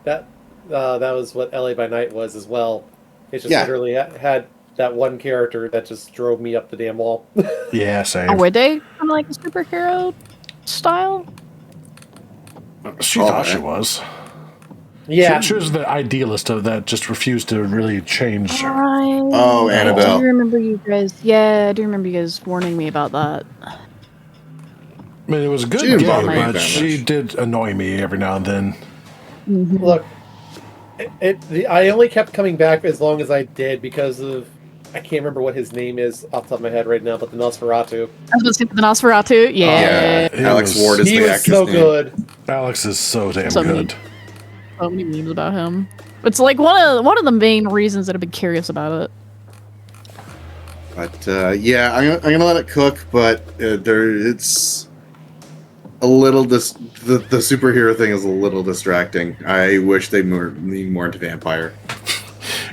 was what LA by Night was as well. It just Yeah. literally had that one character that just drove me up the damn wall. Yeah, same. Oh, were they kind of like a superhero style? She Oh, thought yeah. she was. Yeah, She was the idealist of that, just refused to really change her. Right. Oh, I Annabelle. do remember you guys. Yeah, I do remember you guys warning me about that. I mean, it was a good She didn't game, bother me but that she much. did annoy me every now and then. look, I only kept coming back as long as I did because of I can't remember what his name is off the top of my head right now, but the Nosferatu. I was going to say the Nosferatu. Yeah. It Alex was- Ward is He the was actor's so name. good. Alex is so damn So good. So many memes about him. It's like one of the main reasons that I've been curious about it. But yeah, I'm gonna let it cook. But it's a little the superhero thing is a little distracting. I wish they lean more into vampire.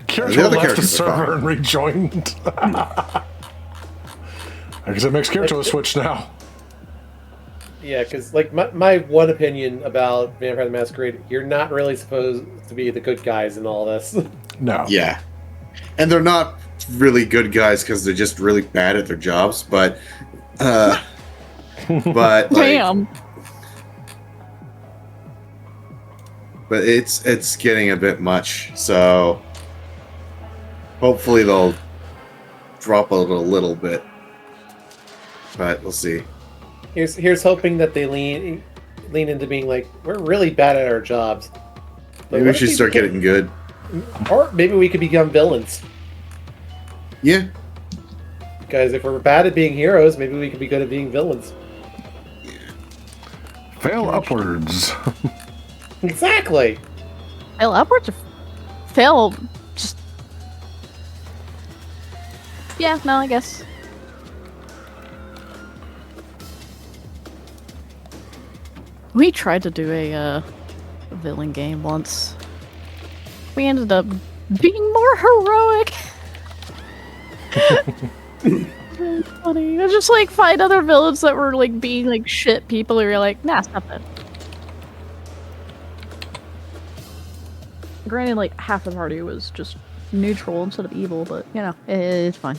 Kirito other left the characters are server fine. and rejoined. I guess it makes Kirito a switch now. Yeah, because like my one opinion about Vampire the Masquerade, you're not really supposed to be the good guys in all this. No. Yeah, and they're not really good guys because they're just really bad at their jobs. But like, Damn. but it's getting a bit much. So hopefully they'll drop it a little bit. But we'll see. Here's hoping that they lean into being like, we're really bad at our jobs. But Maybe we what if should start became- getting good. Or maybe we could become villains. Yeah. Because if we're bad at being heroes, maybe we could be good at being villains. Fail upwards. Exactly. Fail upwards or fail just... Yeah, no, I guess. We tried to do a villain game once. We ended up being more heroic. Really funny. It was just like find other villains that were like being like shit people who were like, nah, stop that. Granted, like half the party was just neutral instead of evil, but you know, it's fine.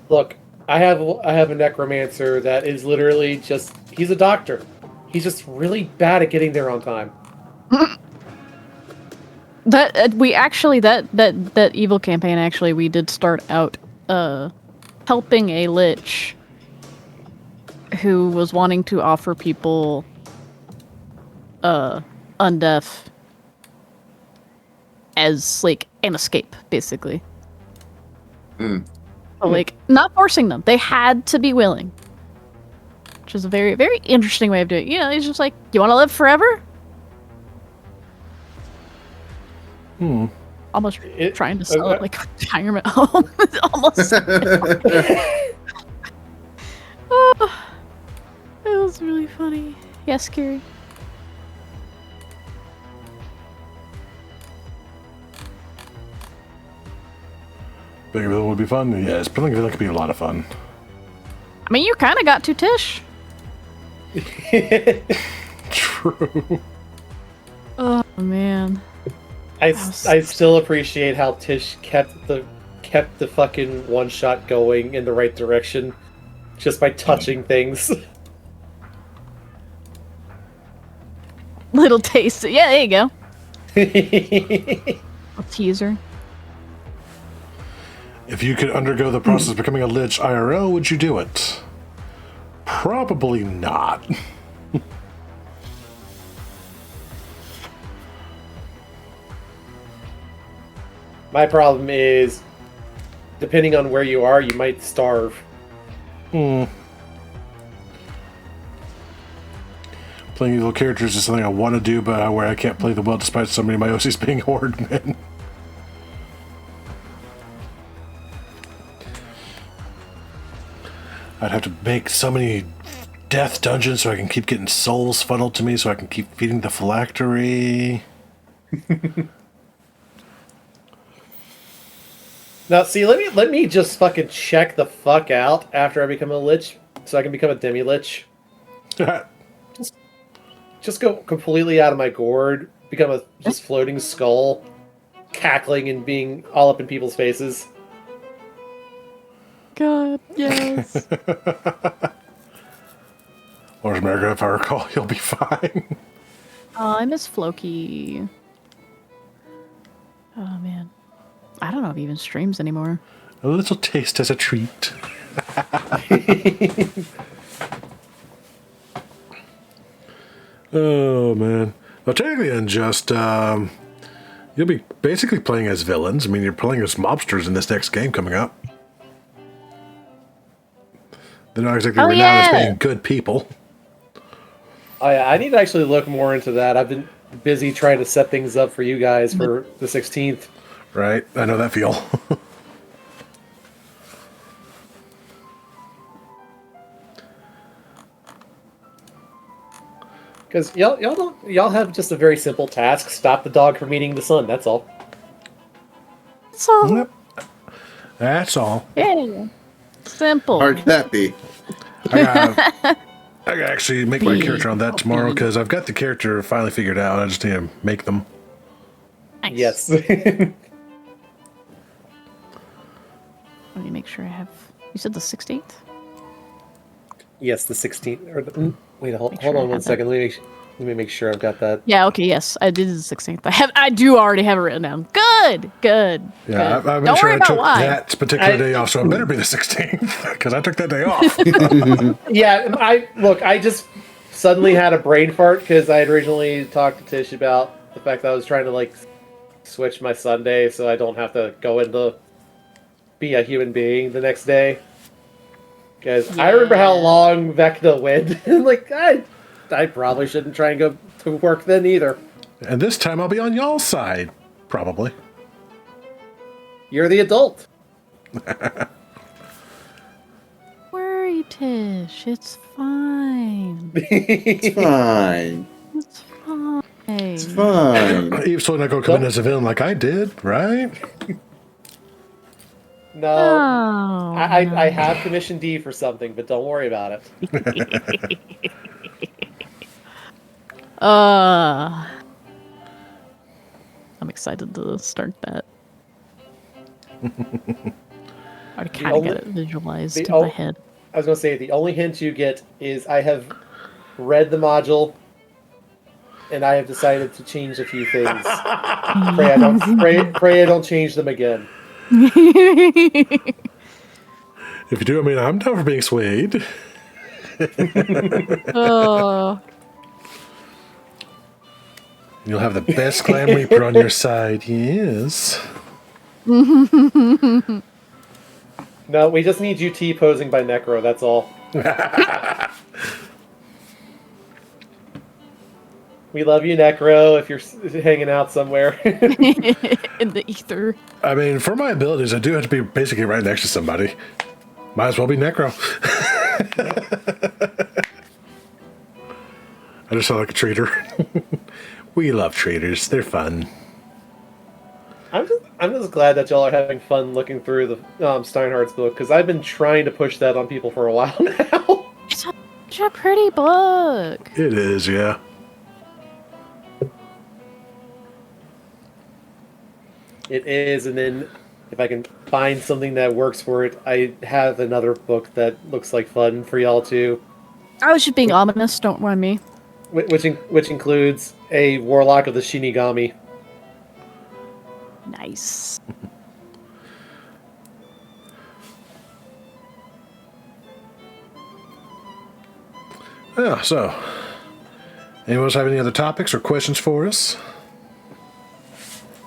Look, I have a necromancer that is literally just he's a doctor. He's just really bad at getting there on time. That we actually that evil campaign actually we did start out helping a lich who was wanting to offer people undeaf as like an escape basically. So, like not forcing them. They had to be willing. Which is a very, very interesting way of doing it. You know, it's just like, you want to live forever? Almost trying to sell it like a retirement home. It's almost. Oh, it was really funny. Yeah, scary. Bigger Bill would be fun. Yes, Building a Villa could be a lot of fun. I mean, you kind of got to Tish. True. Oh man. I still appreciate how Tish kept the fucking one shot going in the right direction, just by touching things. Little taste. Yeah, there you go. A teaser. If you could undergo the process of becoming a lich IRL, would you do it? Probably not. My problem is, depending on where you are, you might starve. Playing evil characters is something I want to do, but where I can't play them well despite so many of my OCs being horde men. I'd have to make so many death dungeons so I can keep getting souls funneled to me so I can keep feeding the phylactery. Now, see, let me just fucking check the fuck out after I become a lich so I can become a demi-lich. Just go completely out of my gourd, become a just floating skull, cackling and being all up in people's faces. God, yes. Or as America, if I recall, you'll be fine. Oh, I miss Floki. Oh man, I don't know if he even streams anymore. A little taste as a treat. Oh man. Well, technically, and just you'll be basically playing as villains. I mean, you're playing as mobsters in this next game coming up. They're not exactly renowned as being good people. Oh yeah, I need to actually look more into that. I've been busy trying to set things up for you guys for the 16th. Right? I know that feel. Because y'all have just a very simple task: stop the dog from eating the sun. That's all. That's all. Yep. That's all. Yeah. Simple. Hard can that be? I gotta actually make my character on that tomorrow because I've got the character finally figured out. I just need to make them. Nice. Yes. Let me make sure I have. You said the 16th? Yes, the 16th. Or wait, hold sure I on one have that. second. Let me make sure I've got that. Yeah. Okay. Yes, I did the 16th. I do already have it written down. Good. Good. Yeah, good. I'm Don't sure worry I about took why. that particular day off, so it better be the 16th because I took that day off. Yeah, I just suddenly had a brain fart because I had originally talked to Tish about the fact that I was trying to like switch my Sunday so I don't have to go into be a human being the next day. Because I remember how long Vecna went, and like I probably shouldn't try and go to work then either. And this time I'll be on y'all's side, probably. You're the adult. Worry, Tish. It's fine. It's fine. It's fine. It's fine. Eve's totally not going to come in as a villain like I did, right? No, Oh, I have commission D for something, but don't worry about it. I'm excited to start that. I kind of got it visualized in my head. I was going to say, the only hint you get is I have read the module, and I have decided to change a few things. Pray I don't change them again. If you do, I mean, I'm down for being swayed. Oh, You'll have the best Glam Reaper on your side, yes. No, we just need you T-posing by Necro, that's all. We love you, Necro, if you're hanging out somewhere. in the ether. I mean, for my abilities, I do have to be basically right next to somebody. Might as well be Necro. I just sound like a traitor. We love traitors. They're fun. I'm just glad that y'all are having fun looking through the Steinhardt's book, because I've been trying to push that on people for a while now. It's such a pretty book. It is, yeah. It is, and then if I can find something that works for it, I have another book that looks like fun for y'all too. I was just being ominous. Don't mind me. Which includes a Warlock of the Shinigami. Nice. Yeah, so. Anyone else have any other topics or questions for us?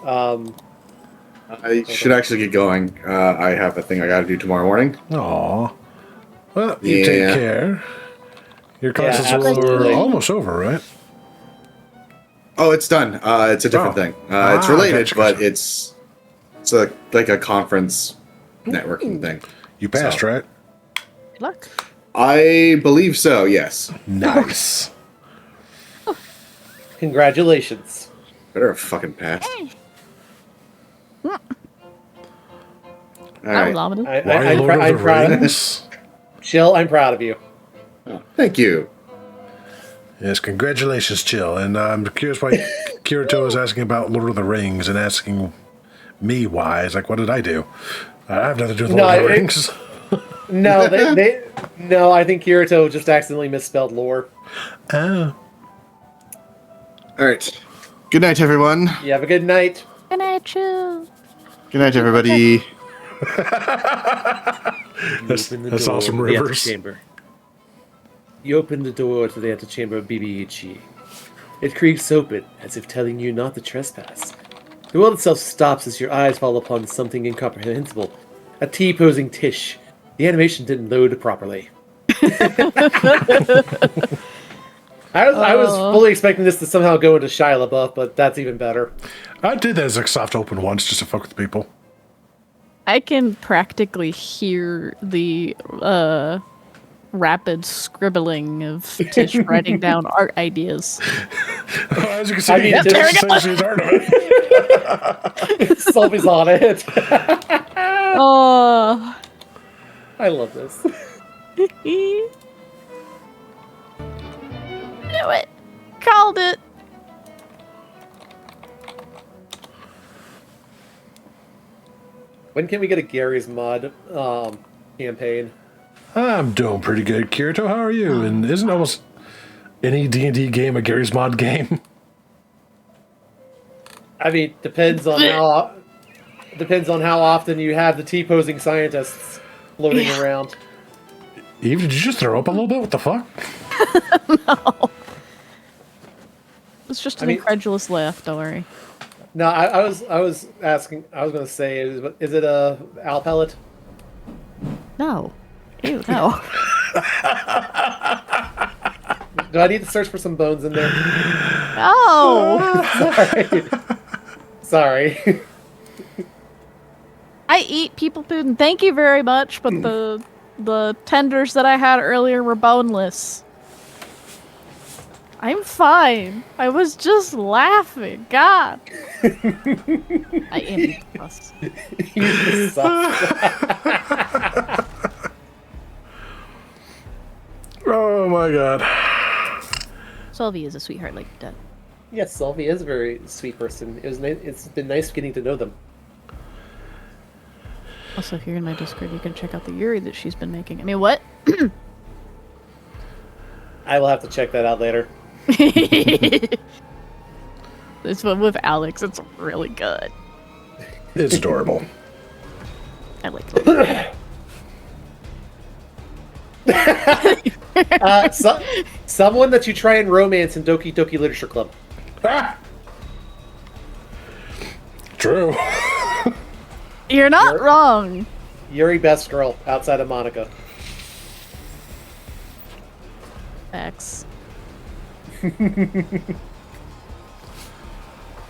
I should actually get going. I have a thing I got to do tomorrow morning. Aw. Well, you take care. Your classes absolutely. are almost over, right? Oh, it's done. It's a different thing. It's related, but it's like a conference networking thing. You passed, So. right? Good luck. I believe so. Yes. Nice. Congratulations. Better have fucking passed. All That was right. ominous. Why, Lord of the I'm proud. Rings? Chill, I'm proud of you. Thank you. Yes, congratulations, Chill. And I'm curious why Kirito is asking about Lord of the Rings and asking me why. It's like, what did I do? I have nothing to do with Lord of the Rings. No, no. I think Kirito just accidentally misspelled lore. Oh. All right. Good night, everyone. You have a good night. Good night, Chill. Good night, everybody. That's awesome, Rivers. Chamber. You open the door to the antechamber of BBHE. It creaks open, as if telling you not to trespass. The world itself stops as your eyes fall upon something incomprehensible. A T-posing Tish. The animation didn't load properly. I was fully expecting this to somehow go into Shia LaBeouf, but that's even better. I did that as a soft open once just to fuck with people. I can practically hear the rapid scribbling of Tish writing down art ideas. As you can see, Tish is art of it. Sophie's on it. Oh. I love this. Knew it. Called it. When can we get a Gary's Mod campaign? I'm doing pretty good, Kirito. How are you? And isn't almost any D&D game a Gary's Mod game? I mean, depends on how often you have the T-posing scientists floating around. Eve, did you just throw up a little bit? What the fuck? No. It's just an incredulous laugh, don't worry. No, I was asking. I was going to say, is it a owl pellet? No. Ew, no. Do I need to search for some bones in there? No. Sorry. I eat people food, and thank you very much, but the tenders that I had earlier were boneless. I'm fine. I was just laughing. God. I am plus. You suck. Oh my god. Sylvie is a sweetheart like that. Yes, Sylvie is a very sweet person. It's been nice getting to know them. Also, if you're in my Discord, you can check out the Yuri that she's been making. I mean, what? I will have to check that out later. This one with Alex, it's really good. It's adorable. I like it. Someone that you try and romance in Doki Doki Literature Club. Ah! True. You're not wrong. Yuri best girl outside of Monica. X.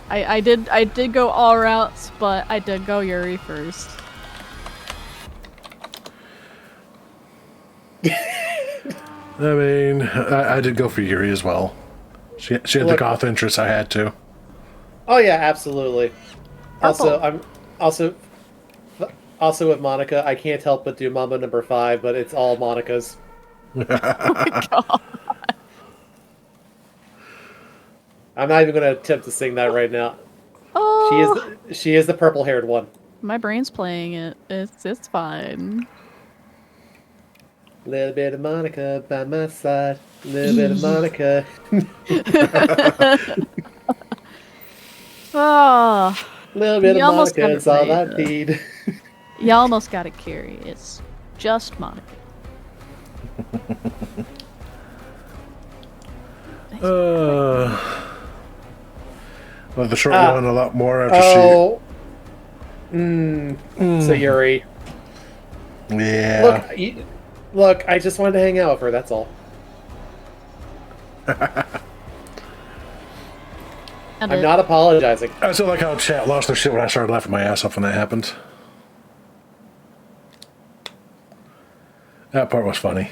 I did go all routes, but I did go Yuri first. I mean, I did go for Yuri as well. She had the goth interest. I had to. Oh yeah, absolutely. Purple. Also with Monica, I can't help but do Mambo number 5, but it's all Monica's. Oh my god. I'm not even going to attempt to sing that right now. Oh. She is the purple-haired one. My brain's playing it. It's fine. Little bit of Monica by my side. Little bit of Monica. Oh. Little bit You of almost Monica got it is all right, I need. You almost got it, Carrie. It's just Monica. Love the short one a lot more after So Yuri. she. Yeah. Look, I just wanted to hang out with her, that's all. I'm not apologizing. I still like how chat lost their shit when I started laughing my ass off when that happened. That part was funny.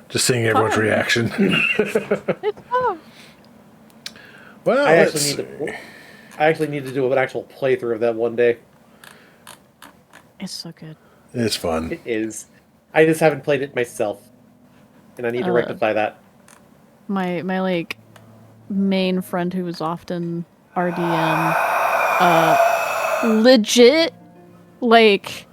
Just seeing everyone's reaction. It's fun. Well, I actually need to do an actual playthrough of that one day. It's so good. It's fun. It is. I just haven't played it myself. and I need to rectify that. My like main friend who was often RDM, legit, like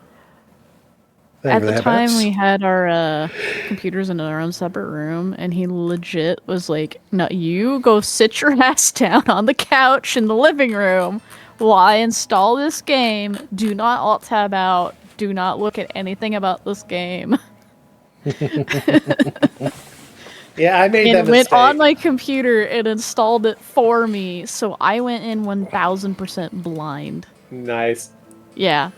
at the time we had our computers in our own separate room, and he legit was like, "No, you go sit your ass down on the couch in the living room while I install this game. Do not alt tab out. Do not look at anything about this game." Yeah, I made that and mistake. went on my computer and installed it for me, so I went in 1000% blind. Nice. Yeah.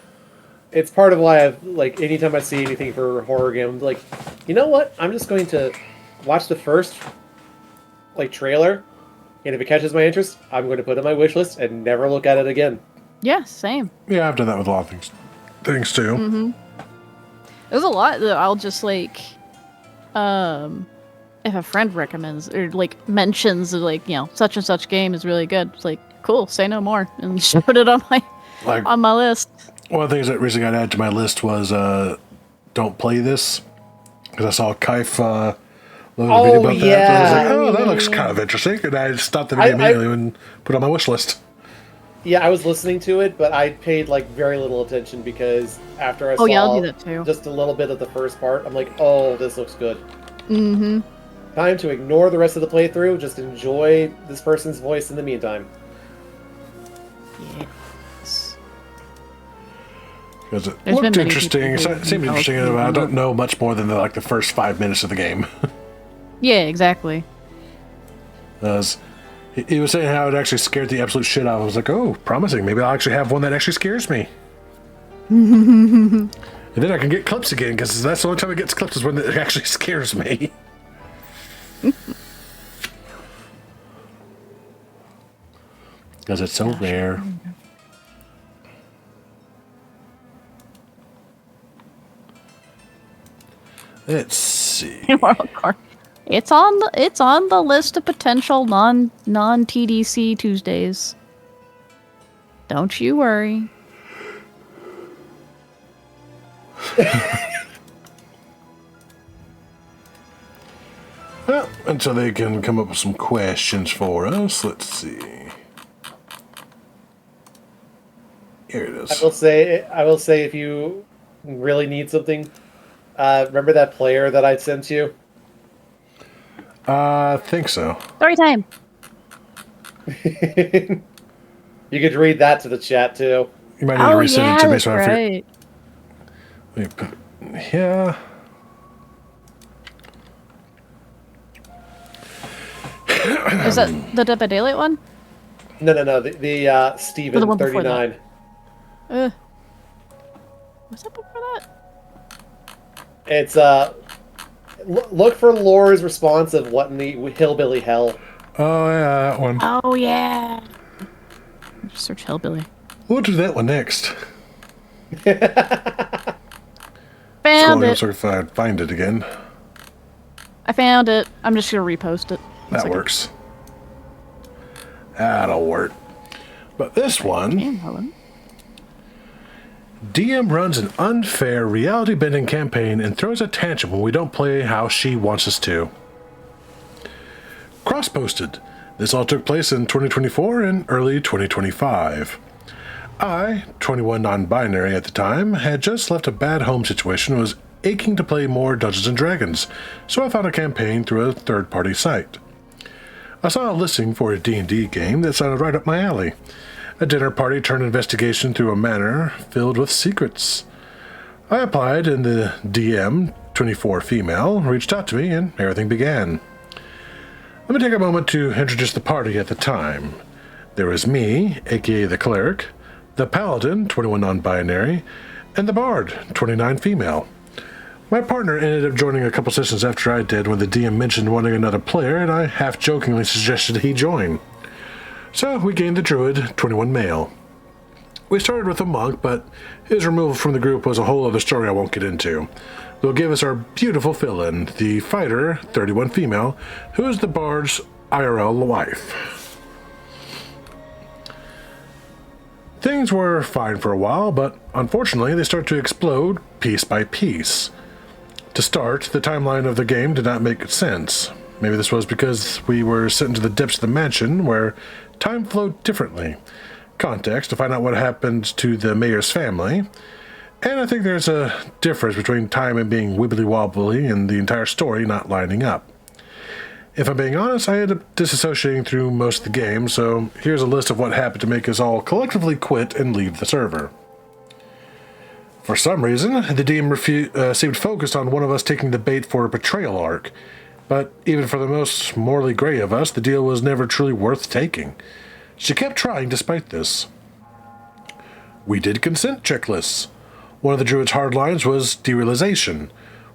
It's part of why I've, like, anytime I see anything for a horror game, I'm like, you know what? I'm just going to watch the first, like, trailer, and if it catches my interest, I'm going to put it on my wish list and never look at it again. Yeah, same. Yeah, I've done that with a lot of things too. Mm-hmm. There's a lot that I'll just, like, if a friend recommends or like mentions like, you know, such and such game is really good, it's like, cool, say no more, and just put it on my list. One of the things that recently got added to my list was don't play this, because I saw Kaif load a video about that. And I was like, oh, that looks kind of interesting, and I stopped the video immediately and put it on my wish list. Yeah, I was listening to it, but I paid like very little attention because after I saw I'll do that too. Just a little bit of the first part, I'm like, oh, this looks good. Mm-hmm. Time to ignore the rest of the playthrough, just enjoy this person's voice in the meantime. Yes. Because it looked interesting, it seemed interesting, and I don't know much more than like the first 5 minutes of the game. Yeah, exactly. He was saying how it actually scared the absolute shit out of him. I was like, oh, promising. Maybe I'll actually have one that actually scares me. And then I can get clips again, because that's the only time it gets clips is when it actually scares me. Because it's so rare. Let's see. It's on the list of potential non TDC Tuesdays. Don't you worry. Well, until they can come up with some questions for us. Let's see. Here it is. I will say, if you really need something, remember that player that I sent you? I think so. Story time. You could read that to the chat too. You might need to resend it to me so I right. Yeah. Is that the Dead by Daylight one? No. The Steven the one before 39. Was that before that? It's look for Laura's response of what in the hillbilly hell. Oh yeah, that one. Oh yeah. Just search hillbilly. We'll do that one next. Found it. So if I find it again. I found it. I'm just gonna repost it. That works. That'll work. But this one, DM runs an unfair reality-bending campaign and throws a tantrum when we don't play how she wants us to. Cross-posted. This all took place in 2024 and early 2025. I, 21 non-binary at the time, had just left a bad home situation and was aching to play more Dungeons & Dragons, so I found a campaign through a third-party site. I saw a listing for a D&D game that sounded right up my alley. A dinner party turned investigation through a manor filled with secrets. I applied and the DM, 24 female, reached out to me and everything began. Let me take a moment to introduce the party at the time. There was me, aka the cleric, the paladin, 21 non-binary, and the bard, 29 female. My partner ended up joining a couple sessions after I did when the DM mentioned wanting another player, and I half-jokingly suggested he join. So we gained the druid, 21 male. We started with a monk, but his removal from the group was a whole other story I won't get into. They'll give us our beautiful fill-in, the fighter, 31 female, who is the bard's IRL wife. Things were fine for a while, but unfortunately they start to explode piece by piece. To start, the timeline of the game did not make sense. Maybe this was because we were sent into the depths of the mansion, where time flowed differently. Context to find out what happened to the mayor's family. And I think there's a difference between time and being wibbly-wobbly and the entire story not lining up. If I'm being honest, I ended up disassociating through most of the game, so here's a list of what happened to make us all collectively quit and leave the server. For some reason, the DM seemed focused on one of us taking the bait for a betrayal arc, but even for the most morally gray of us, the deal was never truly worth taking. She kept trying despite this. We did consent checklists. One of the druid's hard lines was derealization,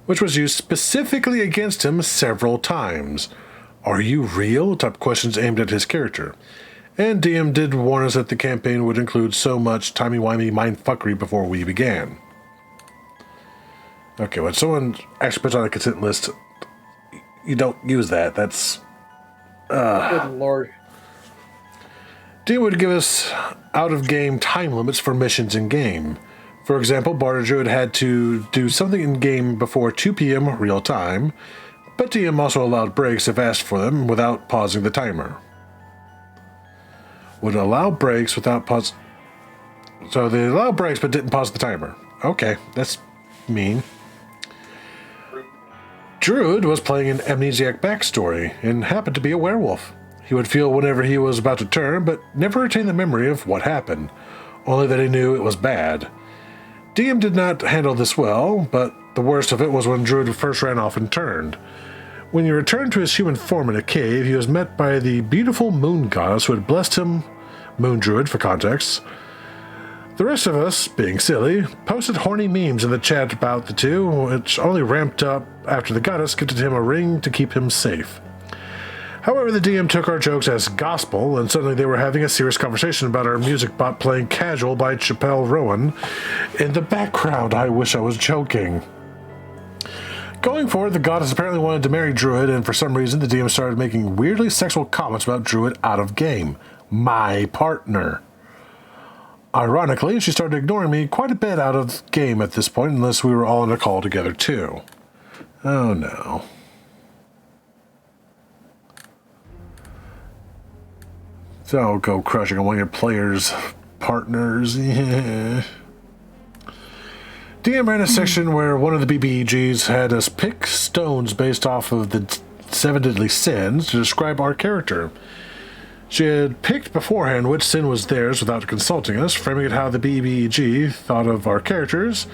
which was used specifically against him several times. Are you real? Type questions aimed at his character. And DM did warn us that the campaign would include so much timey-wimey mindfuckery before we began. Okay, when someone actually puts on a consent list, you don't use that. That's... Good lord. DM would give us out-of-game time limits for missions in-game. For example, Barter Druid had to do something in-game before 2 p.m. real time, but DM also allowed breaks if asked for them without pausing the timer. Would allow breaks without pause... So they allow breaks but didn't pause the timer. Okay, that's mean. Druid was playing an amnesiac backstory and happened to be a werewolf. He would feel whenever he was about to turn, but never retain the memory of what happened, only that he knew it was bad. DM did not handle this well, but the worst of it was when Druid first ran off and turned. When he returned to his human form in a cave, he was met by the beautiful moon goddess who had blessed him, Moon Druid for context. The rest of us, being silly, posted horny memes in the chat about the two, which only ramped up after the goddess gifted him a ring to keep him safe. However, the DM took our jokes as gospel, and suddenly they were having a serious conversation about our music bot playing Casual by Chappelle Rowan. In the background, I wish I was joking. Going forward, the goddess apparently wanted to marry Druid, and for some reason the DM started making weirdly sexual comments about Druid out of game. My partner. Ironically, she started ignoring me quite a bit out of game at this point, unless we were all in a call together too. Oh no. So go crushing on one of your players' partners. Yeah. DM ran a section where one of the BBEGs had us pick stones based off of the 7 deadly sins to describe our character. She had picked beforehand which sin was theirs without consulting us, framing it how the BBEG thought of our characters,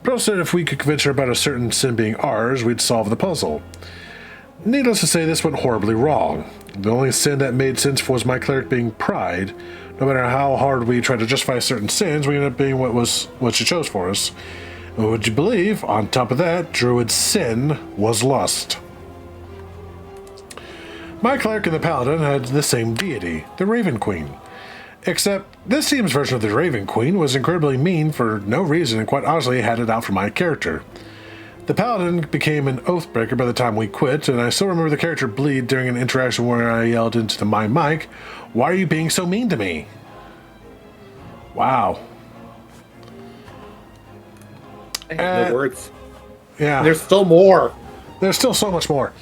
but also said if we could convince her about a certain sin being ours, we'd solve the puzzle. Needless to say, this went horribly wrong. The only sin that made sense was my cleric being pride. No matter how hard we tried to justify certain sins, we ended up being what she chose for us. And would you believe, on top of that, Druid's sin was lust. My cleric and the paladin had the same deity, the Raven Queen. Except, this team's version of the Raven Queen was incredibly mean for no reason and quite honestly had it out for my character. The paladin became an oathbreaker by the time we quit, and I still remember the character bleed during an interaction where I yelled into my mic, "Why are you being so mean to me?" Wow. I have no words. Yeah. There's still more. There's still so much more.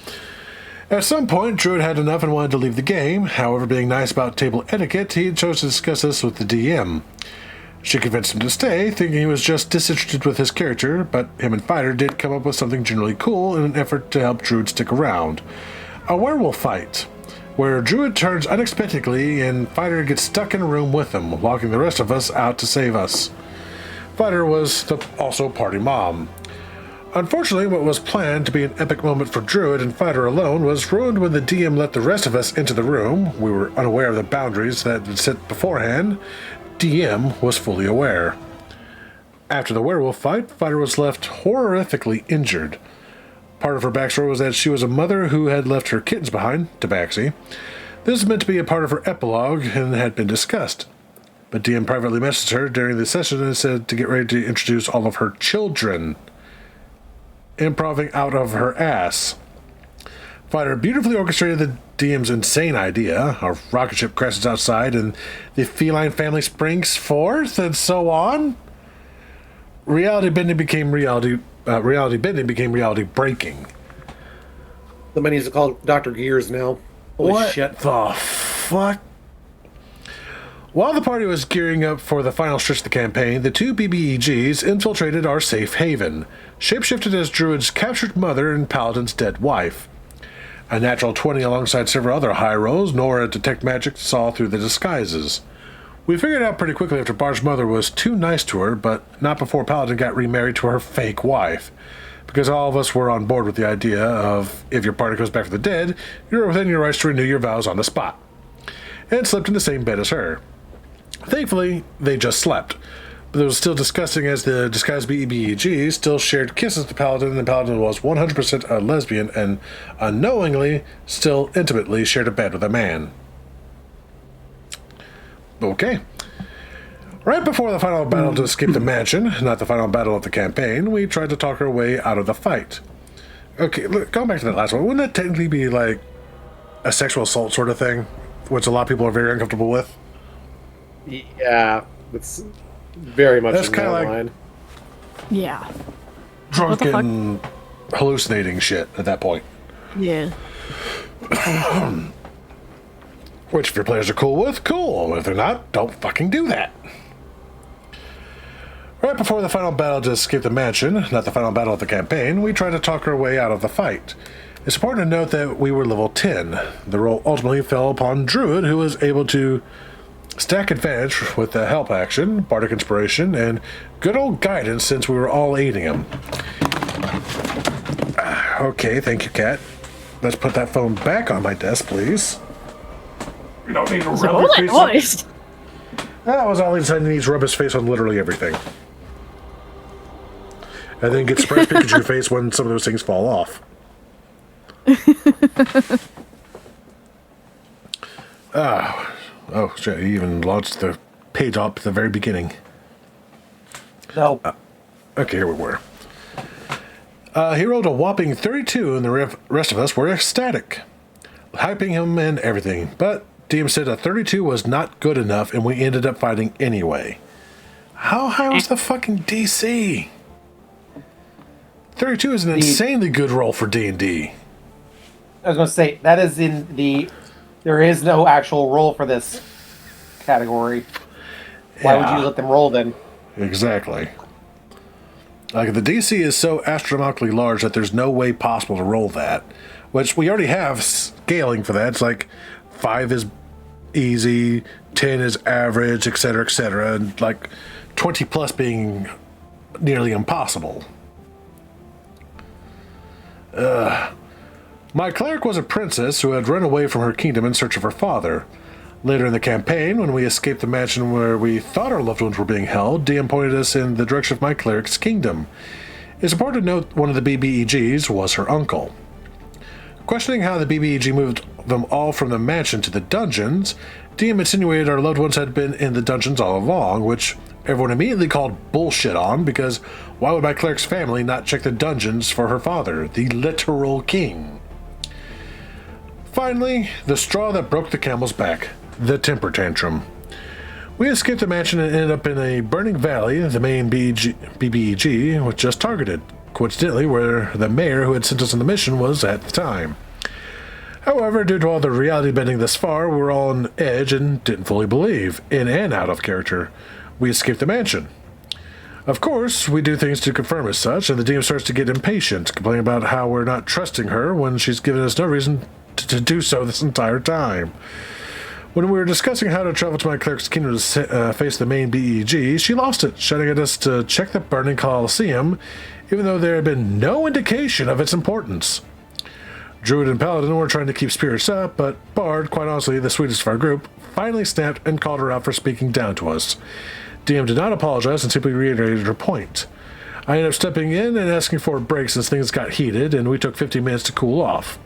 At some point, Druid had enough and wanted to leave the game. However, being nice about table etiquette, he chose to discuss this with the DM. She convinced him to stay, thinking he was just disinterested with his character, but him and Fighter did come up with something generally cool in an effort to help Druid stick around. A werewolf fight, where Druid turns unexpectedly and Fighter gets stuck in a room with him, locking the rest of us out to save us. Fighter was also party mom. Unfortunately, what was planned to be an epic moment for Druid and Fighter alone was ruined when the DM let the rest of us into the room. We were unaware of the boundaries that had been set beforehand. DM was fully aware. After the werewolf fight, Fighter was left horrifically injured. Part of her backstory was that she was a mother who had left her kittens behind, Tabaxi. This was meant to be a part of her epilogue and had been discussed. But DM privately messaged her during the session and said to get ready to introduce all of her children. Improving out of her ass. Fighter beautifully orchestrated the DM's insane idea. A rocket ship crashes outside and the feline family springs forth and so on. Reality bending became reality reality bending became reality breaking. Somebody needs to call Dr. Gears now. Holy What shit. the fuck? While the party was gearing up for the final stretch of the campaign, the two BBEGs infiltrated our safe haven, shapeshifted as Druid's captured mother and Paladin's dead wife. A natural 20 alongside several other high rolls, nor a detect magic saw through the disguises. We figured out pretty quickly after Barb's mother was too nice to her, but not before Paladin got remarried to her fake wife. Because all of us were on board with the idea of, if your party goes back from the dead, you're within your rights to renew your vows on the spot. And slept in the same bed as her. Thankfully, they just slept. But it was still disgusting as the disguised BEBEG still shared kisses to Paladin, and Paladin was 100% a lesbian and unknowingly still intimately shared a bed with a man. Okay. Right before the final battle to escape the mansion, not the final battle of the campaign, we tried to talk our way out of the fight. Okay, look, going back to that last one, wouldn't that technically be like a sexual assault sort of thing, which a lot of people are very uncomfortable with? Yeah, it's very much That's in kind that of like line. Yeah. drunken, hallucinating shit at that point. Yeah. Which, if your players are cool with, cool. If they're not, don't fucking do that. Right before the final battle to escape the mansion, not the final battle of the campaign, we tried to talk our way out of the fight. It's important to note that we were level 10. The role ultimately fell upon Druid, who was able to stack advantage with the help action, bardic inspiration, and good old guidance since we were all aiding him. Okay, thank you, Kat. Let's put that phone back on my desk, please. You don't need to rub your face on. Noise. That was all he said. He needs to rub his face on literally everything. And then get Surprise Pikachu face when some of those things fall off. Oh, shit. He even launched the page up at the very beginning. No. Okay, here we were. He rolled a whopping 32, and the rest of us were ecstatic, hyping him and everything. But DM said a 32 was not good enough, and we ended up fighting anyway. How high was the fucking DC? 32 is an insanely good roll for D&D. I was going to say, that is in the... There is no actual roll for this category. Why would you let them roll then? Exactly. Like, the DC is so astronomically large that there's no way possible to roll that. Which we already have scaling for that. It's like 5 is easy, 10 is average, etc., and like 20 plus being nearly impossible. My cleric was a princess who had run away from her kingdom in search of her father. Later in the campaign, when we escaped the mansion where we thought our loved ones were being held, DM pointed us in the direction of my cleric's kingdom. It's important to note one of the BBEGs was her uncle. Questioning how the BBEG moved them all from the mansion to the dungeons, DM insinuated our loved ones had been in the dungeons all along, which everyone immediately called bullshit on, because why would my cleric's family not check the dungeons for her father, the literal king? Finally, the straw that broke the camel's back, the temper tantrum. We escaped the mansion and ended up in a burning valley, the main BBEG was just targeted, coincidentally where the mayor who had sent us on the mission was at the time. However, due to all the reality bending thus far, we were all on edge and didn't fully believe, in and out of character. We escaped the mansion. Of course, we do things to confirm as such, and the DM starts to get impatient, complaining about how we're not trusting her when she's given us no reason to do so this entire time. When we were discussing how to travel to my cleric's kingdom to face the main BEG, she lost it, shouting at us to check the burning Colosseum, even though there had been no indication of its importance. Druid and Paladin were trying to keep spirits up, but Bard, quite honestly the sweetest of our group, finally snapped and called her out for speaking down to us. DM did not apologize and simply reiterated her point. I ended up stepping in and asking for a break since things got heated, and we took 15 minutes to cool off.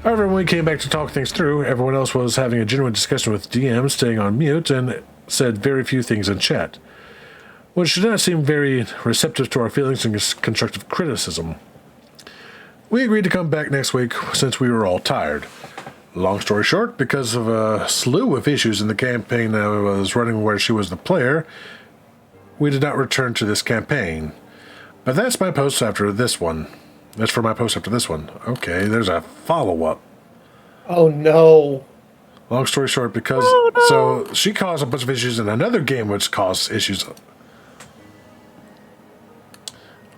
However, when we came back to talk things through, everyone else was having a genuine discussion with DM, staying on mute, and said very few things in chat, which did not seem very receptive to our feelings and constructive criticism. We agreed to come back next week since we were all tired. Long story short, because of a slew of issues in the campaign I was running where she was the player, we did not return to this campaign. But that's my post after this one. That's for my post after this one. Okay, there's a follow-up. Oh no. Long story short, because so she caused a bunch of issues in another game which caused issues.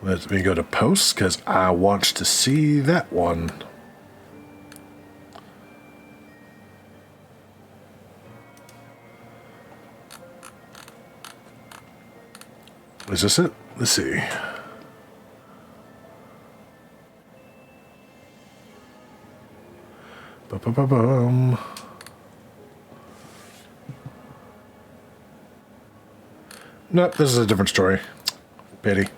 Let me go to posts because I want to see that one. Is this it? Let's see. Ba-ba-ba-bum. Nope, this is a different story. Pity.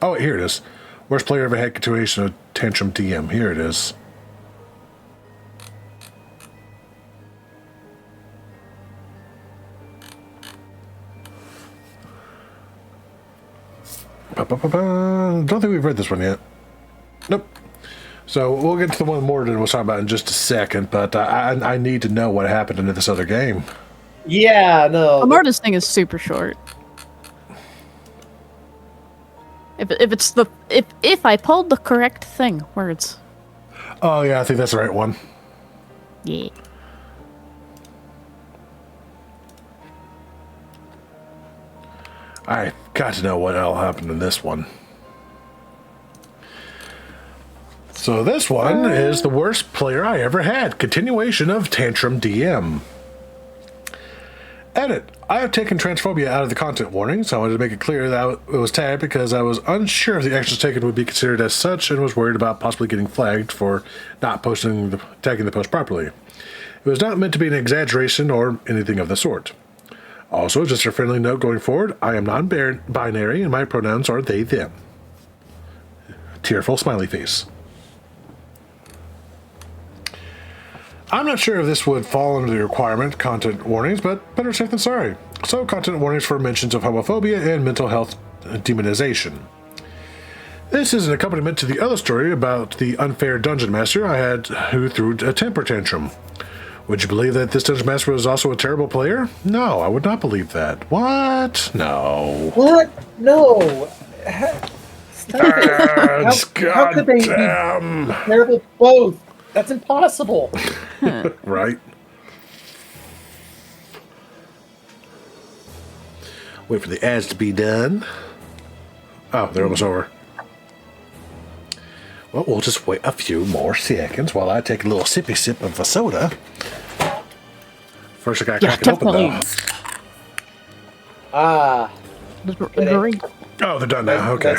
Oh, here it is. Worst player ever had continuation of Tantrum DM. Here it is. Ba-ba-ba-ba. Don't think we've read this one yet. Nope. So we'll get to the one Morden was talking about in just a second, but I need to know what happened in this other game. Yeah, no. The Mortis thing is super short. If I pulled the correct thing, words. Oh yeah, I think that's the right one. Yeah. I got to know what all happened in this one. So this one is the worst player I ever had. Continuation of Tantrum DM. Edit. I have taken transphobia out of the content warnings. I wanted to make it clear that it was tagged because I was unsure if the actions taken would be considered as such and was worried about possibly getting flagged for not tagging the post properly. It was not meant to be an exaggeration or anything of the sort. Also, just a friendly note going forward, I am non-binary and my pronouns are they, them. Tearful smiley face. I'm not sure if this would fall under the requirement, content warnings, but better safe than sorry. So, content warnings for mentions of homophobia and mental health demonization. This is an accompaniment to the other story about the unfair dungeon master I had who threw a temper tantrum. Would you believe that this dungeon master was also a terrible player? No, I would not believe that. What? No. What? No. Stop it. How could they be terrible both? That's impossible. Right? Wait for the ads to be done. Oh, they're almost over. Well, we'll just wait a few more seconds while I take a little sippy sip of a soda. First, I gotta crack it open, though. Ah. Oh, they're done now. Okay.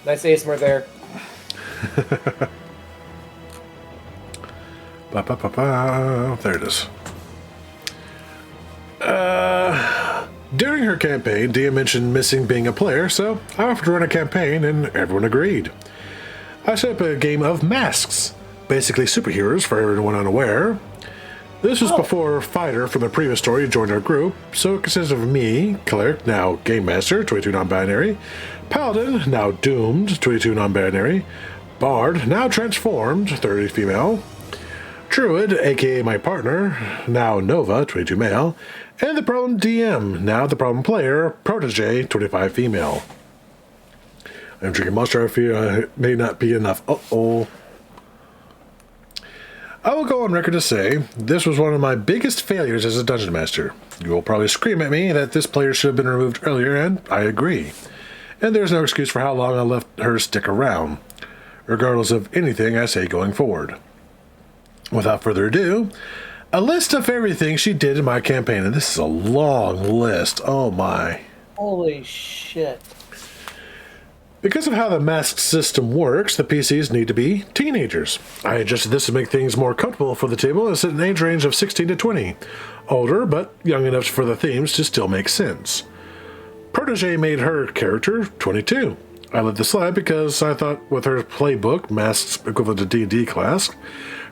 Nice ASMR there. There it is. During her campaign, Dia mentioned missing being a player, so I offered to run a campaign, and everyone agreed. I set up a game of masks, basically superheroes for everyone unaware. This was before Fighter from the previous story joined our group, so it consists of me, Cleric, now Game Master, 22 non-binary, Paladin, now Doomed, 22 non-binary, Bard, now Transformed, 30 female, Druid, aka my partner, now Nova, 22 male, and the Problem DM, now the Problem Player, Protege, 25 female. I'm drinking Monster. I fear it may not be enough. Uh-oh. I will go on record to say this was one of my biggest failures as a Dungeon Master. You will probably scream at me that this player should have been removed earlier, and I agree. And there's no excuse for how long I left her stick around, regardless of anything I say going forward. Without further ado, a list of everything she did in my campaign, and this is a long list. Oh my. Holy shit. Because of how the mask system works, the PCs need to be teenagers. I adjusted this to make things more comfortable for the table and set an age range of 16 to 20. Older, but young enough for the themes to still make sense. Protege made her character 22. I let this slide because I thought with her playbook, masks equivalent to D&D class,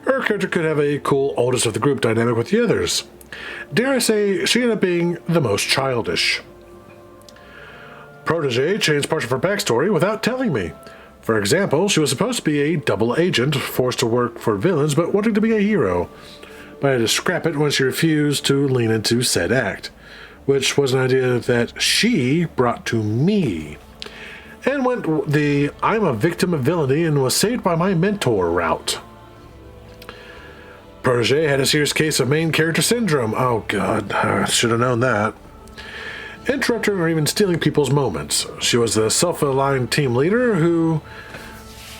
her character could have a cool oldest of the group dynamic with the others. Dare I say, she ended up being the most childish. Protege changed parts of her backstory without telling me. For example, she was supposed to be a double agent, forced to work for villains, but wanting to be a hero. But I had to scrap it when she refused to lean into said act. which was an idea that she brought to me, and went the I'm a victim of villainy and was saved by my mentor route. Protege had a serious case of main character syndrome. Oh god, I should have known that. Interrupting or even stealing people's moments. She was the self-aligned team leader who...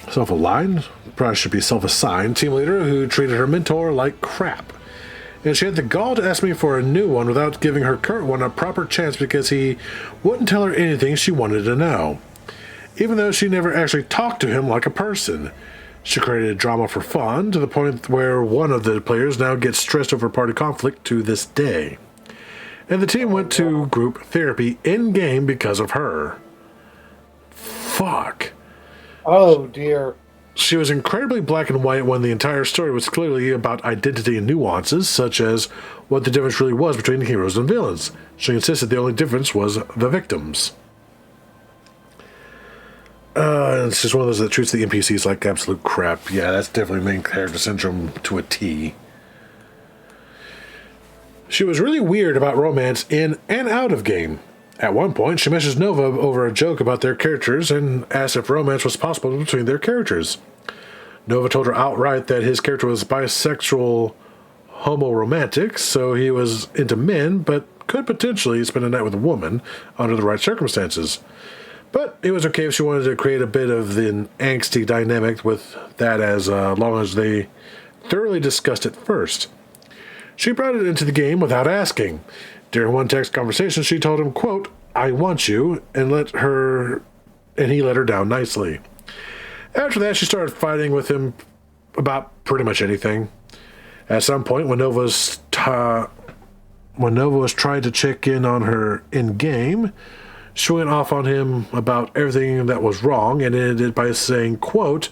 Self-aligned? Probably should be self-assigned team leader who treated her mentor like crap. And she had the gall to ask me for a new one without giving her current one a proper chance because he wouldn't tell her anything she wanted to know. Even though she never actually talked to him like a person. She created drama for fun to the point where one of the players now gets stressed over party conflict to this day. And the team went to group therapy in-game because of her. Fuck. Oh, dear. She was incredibly black and white when the entire story was clearly about identity and nuances, such as what the difference really was between heroes and villains. She insisted the only difference was the victims. And it's just one of those that treats the NPCs like absolute crap. Yeah, that's definitely main character syndrome to a T. She was really weird about romance in and out of game. At one point, she messaged Nova over a joke about their characters and asked if romance was possible between their characters. Nova told her outright that his character was bisexual homo-romantic, so he was into men, but could potentially spend a night with a woman under the right circumstances. But it was okay if she wanted to create a bit of the angsty dynamic with that as long as they thoroughly discussed it first. She brought it into the game without asking. During one text conversation, she told him, quote, "I want you," and he let her down nicely. After that, she started fighting with him about pretty much anything. At some point, when Nova was trying to check in on her in-game, she went off on him about everything that was wrong and ended by saying, quote,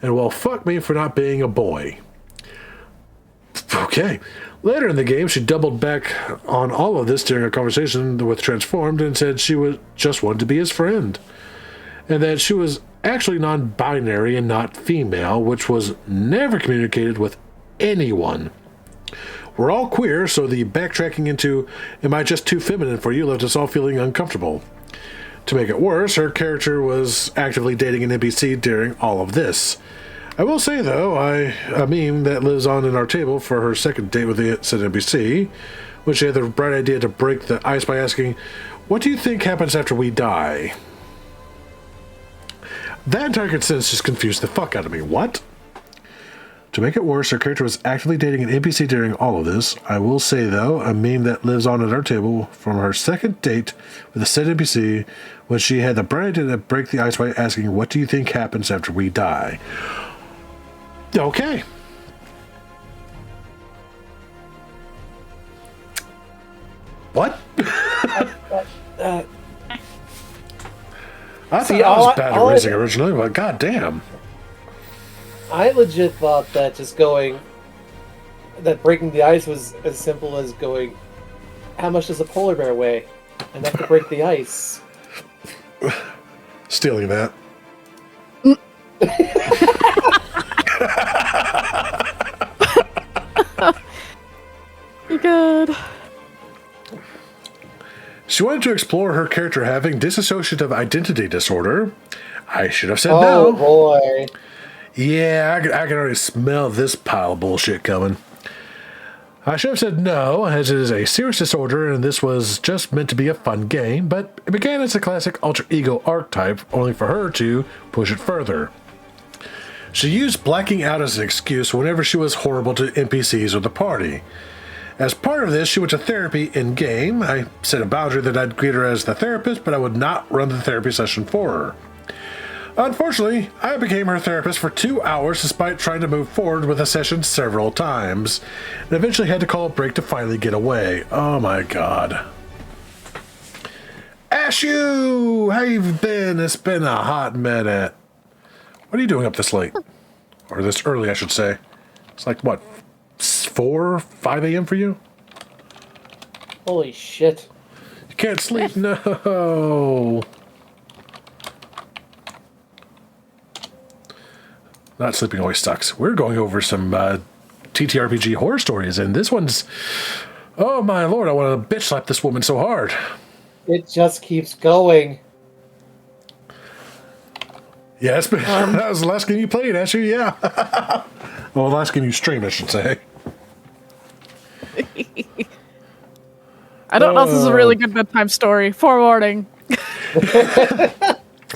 "And well, fuck me for not being a boy." Okay. Later in the game, she doubled back on all of this during a conversation with Transformed and said she would just wanted to be his friend. And that she was actually non-binary and not female, which was never communicated with anyone. We're all queer, so the backtracking into, "Am I just too feminine for you?" left us all feeling uncomfortable. To make it worse, her character was actively dating an NPC during all of this. I will say, though, a meme that lives on in our table for her second date with the said NPC, when she had the bright idea to break the ice by asking, "What do you think happens after we die?" That entire sentence just confused the fuck out of me. What? To make it worse, her character was actively dating an NPC during all of this. I will say, though, a meme that lives on at our table from her second date with the said NPC, when she had the bright idea to break the ice by asking, "What do you think happens after we die?" Okay. What? I thought I was bad at raising originally, but goddamn. I legit thought that that breaking the ice was as simple as going, how much does a polar bear weigh? Enough to break the ice. Stealing that. Good. She wanted to explore her character having dissociative identity disorder. I should have said no. Oh boy. Yeah, I can already smell this pile of bullshit coming. I should have said no, as it is a serious disorder and this was just meant to be a fun game, but it began as a classic alter ego archetype, only for her to push it further. She used blacking out as an excuse whenever she was horrible to NPCs or the party. As part of this, she went to therapy in-game. I set a boundary that I'd greet her as the therapist, but I would not run the therapy session for her. Unfortunately, I became her therapist for 2 hours despite trying to move forward with the session several times, and eventually had to call a break to finally get away. Oh my god. Ashu! How you been? It's been a hot minute. What are you doing up this late? Or this early, I should say. It's like, what, 4, 5 a.m. for you? Holy shit. You can't sleep? No. Not sleeping always sucks. We're going over some TTRPG horror stories, and this one's... Oh my lord, I want to bitch slap this woman so hard. It just keeps going. Yeah, it's been, that was the last game you played, actually, yeah. Well, the last game you streamed, I should say. I don't know if this is a really good bedtime story. Forewarning.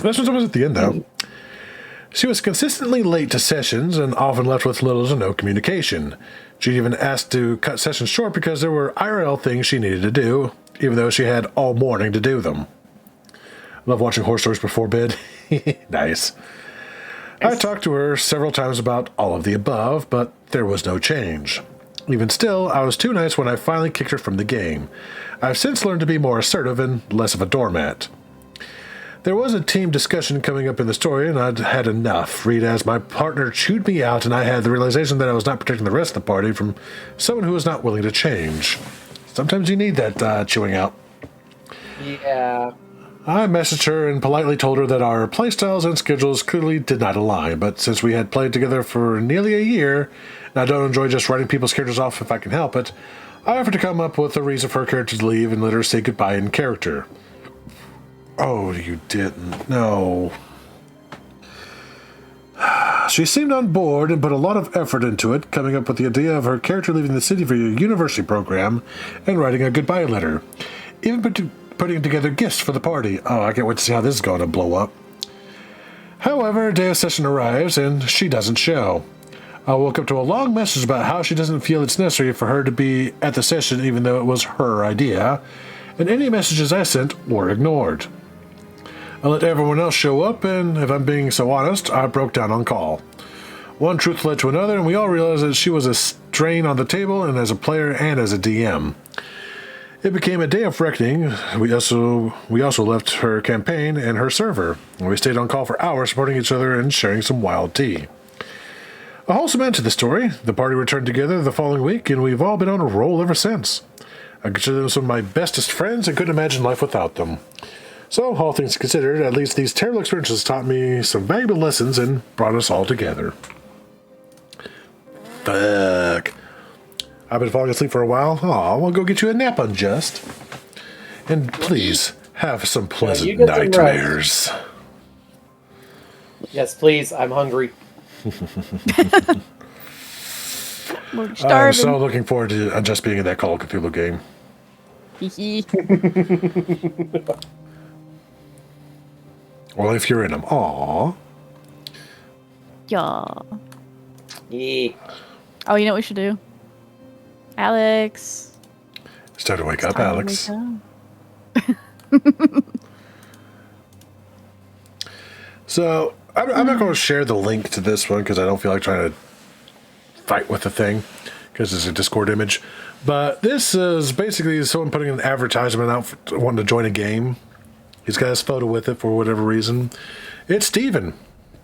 This was at the end, though. She was consistently late to sessions and often left with little to no communication. She even asked to cut sessions short because there were IRL things she needed to do, even though she had all morning to do them. Love watching horror stories before bed. Nice. I talked to her several times about all of the above, but there was no change. Even still, I was too nice when I finally kicked her from the game. I've since learned to be more assertive and less of a doormat. There was a team discussion coming up in the story, and I'd had enough. Read as my partner chewed me out, and I had the realization that I was not protecting the rest of the party from someone who was not willing to change. Sometimes you need that chewing out. Yeah. I messaged her and politely told her that our playstyles and schedules clearly did not align, but since we had played together for nearly a year, and I don't enjoy just writing people's characters off if I can help it, I offered to come up with a reason for her character to leave and let her say goodbye in character. Oh, you didn't. No. She seemed on board and put a lot of effort into it, coming up with the idea of her character leaving the city for a university program and writing a goodbye letter. Even putting together gifts for the party. Oh, I can't wait to see how this is going to blow up. However, day of session arrives and she doesn't show. I woke up to a long message about how she doesn't feel it's necessary for her to be at the session even though it was her idea, and any messages I sent were ignored. I let everyone else show up, and if I'm being so honest, I broke down on call. One truth led to another, and we all realized that she was a strain on the table and as a player and as a DM. It became a day of reckoning. We also left her campaign and her server. We stayed on call for hours, supporting each other and sharing some wild tea. A wholesome end to the story. The party returned together the following week, and we've all been on a roll ever since. I consider them some of my bestest friends and couldn't imagine life without them. So, all things considered, at least these terrible experiences taught me some valuable lessons and brought us all together. Fuck. I've been falling asleep for a while. Aw, we'll go get you a nap, Unjust. And please, have some pleasant get some rest. nightmares. Yes, please. I'm hungry. We're I'm starving. so looking forward to Unjust being in that Call of Cthulhu game. Well, if you're in them. Aw. Yeah. Yeah. Oh, you know what we should do? Alex. It's time to wake up, Time to Alex. wake up. So, I'm not going to share the link to this one because I don't feel like trying to fight with the thing because it's a Discord image. But this is basically someone putting an advertisement out for wanting to join a game. He's got his photo with it for whatever reason. It's Steven,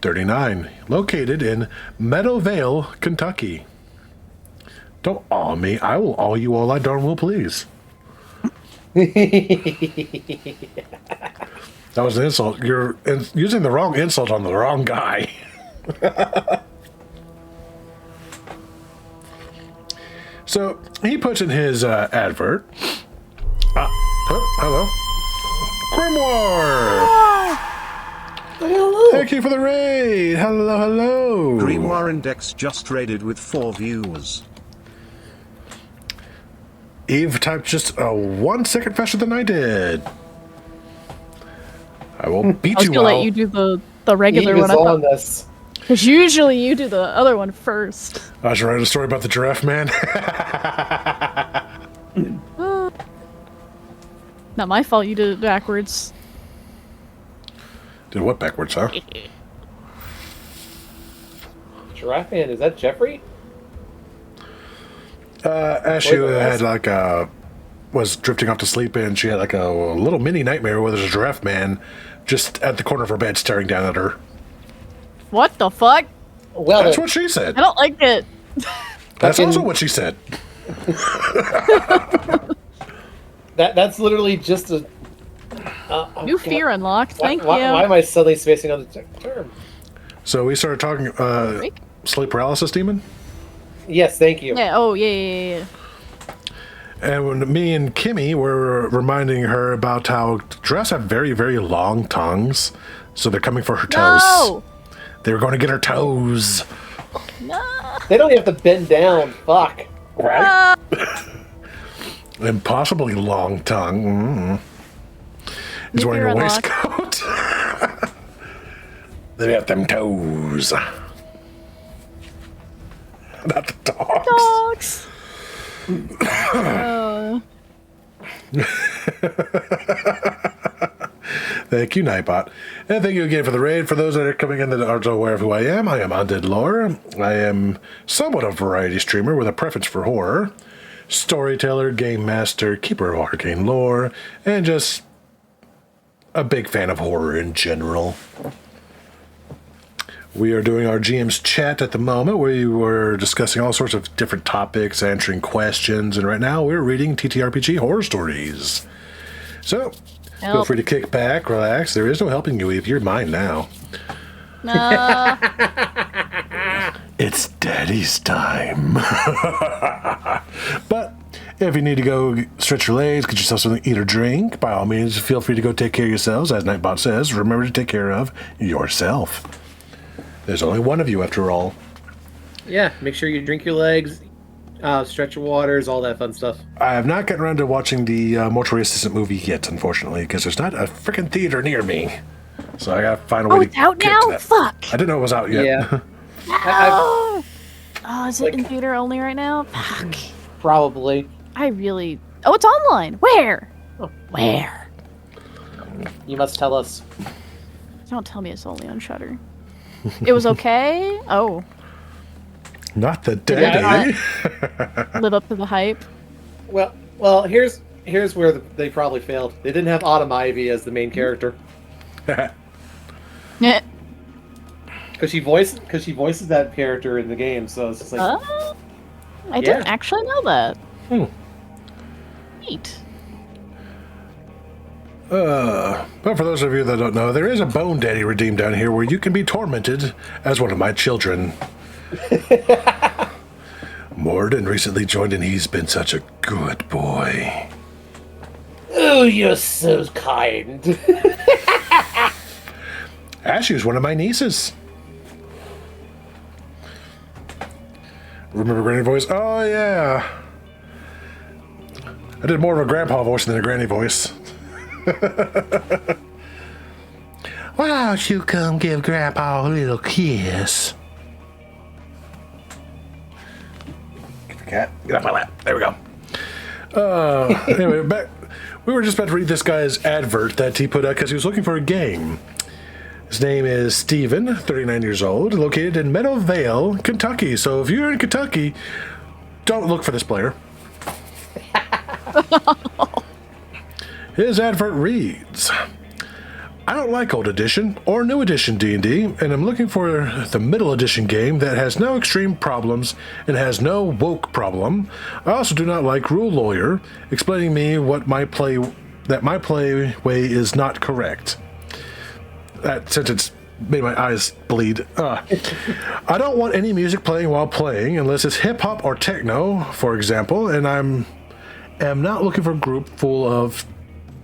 39, located in Meadowvale, Kentucky. Don't awe me. I will awe you all I darn will please. That was an insult. You're using the wrong insult on the wrong guy. So he puts in his advert. Hello. Grimoire! Thank you for the raid! Hello. Grimoire Index just raided with 4 views. Eve typed just 1 second faster than I did. I will beat I was you gonna all. let you do the regular Eve one. is on this. Because usually you do the other one first. I should write a story about the giraffe man. Not my fault you did it backwards. Did what backwards, huh? Giraffe Man, is that Jeffrey? Ashu had was drifting off to sleep and she had like a little mini nightmare where there's a giraffe man just at the corner of her bed staring down at her. What the fuck? Well, That's what she said. I don't like it. That's also what she said. That's literally just a New fear unlocked. Thank why you. am I suddenly spacing on the term? So we started talking sleep paralysis demon. Yes, thank you. Yeah. Oh yeah. And when me and Kimmy were reminding her about how giraffes have very, very long tongues, so they're coming for her toes. No! They were going to get her toes. No! They don't even have to bend down. Fuck. Right? Impossibly long tongue. He's wearing a waistcoat. They got them toes. Not the dogs. Thank you, Nightbot. And thank you again for the raid. For those that are coming in that aren't aware of who I am Undead Lore. I am somewhat a variety streamer with a preference for horror, storyteller, game master, keeper of arcane lore, and just a big fan of horror in general. We are doing our GMs Chat at the moment. We were discussing all sorts of different topics, answering questions, and right now we're reading TTRPG horror stories. So, feel free to kick back, relax. There is no helping you, Eve. You're mine now. It's Daddy's time. But if you need to go stretch your legs, get yourself something to eat or drink, by all means, feel free to go take care of yourselves. As Nightbot says, remember to take care of yourself. There's only one of you, after all. Yeah, make sure you drink your legs, stretch your waters, all that fun stuff. I have not gotten around to watching the Mortuary Assistant movie yet, unfortunately, because there's not a freaking theater near me. So I gotta find a way to it's out get now? to that. Fuck! I didn't know it was out yet. Yeah. Oh, is it in theater only right now? Fuck. Probably. I really... Oh, it's online. Where? Where? You must tell us. Don't tell me it's only on Shudder. It was okay? Oh. Not the daddy. Live up to the hype. Well, here's where they probably failed. They didn't have Autumn Ivy as the main character. Yeah. Because she voices that character in the game, so it's just like. I didn't actually know that. Neat. But for those of you that don't know, there is a Bone Daddy redeemed down here where you can be tormented as one of my children. Morden recently joined and he's been such a good boy. Oh, you're so kind. Ashley is one of my nieces. Remember Granny voice? Oh, yeah. I did more of a grandpa voice than a granny voice. Why don't you come give Grandpa a little kiss? Get the cat. Get off my lap. There we go. Anyway, back. We were just about to read this guy's advert that he put out because he was looking for a game. His name is Steven, 39 years old, located in Meadowvale, Kentucky. So if you're in Kentucky, don't look for this player. His advert reads, I don't like old edition or new edition D&D, and I'm looking for the middle edition game that has no extreme problems and has no woke problem. I also do not like Rule Lawyer, explaining me that my play way is not correct. That sentence made my eyes bleed. I don't want any music playing while playing, unless it's hip-hop or techno, for example, and am not looking for a group full of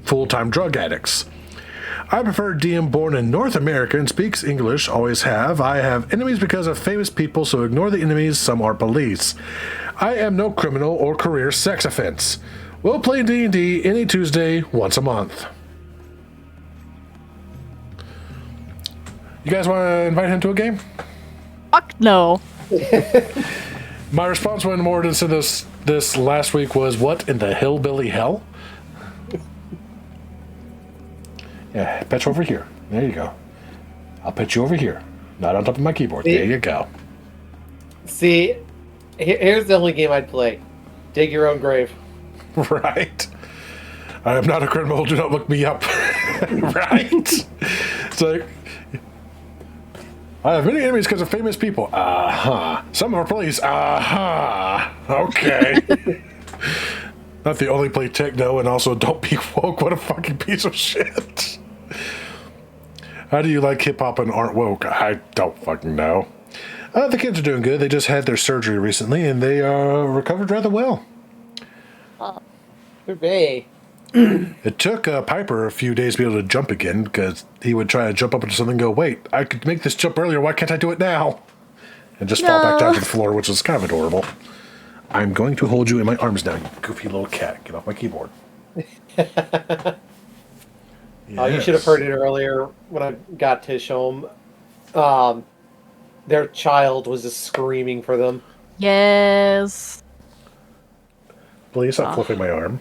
full-time drug addicts. I prefer a DM born in North America and speaks English, always have. I have enemies because of famous people, so ignore the enemies, some are police. I am no criminal or career sex offense. We'll play D&D any Tuesday, once a month. You guys want to invite him to a game? Fuck no. My response when Morden said this last week was, what in the hillbilly hell? Yeah, pet you over here. There you go. I'll pet you over here. Not on top of my keyboard. There you go. See, here's the only game I'd play. Dig your own grave. Right. I am not a criminal. Do not look me up. Right. It's like, I have many enemies because of famous people. Some of our police. Okay. Not the only play techno and also don't be woke. What a fucking piece of shit. How do you like hip-hop and aren't woke? I don't fucking know. The kids are doing good. They just had their surgery recently and they recovered rather well. Sorbet. It took Piper a few days to be able to jump again because he would try to jump up into something and go, wait, I could make this jump earlier. Why can't I do it now? And just fall back down to the floor, which is kind of adorable. I'm going to hold you in my arms now, you goofy little cat. Get off my keyboard. Oh, you should have heard it earlier when I got to show them. Their child was just screaming for them. Yes. Please stop fluffing my arm.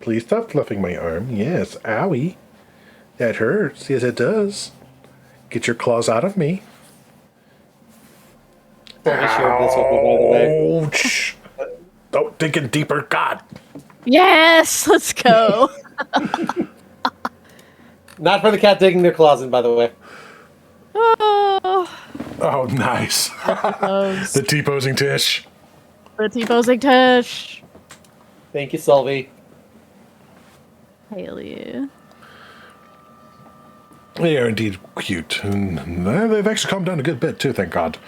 Please stop fluffing my arm. Yes, owie. That hurts. Yes, it does. Get your claws out of me. Only shared this with me, by the way. Ouch. Oh, digging deeper. God. Yes, let's go. Not for the cat digging their claws in, by the way. Oh, Oh, nice. The T-posing Tish. the T-posing Tish. Thank you, Sully. Haley. They are indeed cute. And they've actually calmed down a good bit, too, thank God.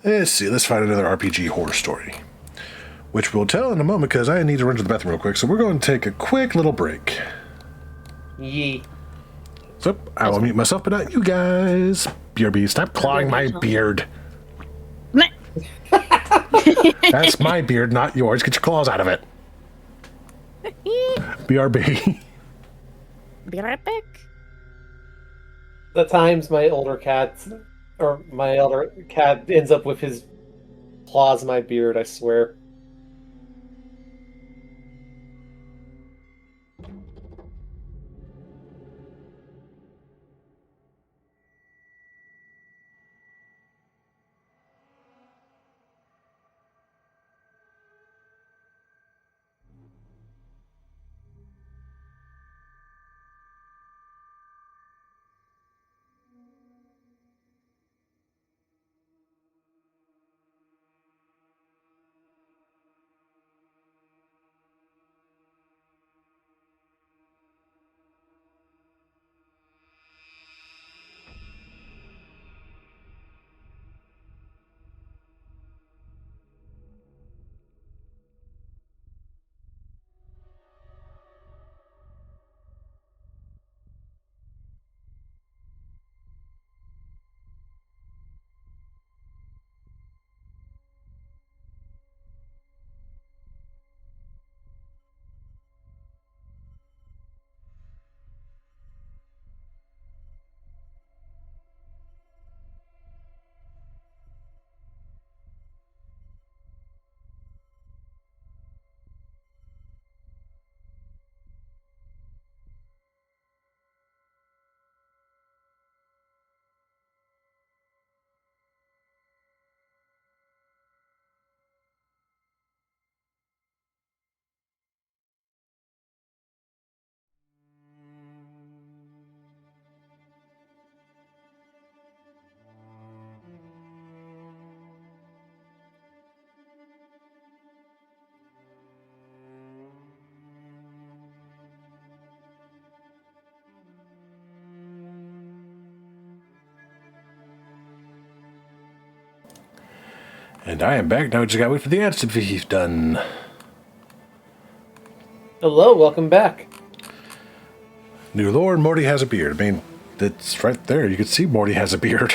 Let's see. Let's find another RPG horror story. Which we'll tell in a moment because I need to run to the bathroom real quick. So we're going to take a quick little break. Yee. So I will mute myself, but not you guys. BRB, stop clawing my beard. That's my beard, not yours. Get your claws out of it. BRB. Be right back. The times my older cat ends up with his claws in my beard, I swear. And I am back. Now we just got to wait for the ads to be done. Hello, welcome back. New lore, Morty has a beard. I mean, it's right there. You can see Morty has a beard.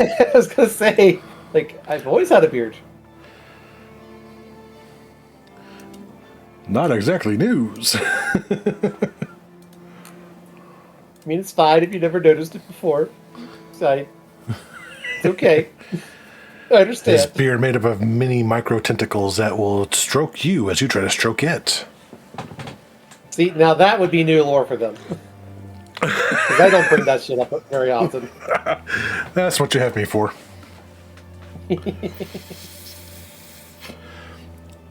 I was gonna say, like, I've always had a beard. Not exactly news. I mean, it's fine if you never noticed it before. It's okay. I understand. His beard made up of mini micro tentacles that will stroke you as you try to stroke it. See, now that would be new lore for them. Because I don't bring that shit up very often. That's what you have me for.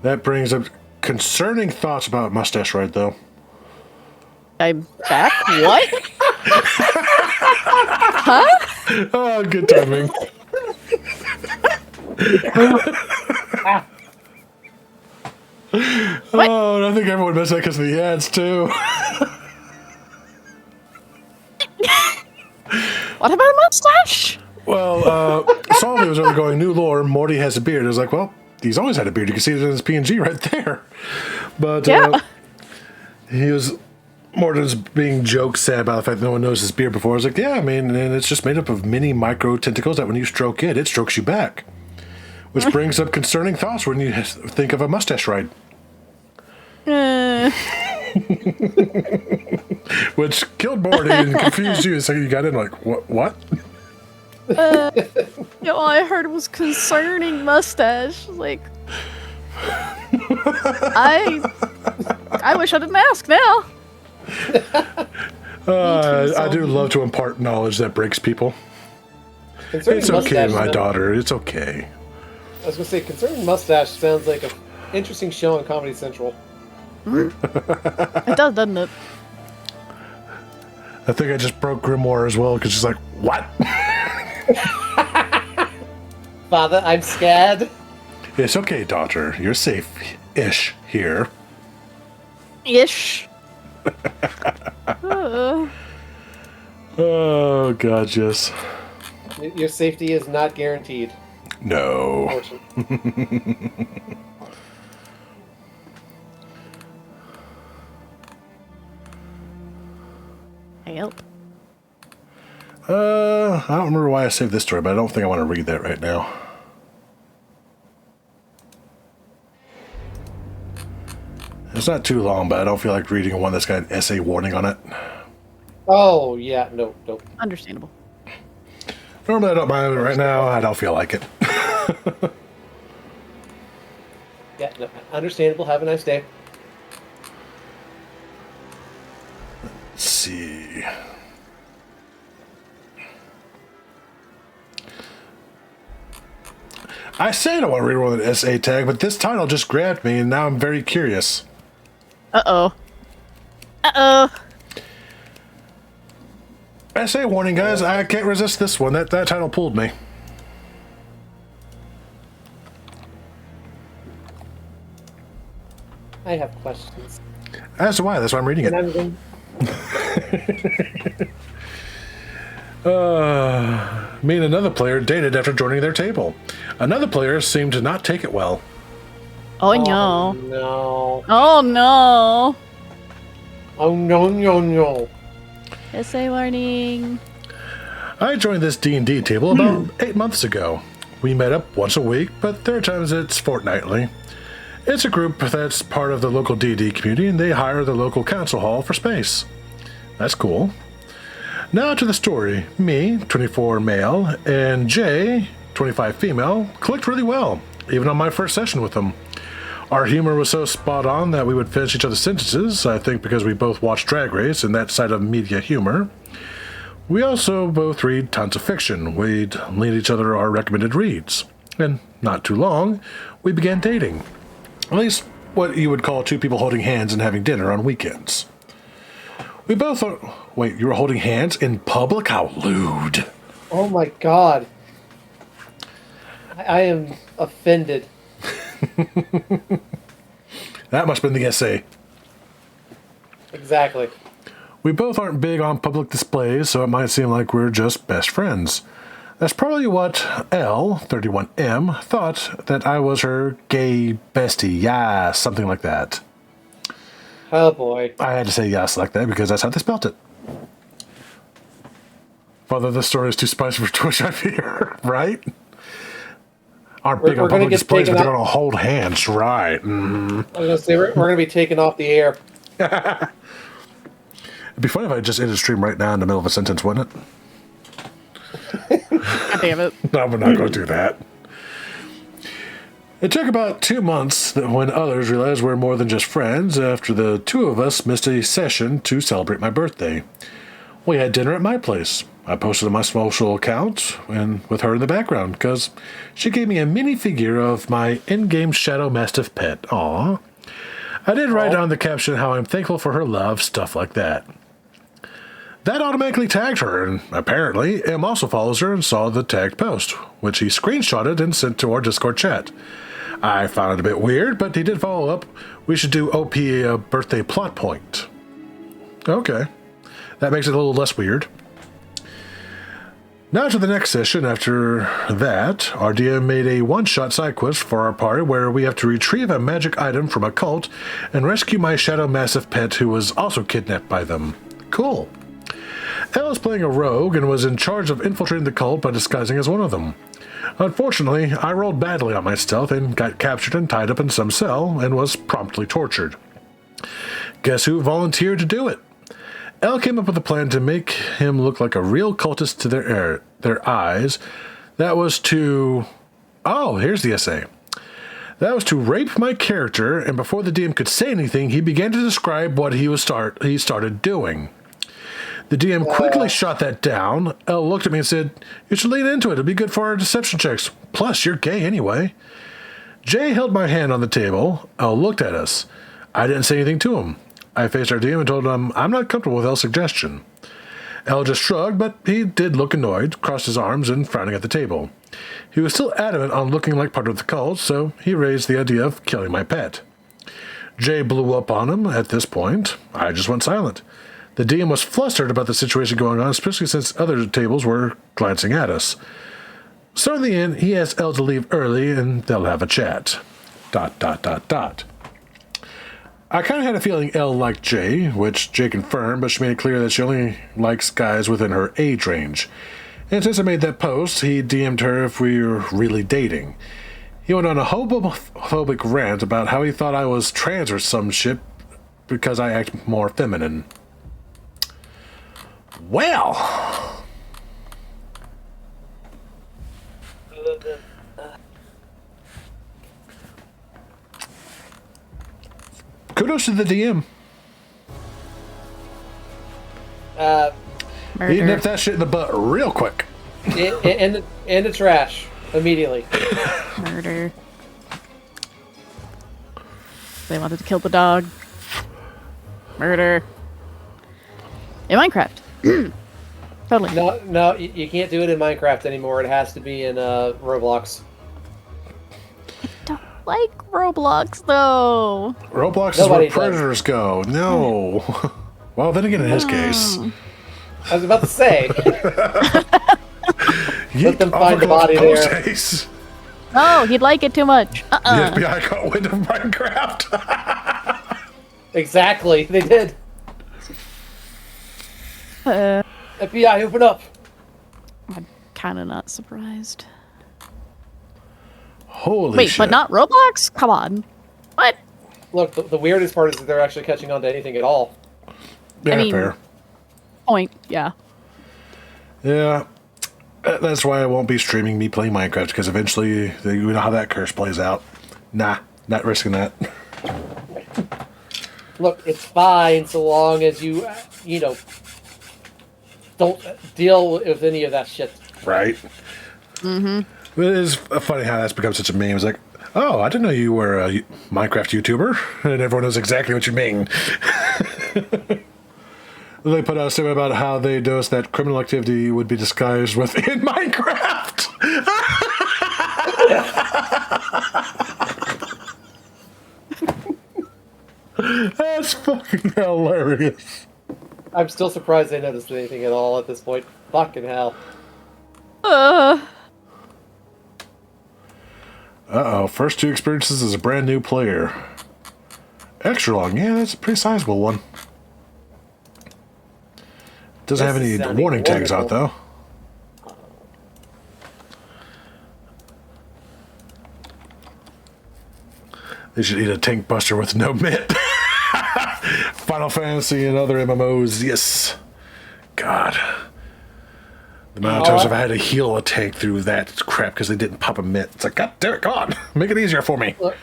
That brings up concerning thoughts about Mustache Ride, though. I'm back? What? Huh? Oh, good timing. Oh, and I think everyone missed that because of the ads, too. What about a mustache? Well, Salvi was over going, new lore, Morty has a beard. I was like, well, he's always had a beard. You can see it in his PNG right there. But Yeah. he was more than just being joke sad about the fact that no one knows his beard before. I was like, yeah, I mean, and it's just made up of mini micro tentacles that when you stroke it strokes you back. Which brings up concerning thoughts when you think of a mustache ride. Which killed Morty and confused you. So you got in like, what? All I heard was concerning mustache. Like, I wish I didn't ask now. I do love to impart knowledge that breaks people. Concerning It's okay, mustache my sounds- daughter. It's okay. I was gonna say, concerning mustache sounds like an interesting show on Comedy Central. It does, doesn't it? I think I just broke Grimoire as well because she's like, what? Father, I'm scared. It's okay, daughter. You're safe-ish here. Ish. Oh, God, yes. Your safety is not guaranteed. No. Unfortunately. Help. I don't remember why I saved this story, but I don't think I want to read that right now. It's not too long, but I don't feel like reading one that's got an essay warning on it. Oh, yeah, no. Understandable. Normally I don't mind it right now. I don't feel like it. Yeah, no, understandable. Have a nice day. Let's see. I say I don't want to read one with an SA tag, but this title just grabbed me, and now I'm very curious. Uh-oh. Uh-oh. SA warning, guys. I can't resist this one. That title pulled me. I have questions. As do I. That's why I'm reading And it. I'm going... Me and another player dated after joining their table. Another player seemed to not take it well. Oh, no. No. Oh, no. Oh, no. Essay warning. I joined this D&D table about 8 months ago. We met up once a week, but there are times it's fortnightly. It's a group that's part of the local D&D community, and they hire the local council hall for space. That's cool. Now to the story. Me, 24 male, and Jay, 25 female, clicked really well, even on my first session with them. Our humor was so spot on that we would finish each other's sentences, I think because we both watched Drag Race and that side of media humor. We also both read tons of fiction. We'd lead each other our recommended reads. And not too long, we began dating. At least what you would call two people holding hands and having dinner on weekends. We both are... Wait, you were holding hands in public? How lewd. Oh, my God. I am offended. That must have been the essay. Exactly. We both aren't big on public displays, so it might seem like we're just best friends. That's probably what L, 31M, thought that I was her gay bestie. Yeah, something like that. Oh, boy. I had to say yes like that because that's how they spelt it. Whether the story is too spicy for Twitch, I fear, right? Aren't big We're on gonna public get displays, but taken they're out- going to hold hands, right? I was going to say, we're going to be taken off the air. It'd be funny if I just ended stream right now in the middle of a sentence, wouldn't it? God damn it. No, we're not going to do that. It took about 2 months when others realized we're more than just friends after the two of us missed a session to celebrate my birthday. We had dinner at my place. I posted on my social account and with her in the background because she gave me a minifigure of my in-game Shadow Mastiff pet. Aw. I did write down the caption how I'm thankful for her love, stuff like that. That automatically tagged her, and apparently M also follows her and saw the tagged post, which he screenshotted and sent to our Discord chat. I found it a bit weird, but he did follow up. We should do OP a birthday plot point. Okay. That makes it a little less weird. Now to the next session. After that, our DM made a one-shot side quest for our party where we have to retrieve a magic item from a cult and rescue my shadow massive pet who was also kidnapped by them. Cool. Elle was playing a rogue and was in charge of infiltrating the cult by disguising as one of them. Unfortunately, I rolled badly on my stealth and got captured and tied up in some cell and was promptly tortured. Guess who volunteered to do it? Elle came up with a plan to make him look like a real cultist to their eyes. That was to... Oh, here's the essay. That was to rape my character, and before the DM could say anything, he began to describe what he started doing. The DM quickly shot that down. Elle looked at me and said, "You should lean into it. It'll be good for our deception checks. Plus, you're gay anyway." Jay held my hand on the table. Elle looked at us. I didn't say anything to him. I faced our DM and told him I'm not comfortable with Elle's suggestion. Elle just shrugged, but he did look annoyed, crossed his arms, and frowning at the table. He was still adamant on looking like part of the cult, so he raised the idea of killing my pet. Jay blew up on him at this point. I just went silent. The DM was flustered about the situation going on, especially since other tables were glancing at us. So in the end, he asked Elle to leave early and they'll have a chat. ... I kind of had a feeling Elle liked Jay, which Jay confirmed, but she made it clear that she only likes guys within her age range. And since I made that post, he DM'd her if we were really dating. He went on a homophobic rant about how he thought I was trans or some shit because I act more feminine. Well... Kudos to the DM. He nipped that shit in the butt real quick. And the trash immediately. Murder. They wanted to kill the dog. Murder. In Minecraft. Totally. No, you can't do it in Minecraft anymore. It has to be in Roblox. Don't like Roblox though. Roblox is where predators go. No. Well, then again, in his case. I was about to say. Let them find the body there. Oh, he'd like it too much. The FBI got wind of Minecraft. Exactly, they did. FBI, open up. I'm kind of not surprised. Holy Wait, shit. but not Roblox? Come on. What? Look, the weirdest part is that they're actually catching on to anything at all. Yeah, I mean, fair. Point, yeah. Yeah. That's why I won't be streaming me playing Minecraft, because eventually, you know how that curse plays out. Nah, not risking that. Look, it's fine so long as you don't deal with any of that shit. Right. Mm-hmm. It is funny how that's become such a meme. It's like, oh, I didn't know you were a Minecraft YouTuber, and everyone knows exactly what you mean. They put out a statement about how they noticed that criminal activity would be disguised within Minecraft. That's fucking hilarious. I'm still surprised they noticed anything at all at this point. Fucking hell. Uh-oh, first 2 experiences as a brand new player. Extra long, yeah, that's a pretty sizable one. Doesn't have any warning tags out, though. They should eat a tank buster with no mitt. Final Fantasy and other MMOs, yes. God. The amount of times I've had to heal a tank through that crap because they didn't pop a mitt. It's like, God damn it, come on. Make it easier for me. Look,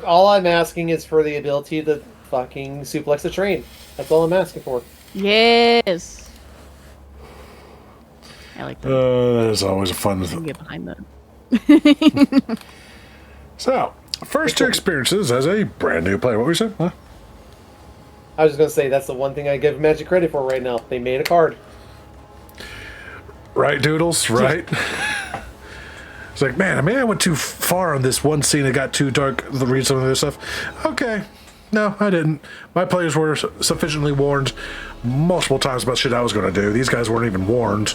all I'm asking is for the ability to fucking suplex a train. That's all I'm asking for. Yes. I like that. That is always a fun I can get behind that. So, first 2 experiences as a brand new player. What were you saying? Huh? I was just going to say, that's the one thing I give Magic credit for right now. They made a card. Right, Doodles? Right? It's like, man, I went too far on this one scene. It got too dark to read some of this stuff. Okay. No, I didn't. My players were sufficiently warned multiple times about shit I was going to do. These guys weren't even warned.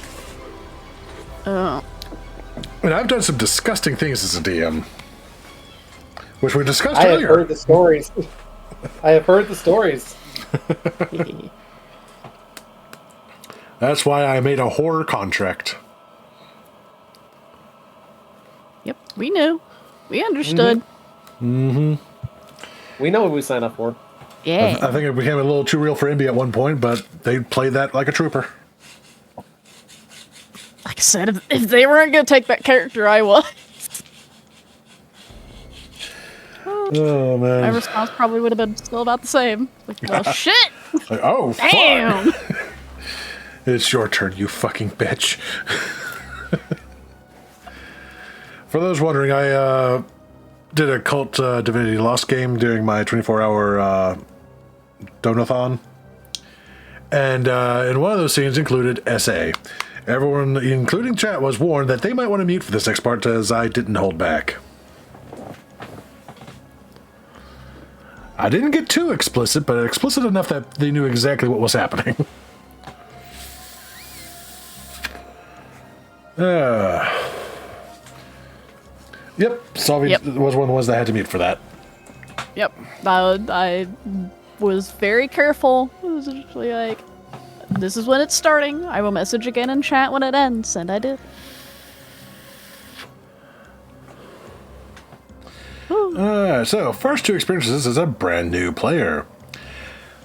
And I've done some disgusting things as a DM, which we discussed I have earlier. heard the stories. I have heard the stories. That's why I made a horror contract. Yep, we knew. We understood. Mm-hmm. We know what we signed up for. Yeah. I think it became a little too real for Indy at one point, but they played that like a trooper. Like I said, if they weren't going to take that character, I was. Oh, man. My response probably would have been still about the same. Like, well, shit! Like, oh, Damn! fuck. It's your turn, you fucking bitch. For those wondering, I did a Cult Divinity Lost game during my 24-hour donathon. And in one of those scenes included SA. Everyone, including chat, was warned that they might want to mute for this next part, as I didn't hold back. I didn't get too explicit, but explicit enough that they knew exactly what was happening. Yep, Solvi was one of the ones that had to mute for that. Yep. I was very careful. I was actually like, this is when it's starting. I will message again in chat when it ends, and I did. So, first two experiences as a brand new player.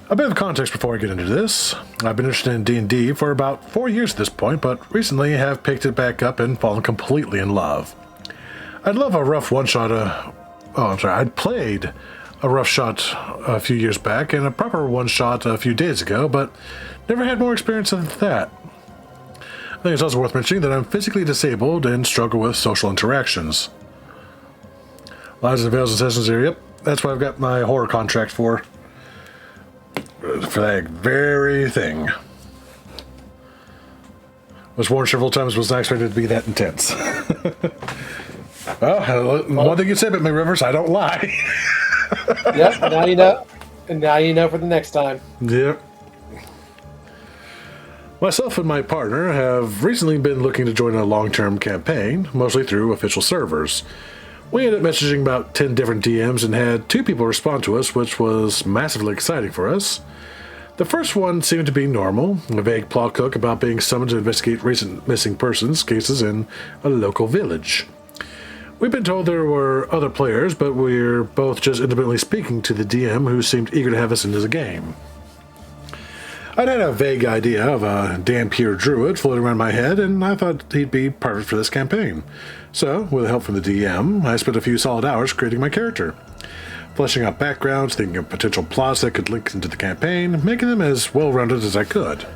A bit of context before I get into this. I've been interested in D&D for about 4 years at this point, but recently have picked it back up and fallen completely in love. I'd love a rough one-shot, I'd played a rough shot a few years back and a proper one-shot a few days ago, but never had more experience than that. I think it's also worth mentioning that I'm physically disabled and struggle with social interactions. Lies and Veils and Sessions here, yep, that's what I've got my horror contract for. For that very thing. Was warned several times, was not expected to be that intense. Well, one thing you say about me, Rivers, I don't lie. Yep, now you know. And now you know for the next time. Yep. Myself and my partner have recently been looking to join a long-term campaign, mostly through official servers. We ended up messaging about 10 different DMs and had 2 people respond to us, which was massively exciting for us. The first one seemed to be normal, a vague plot hook about being summoned to investigate recent missing persons cases in a local village. We've been told there were other players, but we're both just independently speaking to the DM who seemed eager to have us into the game. I'd had a vague idea of a Dampier druid floating around my head, and I thought he'd be perfect for this campaign. So, with help from the DM, I spent a few solid hours creating my character. Fleshing out backgrounds, thinking of potential plots that could link into the campaign, making them as well-rounded as I could.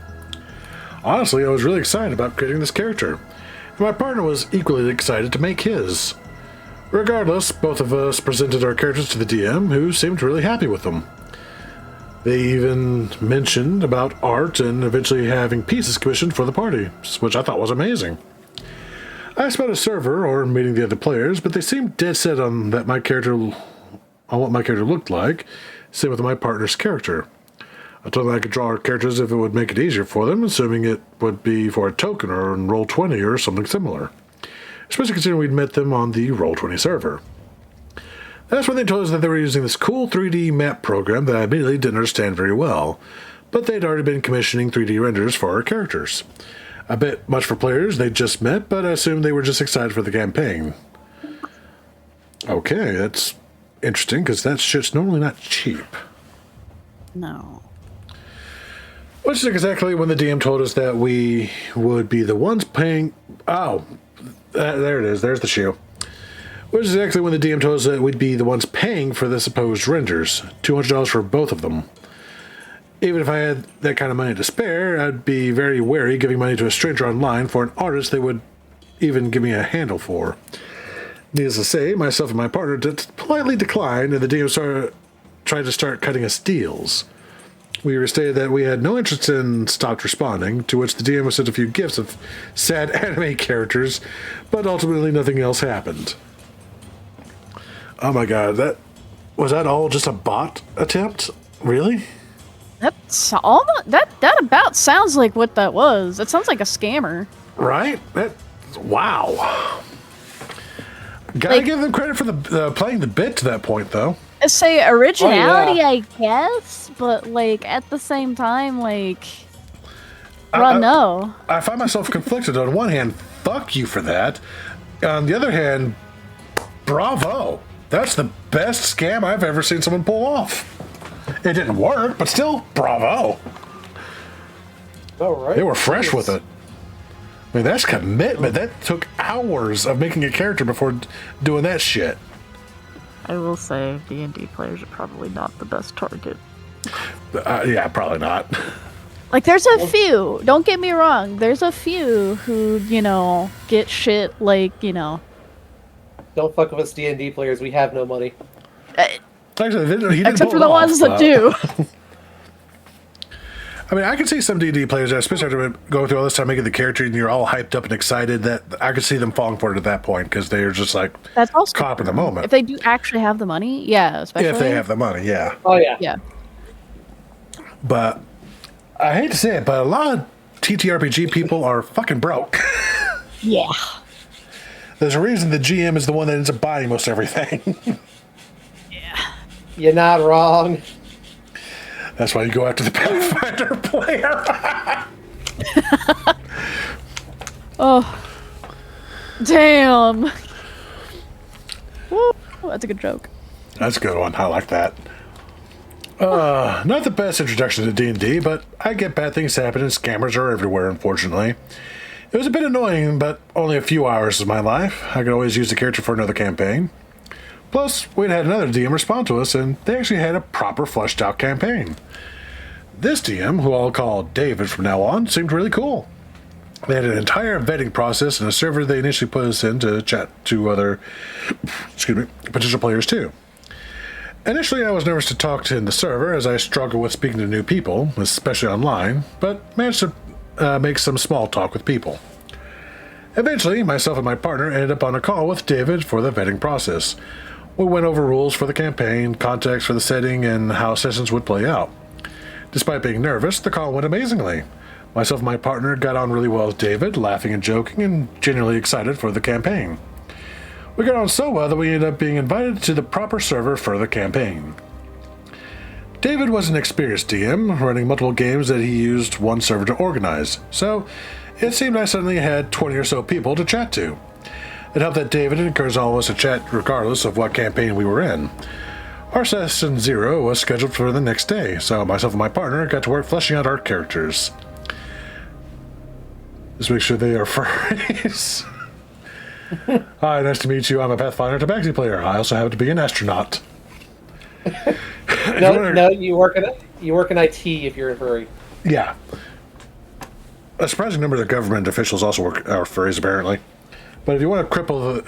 Honestly, I was really excited about creating this character, and my partner was equally excited to make his. Regardless, both of us presented our characters to the DM, who seemed really happy with them. They even mentioned about art and eventually having pieces commissioned for the party, which I thought was amazing. I asked about a server or meeting the other players, but they seemed dead set on what my character looked like, same with my partner's character. I told them I could draw our characters if it would make it easier for them, assuming it would be for a token or in Roll20 or something similar. Especially considering we'd met them on the Roll20 server. That's when they told us that they were using this cool 3D map program that I immediately didn't understand very well, but they'd already been commissioning 3D renders for our characters. A bit much for players they'd just met, but I assumed they were just excited for the campaign. Okay, that's interesting, because that shit's normally not cheap. No. Which is exactly when the DM told us that we would be the ones paying... Oh, there it is, there's the shoe. Which is exactly when the DM told us that we'd be the ones paying for the supposed renders, $200 for both of them. Even if I had that kind of money to spare, I'd be very wary giving money to a stranger online for an artist they would even give me a handle for. Needless to say, myself and my partner politely declined, and the DM tried to start cutting us deals. We stated that we had no interest and stopped responding, to which the DM was sent a few gifts of sad anime characters, but ultimately nothing else happened. Oh my god, was that all just a bot attempt? Really? That's all. That about sounds like what that was. It sounds like a scammer. Right? That Wow. Gotta give them credit for the playing the bit to that point, though. I say originality, I guess, but like at the same time, like, no. I find myself conflicted. On one hand, fuck you for that. On the other hand, bravo. That's the best scam I've ever seen someone pull off. It didn't work, but still, bravo. All right. They were fresh with it. I mean, that's commitment. That took hours of making a character before doing that shit. I will say D&D players are probably not the best target. Yeah, probably not. Like, there's a few, don't get me wrong, there's a few who, get shit like, Don't fuck with us D&D players. We have no money. Actually, he didn't except pull for it the ones off, that do. I mean, I can see some D&D players, especially after going through all this time making the character and you're all hyped up and excited, that I could see them falling for it at that point because they're just like That's also caught up in the moment. If they do actually have the money, yeah, especially. If they have the money, yeah. Oh, yeah. Yeah. But I hate to say it, but a lot of TTRPG people are fucking broke. Yeah. There's a reason the GM is the one that ends up buying most everything. Yeah. You're not wrong. That's why you go after the Pathfinder player. Oh. Damn. Woo, that's a good joke. That's a good one. I like that. Not the best introduction to D&D, but I get bad things happen and scammers are everywhere, unfortunately. It was a bit annoying, but only a few hours of my life. I could always use the character for another campaign. Plus, we'd had another DM respond to us, and they actually had a proper fleshed out campaign. This DM, who I'll call David from now on, seemed really cool. They had an entire vetting process and a server they initially put us in to chat to other potential players too. Initially, I was nervous to talk to in the server as I struggle with speaking to new people, especially online, but managed to make some small talk with people. Eventually, myself and my partner ended up on a call with David for the vetting process. We went over rules for the campaign, context for the setting, and how sessions would play out. Despite being nervous, the call went amazingly. Myself and my partner got on really well with David, laughing and joking, and genuinely excited for the campaign. We got on so well that we ended up being invited to the proper server for the campaign. David was an experienced DM, running multiple games that he used one server to organize, so it seemed I suddenly had 20 or so people to chat to. It helped that David encouraged all of us to chat regardless of what campaign we were in. Our session 0 was scheduled for the next day, so myself and my partner got to work fleshing out our characters. Just make sure they are furries. Hi, nice to meet you. I'm a Pathfinder Tabaxi player. I also happen to be an astronaut. No, you work in IT if you're a furry. Yeah. A surprising number of the government officials also are furries, apparently. But if you want to cripple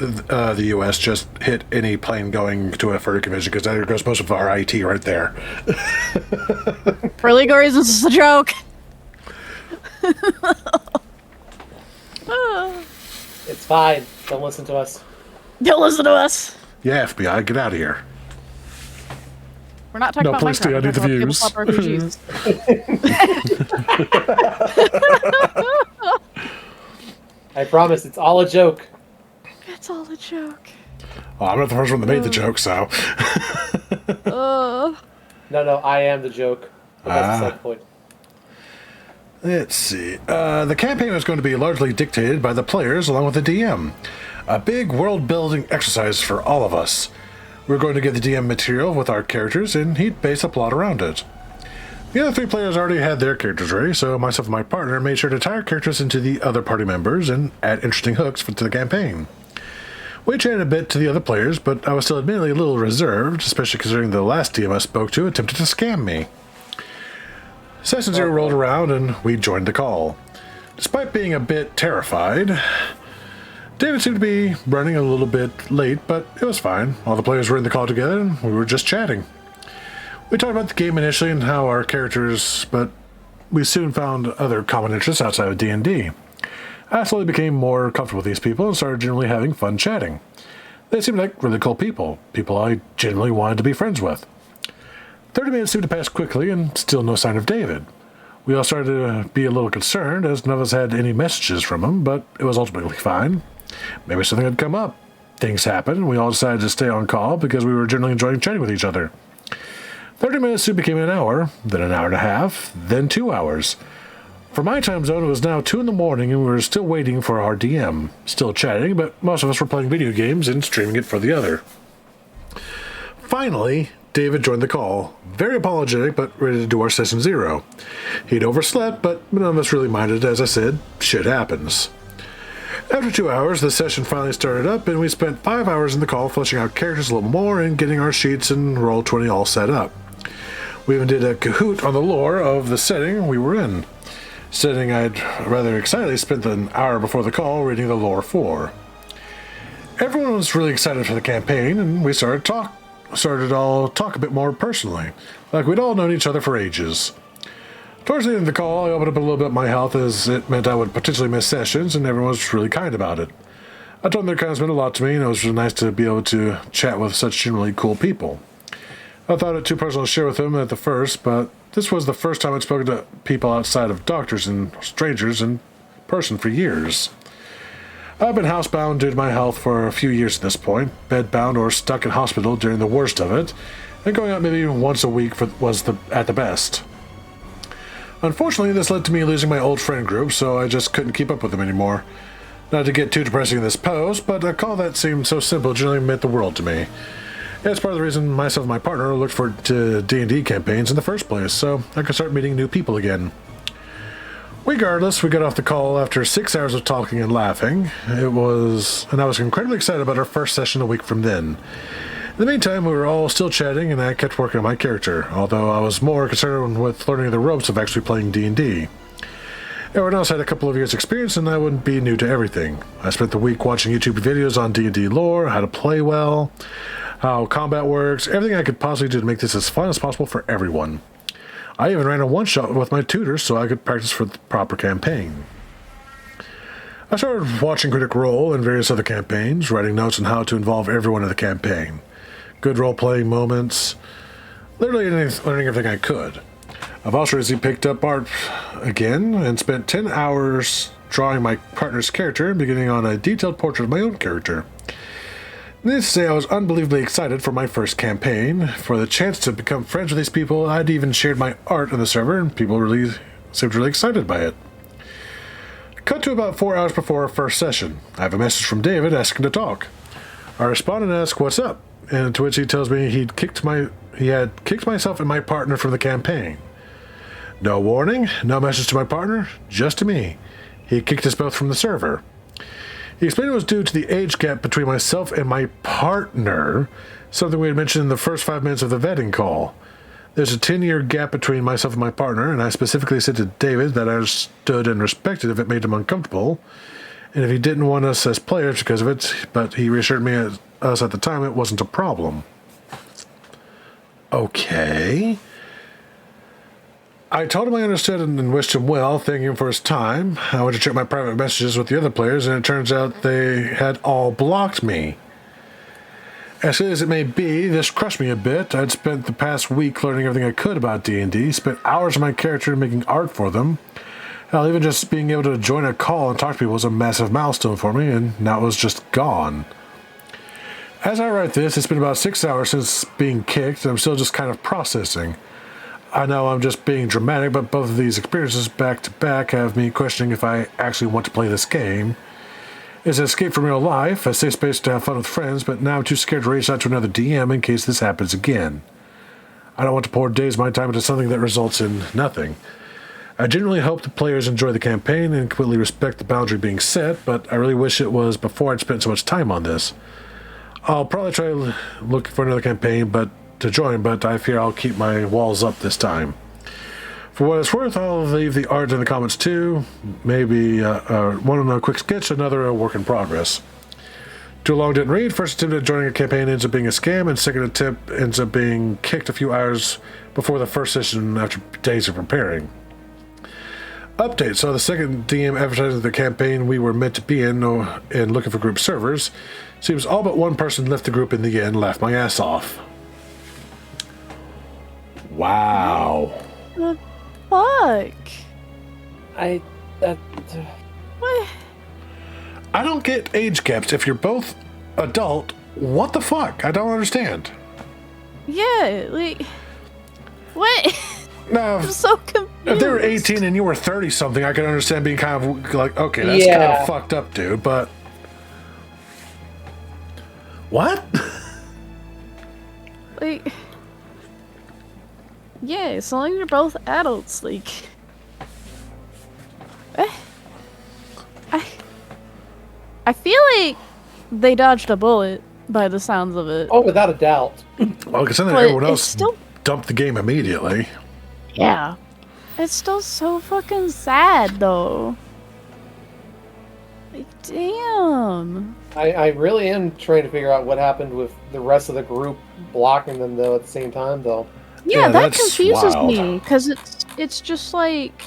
the U.S., just hit any plane going to a furry convention, because there goes most of our IT right there. For legal reasons, it's a joke. It's fine. Don't listen to us. Don't listen to us. Yeah, FBI, get out of here. We're not talking No, about please stay Minecraft. under We're the talking views. about RPGs. I promise, it's all a joke. It's all a joke. Oh, I'm not the first one that made the joke, so. No, I am the joke. But that's the side point. Let's see. The campaign is going to be largely dictated by the players along with the DM. A big world-building exercise for all of us. We're going to give the DM material with our characters, and he'd base a plot around it. The other 3 players already had their characters ready, so myself and my partner made sure to tie our characters into the other party members and add interesting hooks to the campaign. We chatted a bit to the other players, but I was still admittedly a little reserved, especially considering the last DM I spoke to attempted to scam me. Session 0 rolled around, and we joined the call. Despite being a bit terrified, David seemed to be running a little bit late, but it was fine. All the players were in the call together, and we were just chatting. We talked about the game initially and how our characters, but we soon found other common interests outside of D&D. I slowly became more comfortable with these people and started generally having fun chatting. They seemed like really cool people I genuinely wanted to be friends with. 30 minutes seemed to pass quickly and still no sign of David. We all started to be a little concerned, as none of us had any messages from him, but it was ultimately fine. Maybe something had come up. Things happened, and we all decided to stay on call because we were generally enjoying chatting with each other. 30 minutes soon became an hour, then an hour and a half, then 2 hours. For my time zone, it was now 2 in the morning, and we were still waiting for our DM. Still chatting, but most of us were playing video games and streaming it for the other. Finally, David joined the call, very apologetic but ready to do our session 0. He'd overslept, but none of us really minded. As I said, shit happens. After 2 hours, the session finally started up, and we spent 5 hours in the call fleshing out characters a little more and getting our sheets and Roll20 all set up. We even did a Kahoot on the lore of the setting we were in. Setting I'd rather excitedly spent an hour before the call reading the lore for. Everyone was really excited for the campaign, and we started to talk a bit more personally, like we'd all known each other for ages. Towards the end of the call, I opened up a little bit my health, as it meant I would potentially miss sessions, and everyone was really kind about it. I told them their kindness meant a lot to me, and it was really nice to be able to chat with such generally cool people. I thought it too personal to share with them at the first, but this was the first time I'd spoken to people outside of doctors and strangers in person for years. I've been housebound due to my health for a few years at this point, bedbound or stuck in hospital during the worst of it, and going out maybe once a week was at the best. Unfortunately, this led to me losing my old friend group, so I just couldn't keep up with them anymore. Not to get too depressing in this post, but a call that seemed so simple generally meant the world to me. It's part of the reason myself and my partner looked for D&D campaigns in the first place, so I could start meeting new people again. Regardless, we got off the call after 6 hours of talking and laughing. And I was incredibly excited about our first session a week from then. In the meantime, we were all still chatting, and I kept working on my character, although I was more concerned with learning the ropes of actually playing D&D. Everyone else had a couple of years' experience, and I wouldn't be new to everything. I spent the week watching YouTube videos on D&D lore, how to play well, how combat works, everything I could possibly do to make this as fun as possible for everyone. I even ran a one-shot with my tutors so I could practice for the proper campaign. I started watching Critical Role and various other campaigns, writing notes on how to involve everyone in the campaign. Good role-playing moments, literally learning everything I could. I've also recently picked up art again and spent 10 hours drawing my partner's character and beginning on a detailed portrait of my own character. Needless to say, I was unbelievably excited for my first campaign, for the chance to become friends with these people. I'd even shared my art on the server, and people really seemed really excited by it. Cut to about 4 hours before our first session. I have a message from David asking to talk. I respond and ask, "What's up?" And to which he tells me he had kicked myself and my partner from the campaign. No warning, no message to my partner, just to me. He kicked us both from the server. He explained it was due to the age gap between myself and my partner, something we had mentioned in the first 5 minutes of the vetting call. There's a 10-year gap between myself and my partner, and I specifically said to David that I understood and respected if it made him uncomfortable, and if he didn't want us as players because of it, but he reassured us at the time it wasn't a problem. Okay. I told him I understood and wished him well, thanking him for his time. I went to check my private messages with the other players, and it turns out they had all blocked me. As silly as it may be, this crushed me a bit. I'd spent the past week learning everything I could about D&D, spent hours on my character making art for them. Hell, even just being able to join a call and talk to people was a massive milestone for me, and now it was just gone. As I write this, it's been about 6 hours since being kicked, and I'm still just kind of processing. I know I'm just being dramatic, but both of these experiences back to back have me questioning if I actually want to play this game. It's an escape from real life, a safe space to have fun with friends, but now I'm too scared to reach out to another DM in case this happens again. I don't want to pour days of my time into something that results in nothing. I genuinely hope the players enjoy the campaign and completely respect the boundary being set, but I really wish it was before I'd spent so much time on this. I'll probably try looking for another campaign to join, but I fear I'll keep my walls up this time. For what it's worth, I'll leave the art in the comments too. Maybe one on a quick sketch, another a work in progress. Too long didn't read. First attempt at joining a campaign ends up being a scam, and second attempt ends up being kicked a few hours before the first session after days of preparing. Update. So the second DM advertising the campaign we were meant to be in and looking for group servers. Seems all but one person left the group in the end, laughed my ass off. Wow. fuck? What? I don't get age gaps. If you're both adult, what the fuck? I don't understand. Yeah, like, what? No, I'm so confused. if they were 18 and you were 30 something, I could understand being kind of like, okay, that's kind of fucked up, dude. But what? Like, yeah, as long as you're both adults, like, I feel like they dodged a bullet by the sounds of it. Oh, without a doubt. Well, because then But everyone it's else still- dumped the game immediately. Yeah. It's still so fucking sad, though. Like, damn. I really am trying to figure out what happened with the rest of the group blocking them, though, at the same time, though. Yeah, Yeah, that that's confuses wild. me, because it's just like...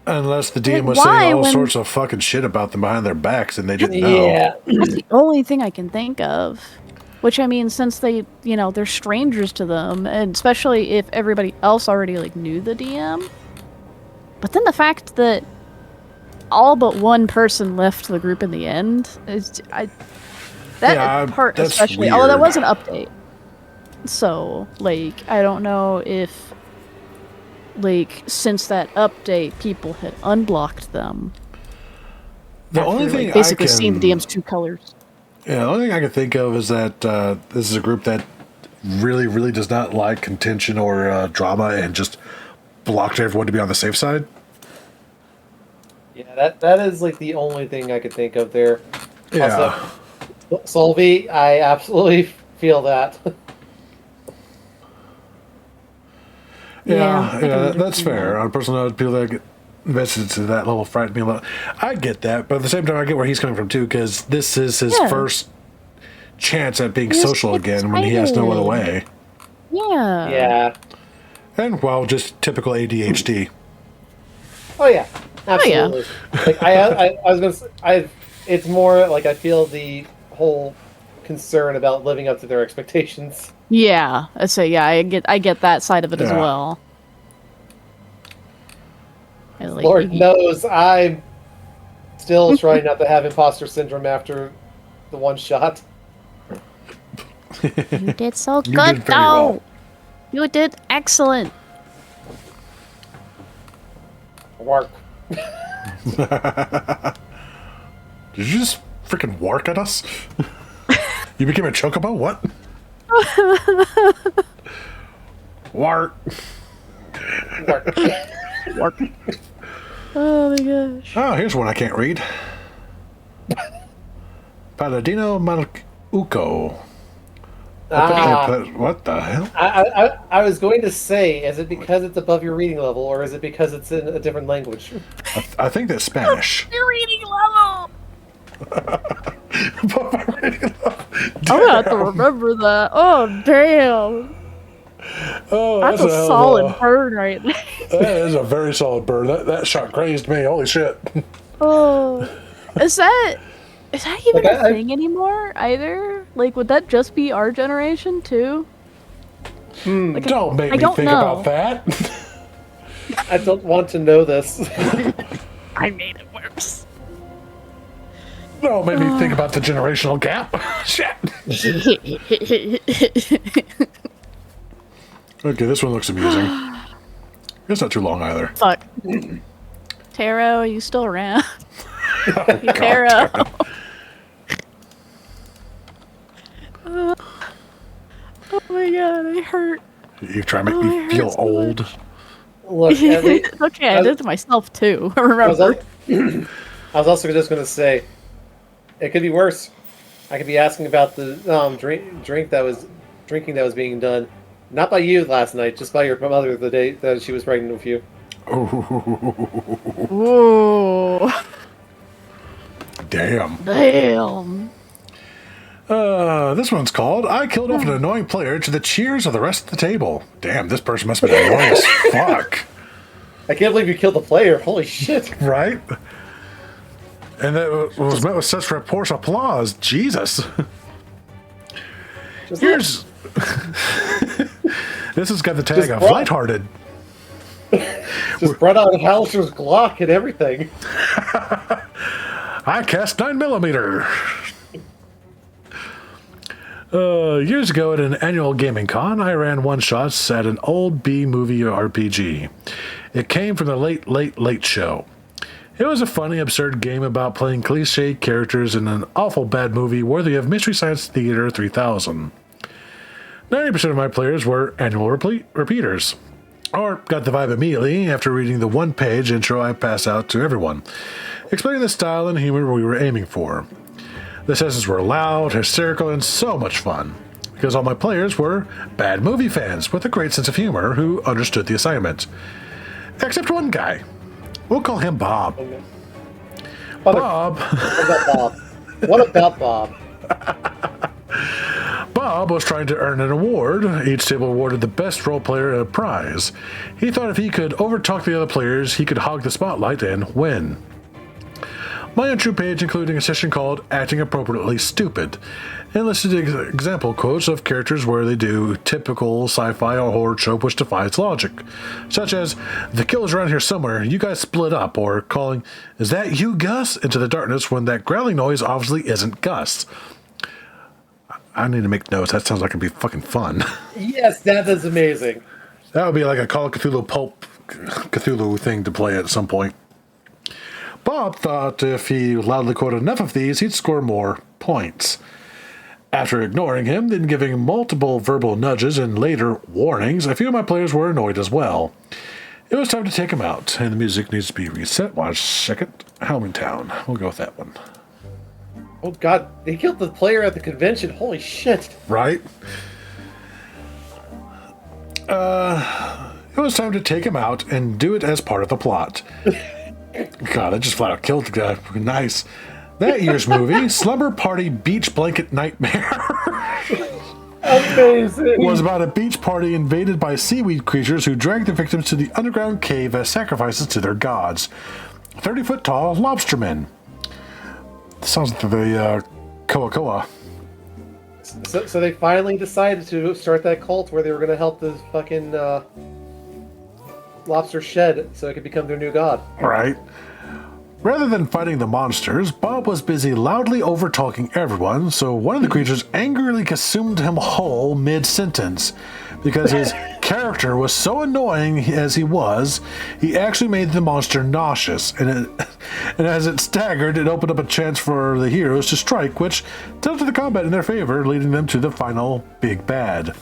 Unless the DM was why saying all when- sorts of fucking shit about them behind their backs and they didn't know. Yeah. That's the only thing I can think of. Which, I mean, since they, they're strangers to them, and especially if everybody else already, like, knew the DM. But then the fact that all but one person left the group in the end, Yeah, part that's especially, although that weird. was an update. So, like, I don't know if, like, since that update, people had unblocked them. The after, only like, thing basically I can, seeing the DM's true colors. Yeah, the only thing I can think of is that this is a group that really, really does not like contention or drama and just blocked everyone to be on the safe side. Yeah, that is, like, the only thing I could think of there. Yeah. Also, Solvi, I absolutely feel that. Yeah, that's fair. On a personal note, people that get invested to that level frighten me a lot. I get that, but at the same time, I get where he's coming from too, because this is his first chance at being He was social again when he has no other way. Yeah. Yeah. And well, just typical ADHD. Oh yeah, Oh, yeah. absolutely. Like I was gonna say, it's more like I feel the whole concern about living up to their expectations. Yeah, I say yeah. I get that side of it as Yeah. well. I like Lord the- knows I'm still trying not to have imposter syndrome after the one shot. You did so You good, did very though. well. You did excellent. Work. Did you just freaking work at us? You became a chocobo? What? Work. Work. Work. Oh my gosh. Oh, here's one I can't read. Paladino Malcuco. What the hell? I was going to say, is it because it's above your reading level, or is it because it's in a different language? I think that's Spanish. Your reading level. Above my reading level. I'm gonna have to remember that. Oh damn. Oh, That's a hell of solid burn right there. That is a very solid burn. That shot grazed me. Holy shit. Oh. Is that even Like, a thing anymore either? Like, would that just be our generation too? Like, Don't make I me don't think know. about that. I don't want to know this. I made it worse. Don't make me think about the generational gap. Shit. Okay, this one looks amusing. It's not too long either. Fuck. Taro, are you still around? Oh, Taro. Oh my god, I hurt. You try to make Oh, me it feel hurts so old. much. Look, at least, Okay, I did it to myself too. I was, Remember? I was also just going to say, it could be worse. I could be asking about the drinking that was being done, not by you last night, just by your mother the day that she was pregnant with you. Ooh. Damn. Damn. This one's called I Killed Off an Annoying Player to the Cheers of the Rest of the Table. Damn, this person must have been annoying as fuck. I can't believe you killed the player. Holy shit. Right? And that was met with such rapports applause. Jesus. Just Here's This has got the tag of brought- lighthearted. Just brought out Hallister's Glock and everything. I cast 9mm. Years ago at an annual gaming con, I ran one-shots at an old B-movie RPG. It came from the Late Show. It was a funny, absurd game about playing cliche characters in an awful bad movie worthy of Mystery Science Theater 3000. 90% of my players were annual repeaters, or got the vibe immediately after reading the one-page intro I passed out to everyone, explaining the style and humor we were aiming for. The sessions were loud, hysterical, and so much fun, because all my players were bad movie fans with a great sense of humor who understood the assignment. Except one guy. We'll call him Bob. Bob. What about Bob? Bob was trying to earn an award. Each table awarded the best role player a prize. He thought if he could overtalk the other players, he could hog the spotlight and win. My intro page including a session called Acting Appropriately Stupid, and listed example quotes of characters where they do typical sci-fi or horror trope which defies logic, such as, "The killer's around here somewhere, you guys split up," or calling, "Is that you, Gus?" into the darkness when that growling noise obviously isn't Gus. I need to make notes. That sounds like it'd be fucking fun. Yes, that is amazing. That would be like a Call of Cthulhu Pulp Cthulhu thing to play at some point. Bob thought if he loudly quoted enough of these, he'd score more points. After ignoring him, then giving multiple verbal nudges and later warnings, a few of my players were annoyed as well. It was time to take him out, and the music needs to be reset. Watch second. Hellmantown. We'll go with that one. Oh god, they killed the player at the convention. Holy shit. Right? It was time to take him out and do it as part of the plot. God, I just flat out killed the guy. Nice. That year's movie, Slumber Party Beach Blanket Nightmare, Amazing. was about a beach party invaded by seaweed creatures who dragged the victims to the underground cave as sacrifices to their gods. 30-foot tall lobstermen. Sounds like the Koa. So they finally decided to start that cult where they were going to help the fucking lobster shed so it could become their new god. Right. Rather than fighting the monsters, Bob was busy loudly over-talking everyone, so one of the creatures angrily consumed him whole mid-sentence. Because his character was so annoying as he was, he actually made the monster nauseous, and as it staggered, it opened up a chance for the heroes to strike, which tilted the combat in their favor, leading them to the final big bad.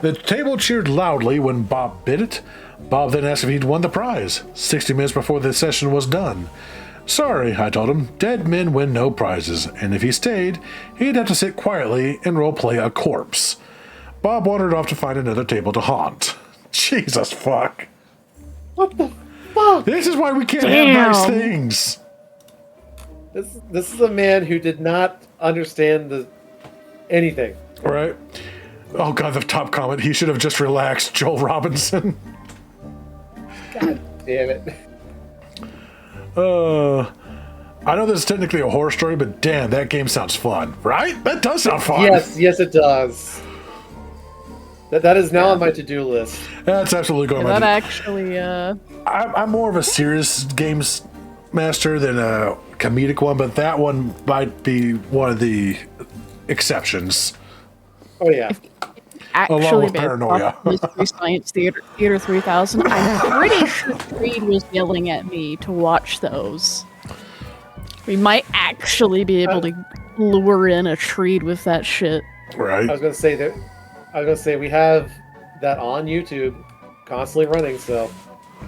The table cheered loudly when Bob bit it. Bob then asked if he'd won the prize, 60 minutes before the session was done. Sorry, I told him, dead men win no prizes, and if he stayed, he'd have to sit quietly and roleplay a corpse. Bob wandered off to find another table to haunt. Jesus fuck. What the fuck? This is why we can't have nice things. This is a man who did not understand anything. Right? Oh god, the top comment, he should have just relaxed, Joel Robinson. God damn it. I know this is technically a horror story, but damn, that game sounds fun, right? That does sound fun. Yes, it does. That is now on my to-do list. That's absolutely going That on. actually, I'm more of a serious games master than a comedic one, but that one might be one of the exceptions. Oh yeah. actually with based paranoia. off Mystery Science Theater 3000. I'm pretty sure Creed was yelling at me to watch those. We might actually be able to lure in a Treed with that shit. Right. I was gonna say we have that on YouTube, constantly running. So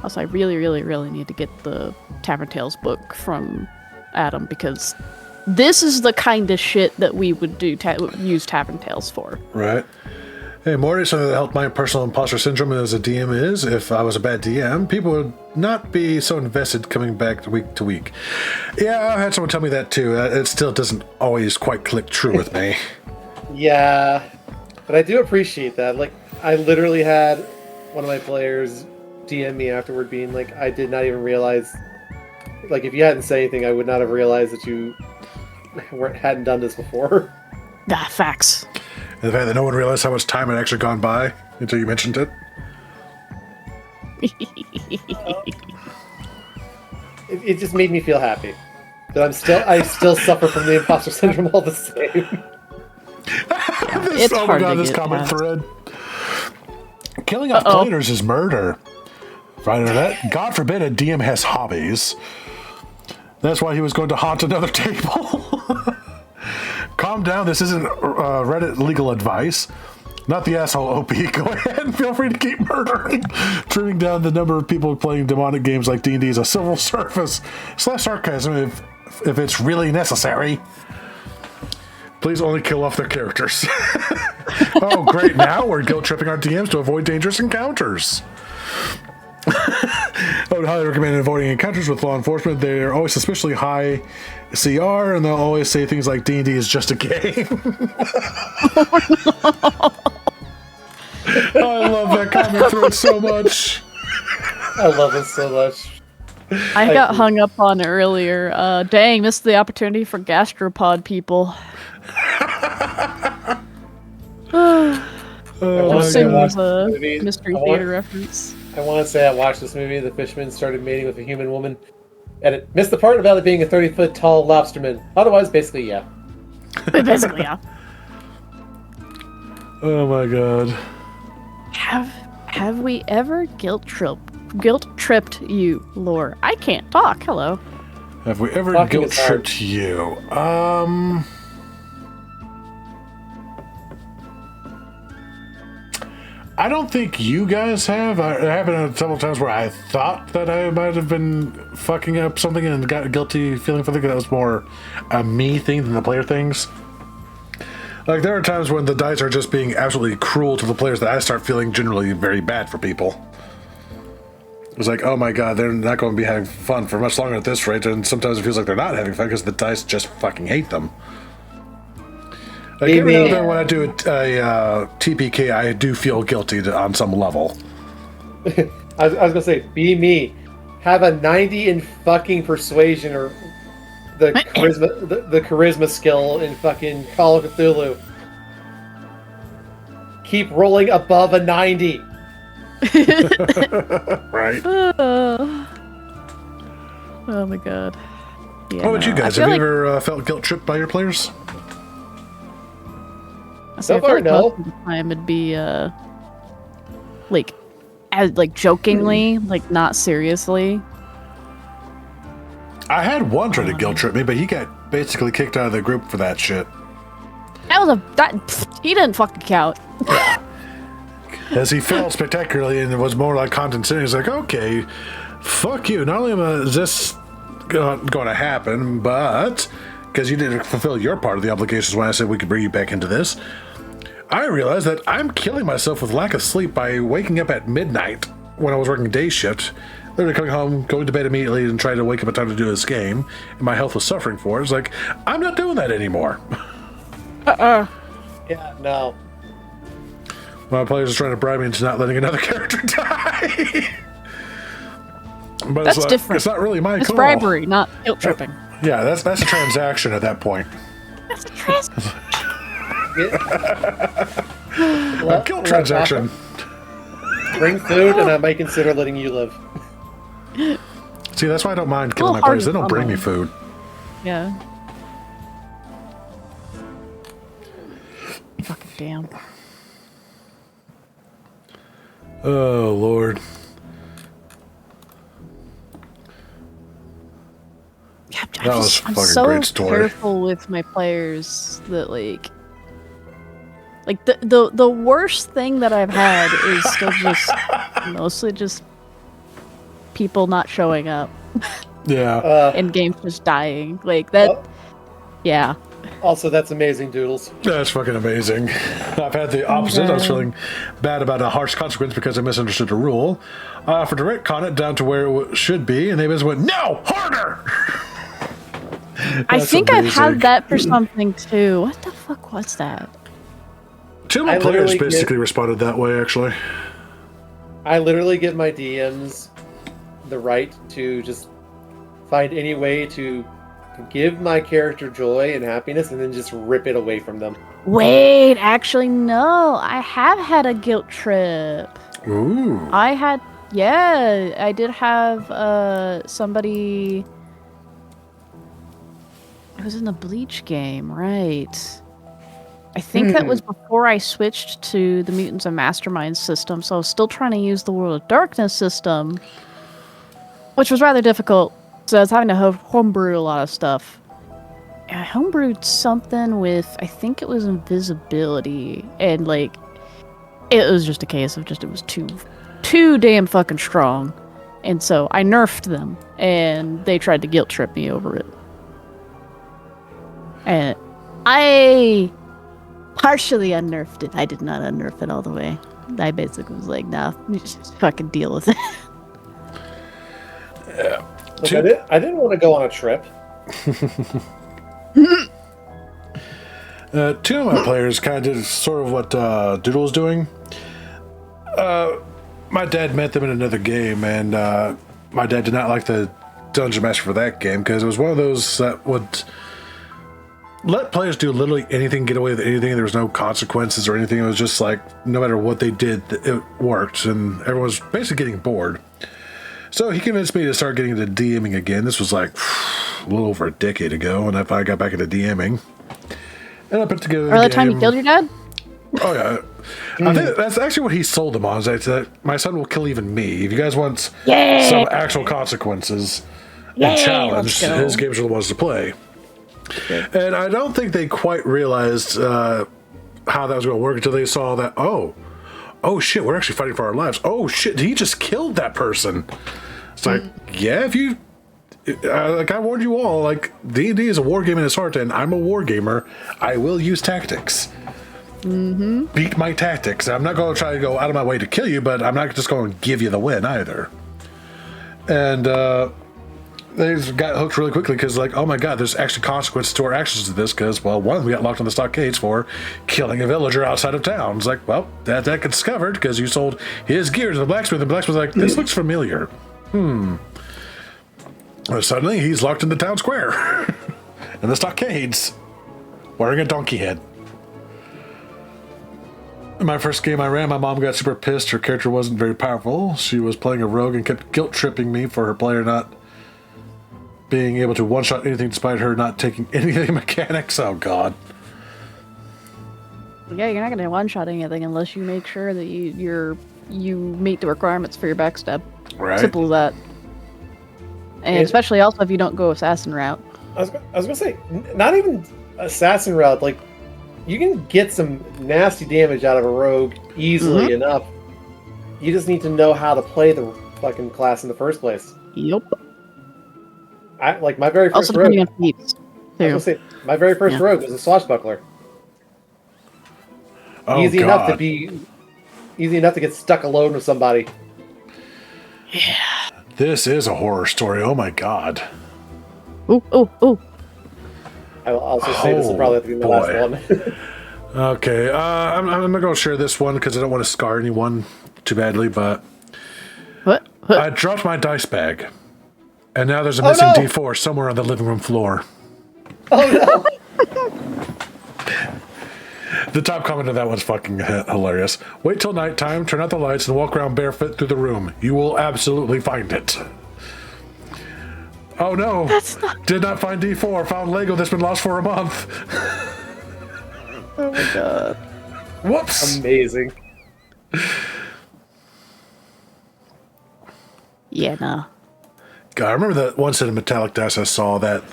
Also, I really, really, really need to get the Tavern Tales book from Adam because this is the kind of shit that we would do use Tavern Tales for. Right. Hey, Morty, something that helped my personal imposter syndrome as a DM is, if I was a bad DM, people would not be so invested coming back week to week. Yeah, I had someone tell me that too. It still doesn't always quite click true with me. yeah, but I do appreciate that. Like, I literally had one of my players DM me afterward being like, I did not even realize, like, if you hadn't said anything, I would not have realized that you hadn't done this before. Ah, facts. And the fact that no one realized how much time had actually gone by until you mentioned it. It just made me feel happy. But I still suffer from the imposter syndrome all the same. It's hard to this get comment past. thread. Killing off players is murder. Right, that God forbid a DM has hobbies. That's why he was going to haunt another table. Calm down. This isn't Reddit legal advice. Not the asshole OP. Go ahead and feel free to keep murdering. Trimming down the number of people playing demonic games like D&D is a civil service / sarcasm if it's really necessary. Please only kill off their characters. Oh, great. Now we're guilt tripping our DMs to avoid dangerous encounters. I would highly recommend avoiding encounters with law enforcement. They're always suspiciously high CR, and they'll always say things like D&D is just a game. I love that comment thread so much. I love it so much. I got hung up on earlier. Dang, missed the opportunity for gastropod people. Same as a mystery theater reference. I want to say I watched this movie. The fisherman started mating with a human woman. Edit. Missed the part about it being a 30-foot tall lobsterman. Otherwise, basically, yeah. Basically, yeah. Oh my god. Have we ever guilt tripped you, Lore? I can't talk. Hello. Have we ever Talking guilt is hard. tripped you? I don't think you guys have. It happened several times where I thought that I might have been fucking up something and got a guilty feeling for thinking that was more a me thing than the player things. Like, there are times when the dice are just being absolutely cruel to the players that I start feeling generally very bad for people. It's like, oh my god, they're not going to be having fun for much longer at this rate, and sometimes it feels like they're not having fun because the dice just fucking hate them. Like, every now and then when I do a TPK, I do feel guilty on some level. I was gonna say, be me. Have a 90 in fucking persuasion or the charisma skill in fucking Call of Cthulhu. Keep rolling above a 90. Right. Oh my god. Yeah, What about you guys? I Have feel you ever felt guilt tripped by your players? So I feel far, like no. most of the time it'd be like jokingly, like not seriously. I had one try to guilt trip me, but he got basically kicked out of the group for that shit. He didn't fucking count. As he failed spectacularly and it was more like condescending. He's like, okay, fuck you. Not only is this going to happen, but because you didn't fulfill your part of the obligations when I said we could bring you back into this, I realized that I'm killing myself with lack of sleep by waking up at midnight when I was working day shift, literally coming home, going to bed immediately, and trying to wake up in time to do this game, and my health was suffering for it. It's like, I'm not doing that anymore. Yeah, no. My players are trying to bribe me into not letting another character die. But That's different. It's not really my It's call. bribery, not guilt tripping. Yeah, that's a transaction at that point. That's a transaction. A guilt transaction. Bring food, and I might consider letting you live. See, that's why I don't mind killing my Little hard players. They don't to bring me follow. food. Yeah. Fucking damn. Oh, Lord. Yeah, That was a I'm fucking so great story. careful with my players that like the worst thing that I've had is still just mostly just people not showing up Yeah. and games just dying like that. Yeah. Also, that's amazing, Doodles. That's fucking amazing. I've had the opposite. I was feeling bad about a harsh consequence because I misunderstood a rule. For direct con it down to where it should be, and they just went, no, harder! I That's think I've amazing. had that for something too. What the fuck was that? Two of my I players literally basically responded that way, actually. I literally give my DMs the right to just find any way to give my character joy and happiness and then just rip it away from them. Wait, actually, no. I have had a guilt trip. Ooh. I did have somebody. It was in the Bleach game, right? I think that was before I switched to the Mutants and Masterminds system, so I was still trying to use the World of Darkness system, which was rather difficult. So I was having to homebrew a lot of stuff. I homebrewed something with, I think it was invisibility, and like, it was just a case of it was too damn fucking strong. And so I nerfed them, and they tried to guilt trip me over it. And I partially unnerfed it. I did not unnerf it all the way. I basically was like, nah, you just fucking deal with it. Yeah. Look, I didn't want to go on a trip. Two of my players kind of did sort of what Doodle was doing. My dad met them in another game, and my dad did not like the Dungeon Master for that game because it was one of those that would let players do literally anything, get away with anything. There was no consequences or anything. It was just like, no matter what they did, it worked, and everyone was basically getting bored. So he convinced me to start getting into DMing again. This was like a little over a decade ago, and I got back into DMing. And I put together Or the time you killed your dad? Oh, yeah. I think that's actually what he sold them on. Is that my son will kill even me. If you guys want some actual consequences and challenge, his games are the ones to play. And I don't think they quite realized how that was going to work until they saw that, oh shit, we're actually fighting for our lives. Oh shit, he just killed that person. It's like, yeah, if you... like I warned you all, like D&D is a war game in its heart, and I'm a war gamer. I will use tactics. Beat my tactics. I'm not going to try to go out of my way to kill you, but I'm not just going to give you the win either. And they just got hooked really quickly because, like, oh my god, there's actually consequences to our actions to this because, well, one, we got locked on the stockades for killing a villager outside of town. It's like, well, that gets discovered because you sold his gear to the blacksmith. The blacksmith's like, this looks familiar. Well, suddenly he's locked in the town square in the stockades wearing a donkey head. In my first game I ran, my mom got super pissed. Her character wasn't very powerful. She was playing a rogue and kept guilt tripping me for her player not being able to one-shot anything despite her not taking any of the mechanics. Oh god. Yeah, you're not going to one-shot anything unless you make sure that you meet the requirements for your backstab. Right. Simple as that. And especially also if you don't go assassin route. I was gonna say, not even assassin route. Like, you can get some nasty damage out of a rogue easily enough. You just need to know how to play the fucking class in the first place. Yep. I like my very first Also rogue. depending on feats. I was gonna say, my very first rogue was a swashbuckler. Oh, easy god. enough to get stuck alone with somebody. Yeah. This is a horror story. Oh my god. Ooh. I will also say this will probably have to be my last one. Okay, I'm not going to share this one because I don't want to scar anyone too badly, but What? I dropped my dice bag, and now there's a missing D4 somewhere on the living room floor. Oh no! The top comment of that one's fucking hilarious. Wait till nighttime, turn out the lights, and walk around barefoot through the room. You will absolutely find it. Oh no! Did not find D4. Found Lego that's been lost for a month. Oh my god. Whoops! Amazing. Yeah, no. God, I remember that one set of metallic dice I saw that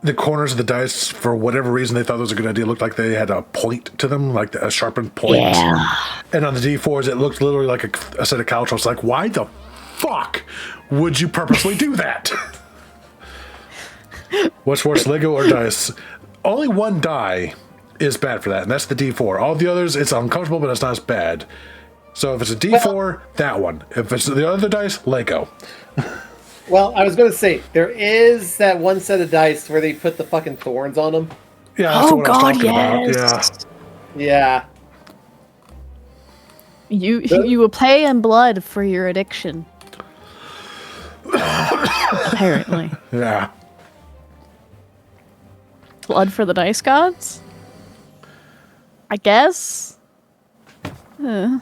the corners of the dice, for whatever reason, they thought it was a good idea. Looked like they had a point to them, like a sharpened point. Yeah. And on the D4s, it looked literally like a set of couch. I was like, why the fuck would you purposely do that? What's worse, Lego or dice? Only one die is bad for that, and that's the D4. All the others, it's uncomfortable, but it's not as bad. So if it's a D4, that one. If it's the other dice, Lego. Well, I was going to say, there is that one set of dice where they put the fucking thorns on them. Yeah, that's what I was talking about. Yeah. You will pay in blood for your addiction. Apparently. Yeah. blood for the dice gods? I guess. Yeah,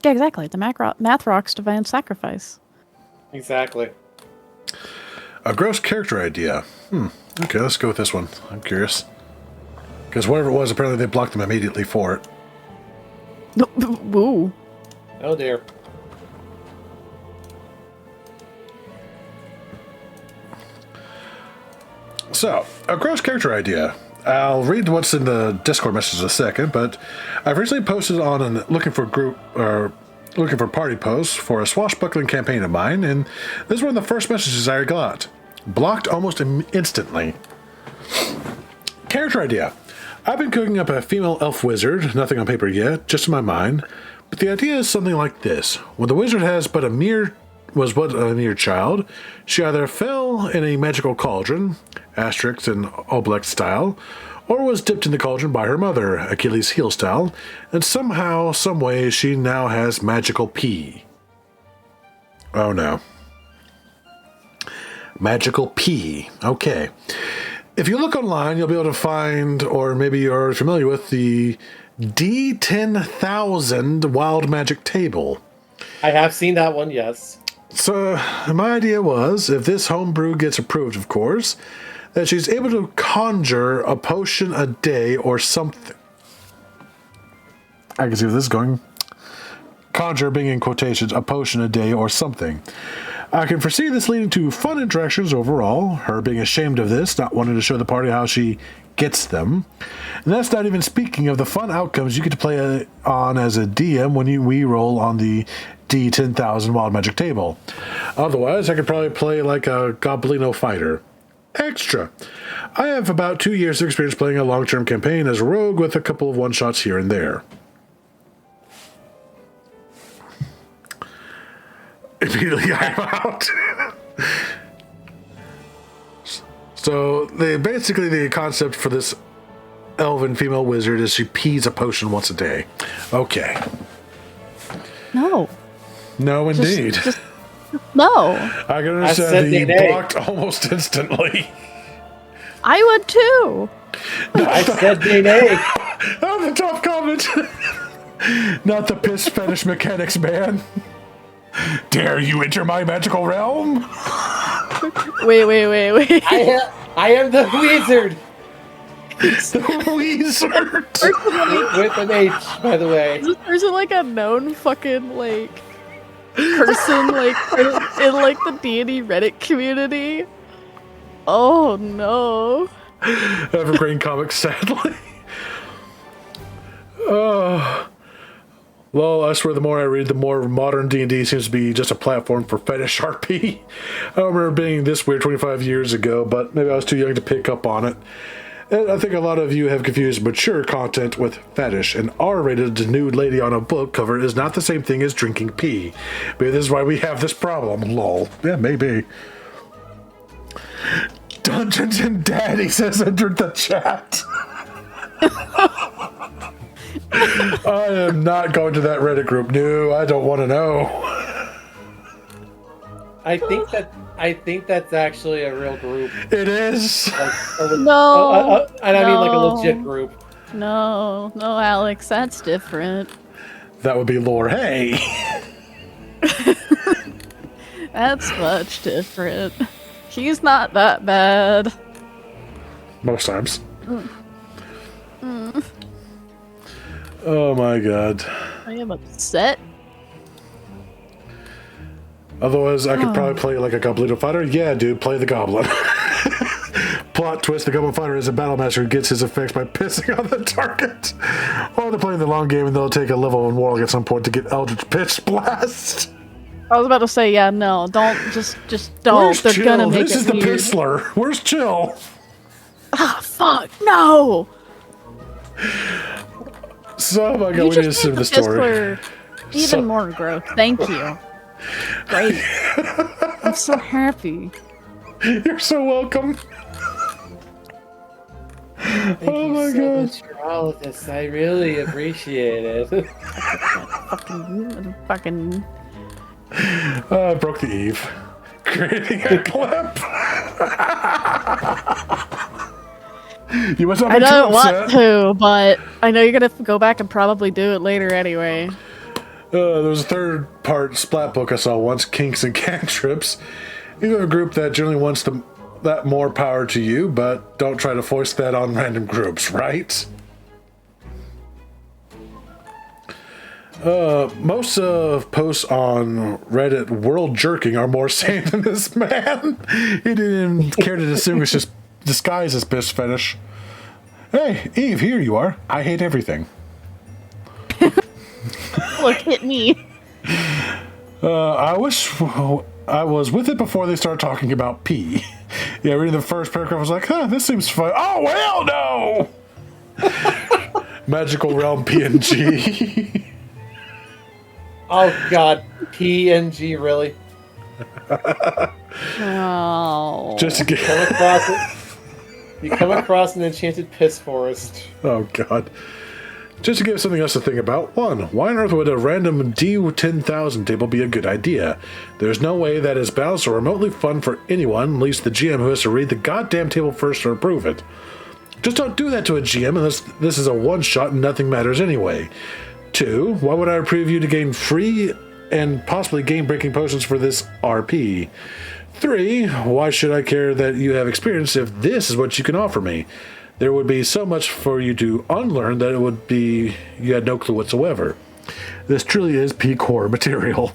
exactly. The math rocks divine sacrifice. Exactly. A gross character idea. Okay, let's go with this one. I'm curious. Because whatever it was, apparently they blocked them immediately for it. Woo. Oh dear. So, a gross character idea. I'll read what's in the Discord message in a second, but I've recently posted on looking for party posts for a swashbuckling campaign of mine, and this is one of the first messages I got. Blocked almost instantly. Character idea. I've been cooking up a female elf wizard, nothing on paper yet, just in my mind, but the idea is something like this. When the wizard was but a mere child, she either fell in a magical cauldron, Asterix and Obelix style, or was dipped in the cauldron by her mother, Achilles' heel style, and somehow, someway, she now has magical pee. Oh no. Magical pee. Okay. If you look online, you'll be able to find, or maybe you're familiar with, the D10,000 Wild Magic Table. I have seen that one, yes. So, my idea was, if this homebrew gets approved, of course, that she's able to conjure a potion a day or something. I can see where this is going. Conjure being in quotations, a potion a day or something. I can foresee this leading to fun interactions overall, her being ashamed of this, not wanting to show the party how she gets them. And that's not even speaking of the fun outcomes you get to play on as a DM when we roll on the D10,000 Wild Magic Table. Otherwise, I could probably play like a Goblino fighter. Extra. I have about 2 years of experience playing a long-term campaign as a rogue with a couple of one-shots here and there. Immediately I'm out. So basically the concept for this elven female wizard is she pees a potion once a day. Okay. No. No, indeed. No. I can understand the blocked almost instantly. I would too. No, I said nay. Oh, the top comment. Not the piss fetish mechanics, man. Dare you enter my magical realm? Wait. I am the wizard. The wizard. With an H, by the way. Is this person like a known fucking like person like in like the D&D Reddit community? Oh no. Evergreen comics, sadly. Well, I swear the more I read, the more modern D&D seems to be just a platform for fetish RP. I don't remember being this weird 25 years ago, but maybe I was too young to pick up on it. And I think a lot of you have confused mature content with fetish. An R-rated nude lady on a book cover is not the same thing as drinking pee. Maybe this is why we have this problem, lol. Yeah, maybe. Dungeons and Daddies has entered the chat. I am not going to that Reddit group. No, I don't want to know. I think that's actually a real group. It is. No. And I mean like a legit group. No, Alex, that's different. That would be lore. Hey. That's much different. He's not that bad. Most times. Oh my god. I am upset. Otherwise, I could probably play like a Goblino fighter. Yeah, dude, play the Goblin. Plot twist, the Goblin fighter is a battle master who gets his effects by pissing on the target. Or they're playing the long game and they'll take a level 1 Warlock at some point to get Eldritch Pitch Blast. I was about to say, yeah, no, don't, just don't. Where's They're Chill? gonna make This it is the weird. Pistler. Where's Chill? Ah, fuck, no! So, my god, You we need to just save made the the story. Pistler even more growth. Thank you. Great. I'm so happy. You're so welcome. Thank you so much for all of this. I really appreciate it. Fucking. I broke the Eve. Creating a clip. You must not I be don't too want upset. to, but I know you're gonna go back and probably do it later anyway. There was a third part splat book I saw once, Kinks and Cantrips. You have a group that generally wants that more power to you, but don't try to foist that on random groups, right? Most of posts on Reddit world jerking are more sane than this man. He didn't even care to disguise his piss fetish. Hey, Eve, here you are. I hate everything. Look at me. I wish I was with it before they started talking about pee. Yeah, reading the first paragraph, I was like, huh, this seems fun. Oh, hell no! Magical Realm PNG. Oh God, PNG, really? Oh. Just to get. You come across an enchanted piss forest. Oh, God. Just to give something else to think about. 1. Why on earth would a random D10,000 table be a good idea? There's no way that is balanced or remotely fun for anyone, at least the GM who has to read the goddamn table first to approve it. Just don't do that to a GM unless this is a one-shot and nothing matters anyway. 2. Why would I approve you to gain free and possibly game-breaking potions for this RP? 3. Why should I care that you have experience if this is what you can offer me? There would be so much for you to unlearn that it would be you had no clue whatsoever. This truly is P-core material.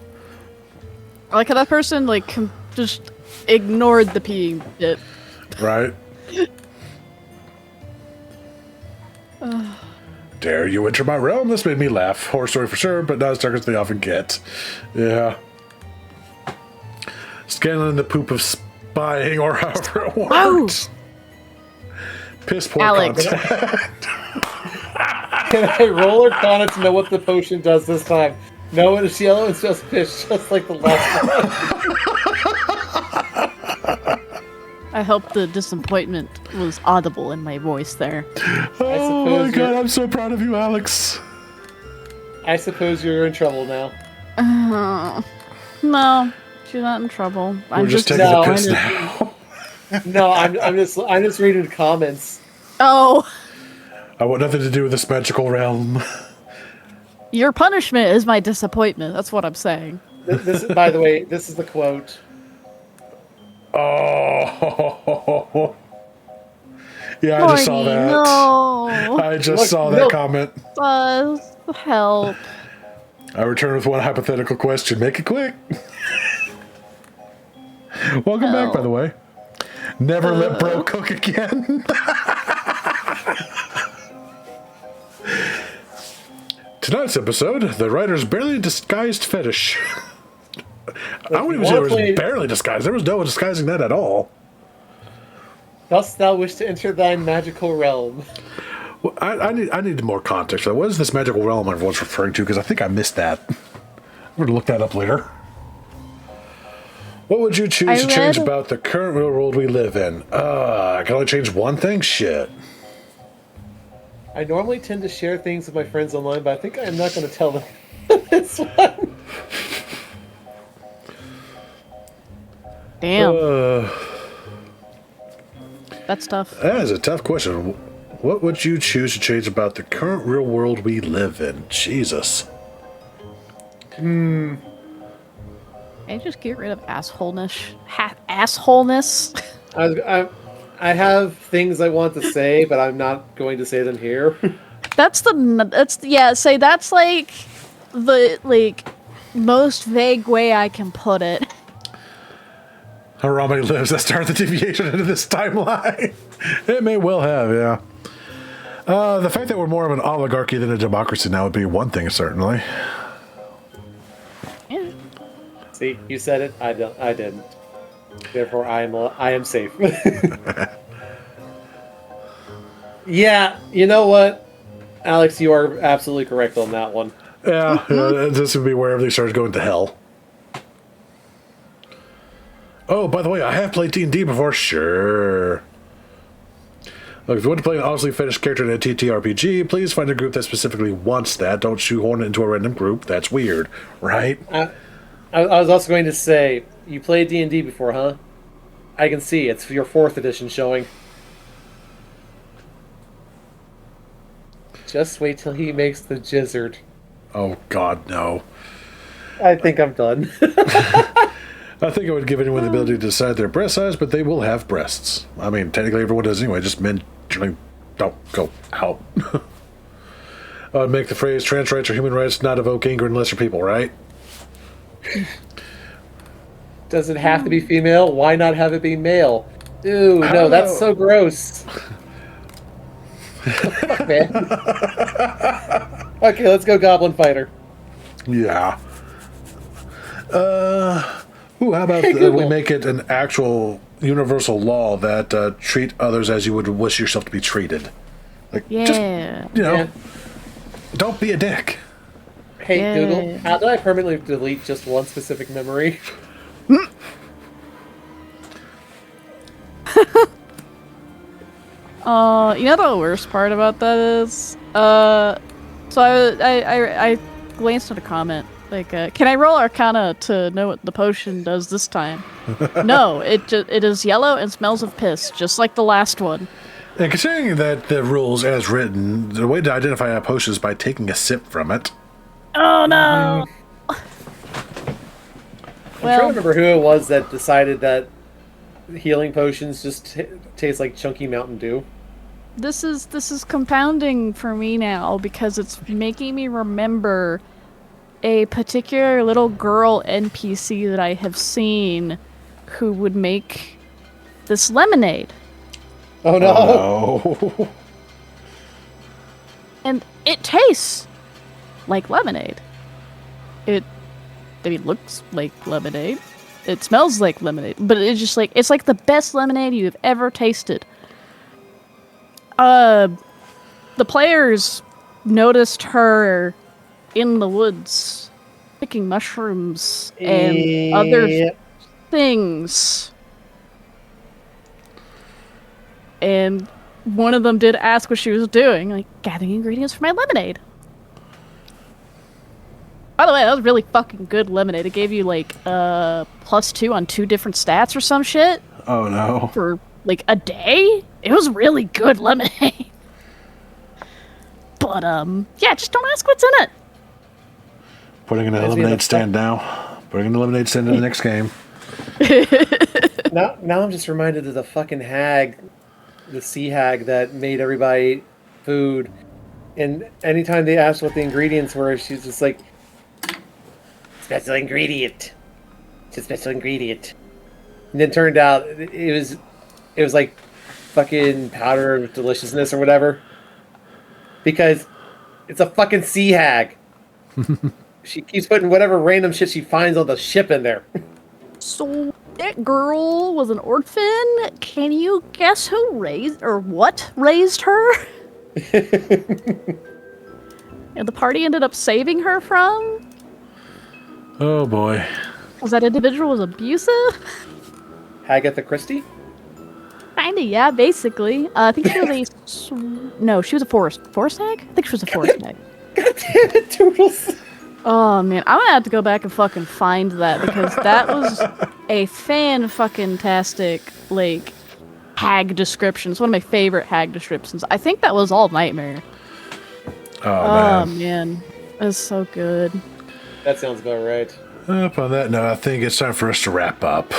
I like how that person just ignored the peeing bit. Right? Dare you enter my realm? This made me laugh. Horror story for sure, but not as dark as they often get. Yeah. Scanning the poop of spying or however it works. Piss poor Alex. content. Can I roll or con it to know what the potion does this time? No, it's yellow, it's just fish, just like the last one. I hope the disappointment was audible in my voice there. Oh my god, I'm so proud of you, Alex. I suppose you're in trouble now. No, she's not in trouble. We're just taking the piss now. No, I'm just reading the comments. Oh, I want nothing to do with this magical realm. your punishment is my disappointment. That's what I'm saying. This by the way, this is the quote. Oh. Yeah, I just saw Morty, that. No. I just saw that comment. Help. I return with one hypothetical question. Make it quick. Welcome back, by the way. Never let bro cook again. Tonight's episode, the writer's barely disguised fetish. I wouldn't even say it was barely disguised. There was no disguising that at all. Dost thou wish to enter thy magical realm? Well, I need more context. What is this magical realm everyone's referring to? Because I think I missed that. I'm going to look that up later. What would you choose to change about the current real world we live in? I can only change one thing? Shit. I normally tend to share things with my friends online, but I think I'm not going to tell them this one. Damn. That's tough. That is a tough question. What would you choose to change about the current real world we live in? Jesus. Can I just get rid of assholeness? Assholeness? I have things I want to say, but I'm not going to say them here. That's like the most vague way I can put it. Harambe lives. That started the deviation into this timeline. It may well have, yeah. The fact that we're more of an oligarchy than a democracy now would be one thing, certainly. Yeah. See, you said it. I didn't. Therefore, I am safe. Yeah, you know what, Alex, you are absolutely correct on that one. Yeah, this would be where everything starts going to hell. Oh, by the way, I have played D&D before. Sure. Look, if you want to play an obviously finished character in a TTRPG, please find a group that specifically wants that. Don't shoehorn it into a random group. That's weird, right? I was also going to say, you played D&D before, huh? I can see it's your 4th edition showing. Just wait till he makes the gizzard. Oh God, no. I think I'm done. I think I would give anyone the ability to decide their breast size, but they will have breasts. I mean, technically everyone does anyway, just men generally don't go out. I would make the phrase trans rights or human rights not evoke anger in lesser people, right? Does it have to be female? Why not have it be male? Ew, no, that's so gross. Fuck, man. Okay, let's go Goblin Fighter. Yeah. How about we make it an actual universal law that treat others as you would wish yourself to be treated? Like, Yeah. just, don't be a dick. Hey, Yeah. Google, how do I permanently delete just one specific memory? You know the worst part about that is, so I glanced at a comment like, can I roll Arcana to know what the potion does this time? No, it is yellow and smells of piss, just like the last one. And considering that the rules as written, the way to identify a potion is by taking a sip from it. Oh no! I'm trying to remember who it was that decided that healing potions just taste like chunky Mountain Dew. This is compounding for me now because it's making me remember a particular little girl NPC that I have seen who would make this lemonade. Oh no! Oh, no. And it tastes like lemonade. It looks like lemonade. It smells like lemonade, but it's just like, it's like the best lemonade you've ever tasted. The players noticed her in the woods picking mushrooms and other things. And one of them did ask what she was doing, like, gathering ingredients for my lemonade. By the way, that was really fucking good lemonade. It gave you, like, +2 on 2 different stats or some shit. Oh, no. For, like, a day? It was really good lemonade. But, yeah, just don't ask what's in it. Putting an lemonade stand now. Putting a lemonade stand in the next game. Now I'm just reminded of the fucking hag, the sea hag that made everybody eat food. And anytime they asked what the ingredients were, she's just like, special ingredient. It's a special ingredient. And then turned out it was like fucking powder of deliciousness or whatever. Because it's a fucking sea hag. She keeps putting whatever random shit she finds on the ship in there. So, that girl was an orphan. Can you guess who raised, or what raised her? And the party ended up saving her from? Oh, boy. Because that individual was abusive? Agatha Christie? Kinda, yeah, basically. I think she was no, she was a forest hag? I think she was a forest hag. God damn it, Toodles! Oh man, I'm gonna have to go back and fucking find that because that was a fan-fucking-tastic, like, hag description. It's one of my favorite hag descriptions. I think that was all Nightmare. Oh, man. That's so good. That sounds about right. Up on that note, I think it's time for us to wrap up.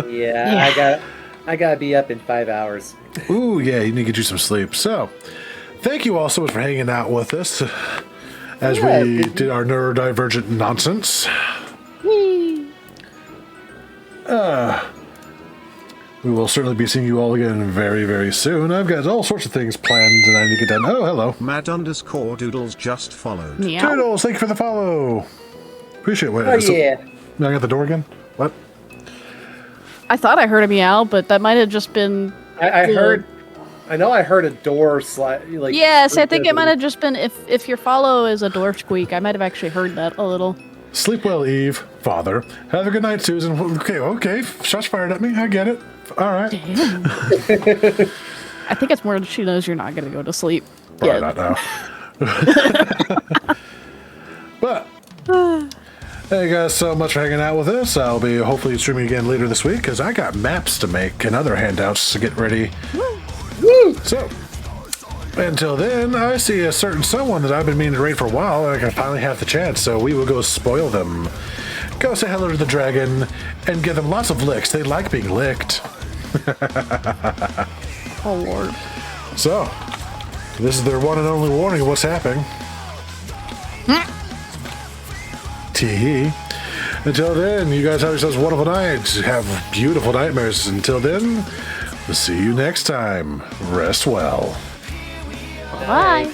Yeah, I gotta be up in 5 hours. Ooh, yeah, you need to get you some sleep. So, thank you all so much for hanging out with us as we did our neurodivergent nonsense. Whee! We will certainly be seeing you all again very, very soon. I've got all sorts of things planned that I need to get done. Oh, hello. Mad_Doodles just followed. Meow. Toodles, thank you for the follow. Appreciate it. Wait, Oh yeah. I got the door again? What? I thought I heard a meow, but that might have just been... I know I heard a door slide. Like, yes, I think it might have just been, if your follow is a door squeak, I might have actually heard that a little. Sleep well, Eve. Father. Have a good night, Susan. Okay. Shots fired at me. I get it. All right. Damn. I think it's more that she knows you're not going to go to sleep. Probably not now. But Thank you guys so much for hanging out with us. I'll be hopefully streaming again later this week because I got maps to make and other handouts to get ready. Woo! So, until then, I see a certain someone that I've been meaning to raid for a while, and I can finally have the chance, so we will go spoil them. Go say hello to the dragon and give them lots of licks. They like being licked. Oh, Lord. So, this is their one and only warning of what's happening. Tee. Until then, you guys have yourselves a wonderful night. Have beautiful nightmares. Until then, we'll see you next time. Rest well. Bye.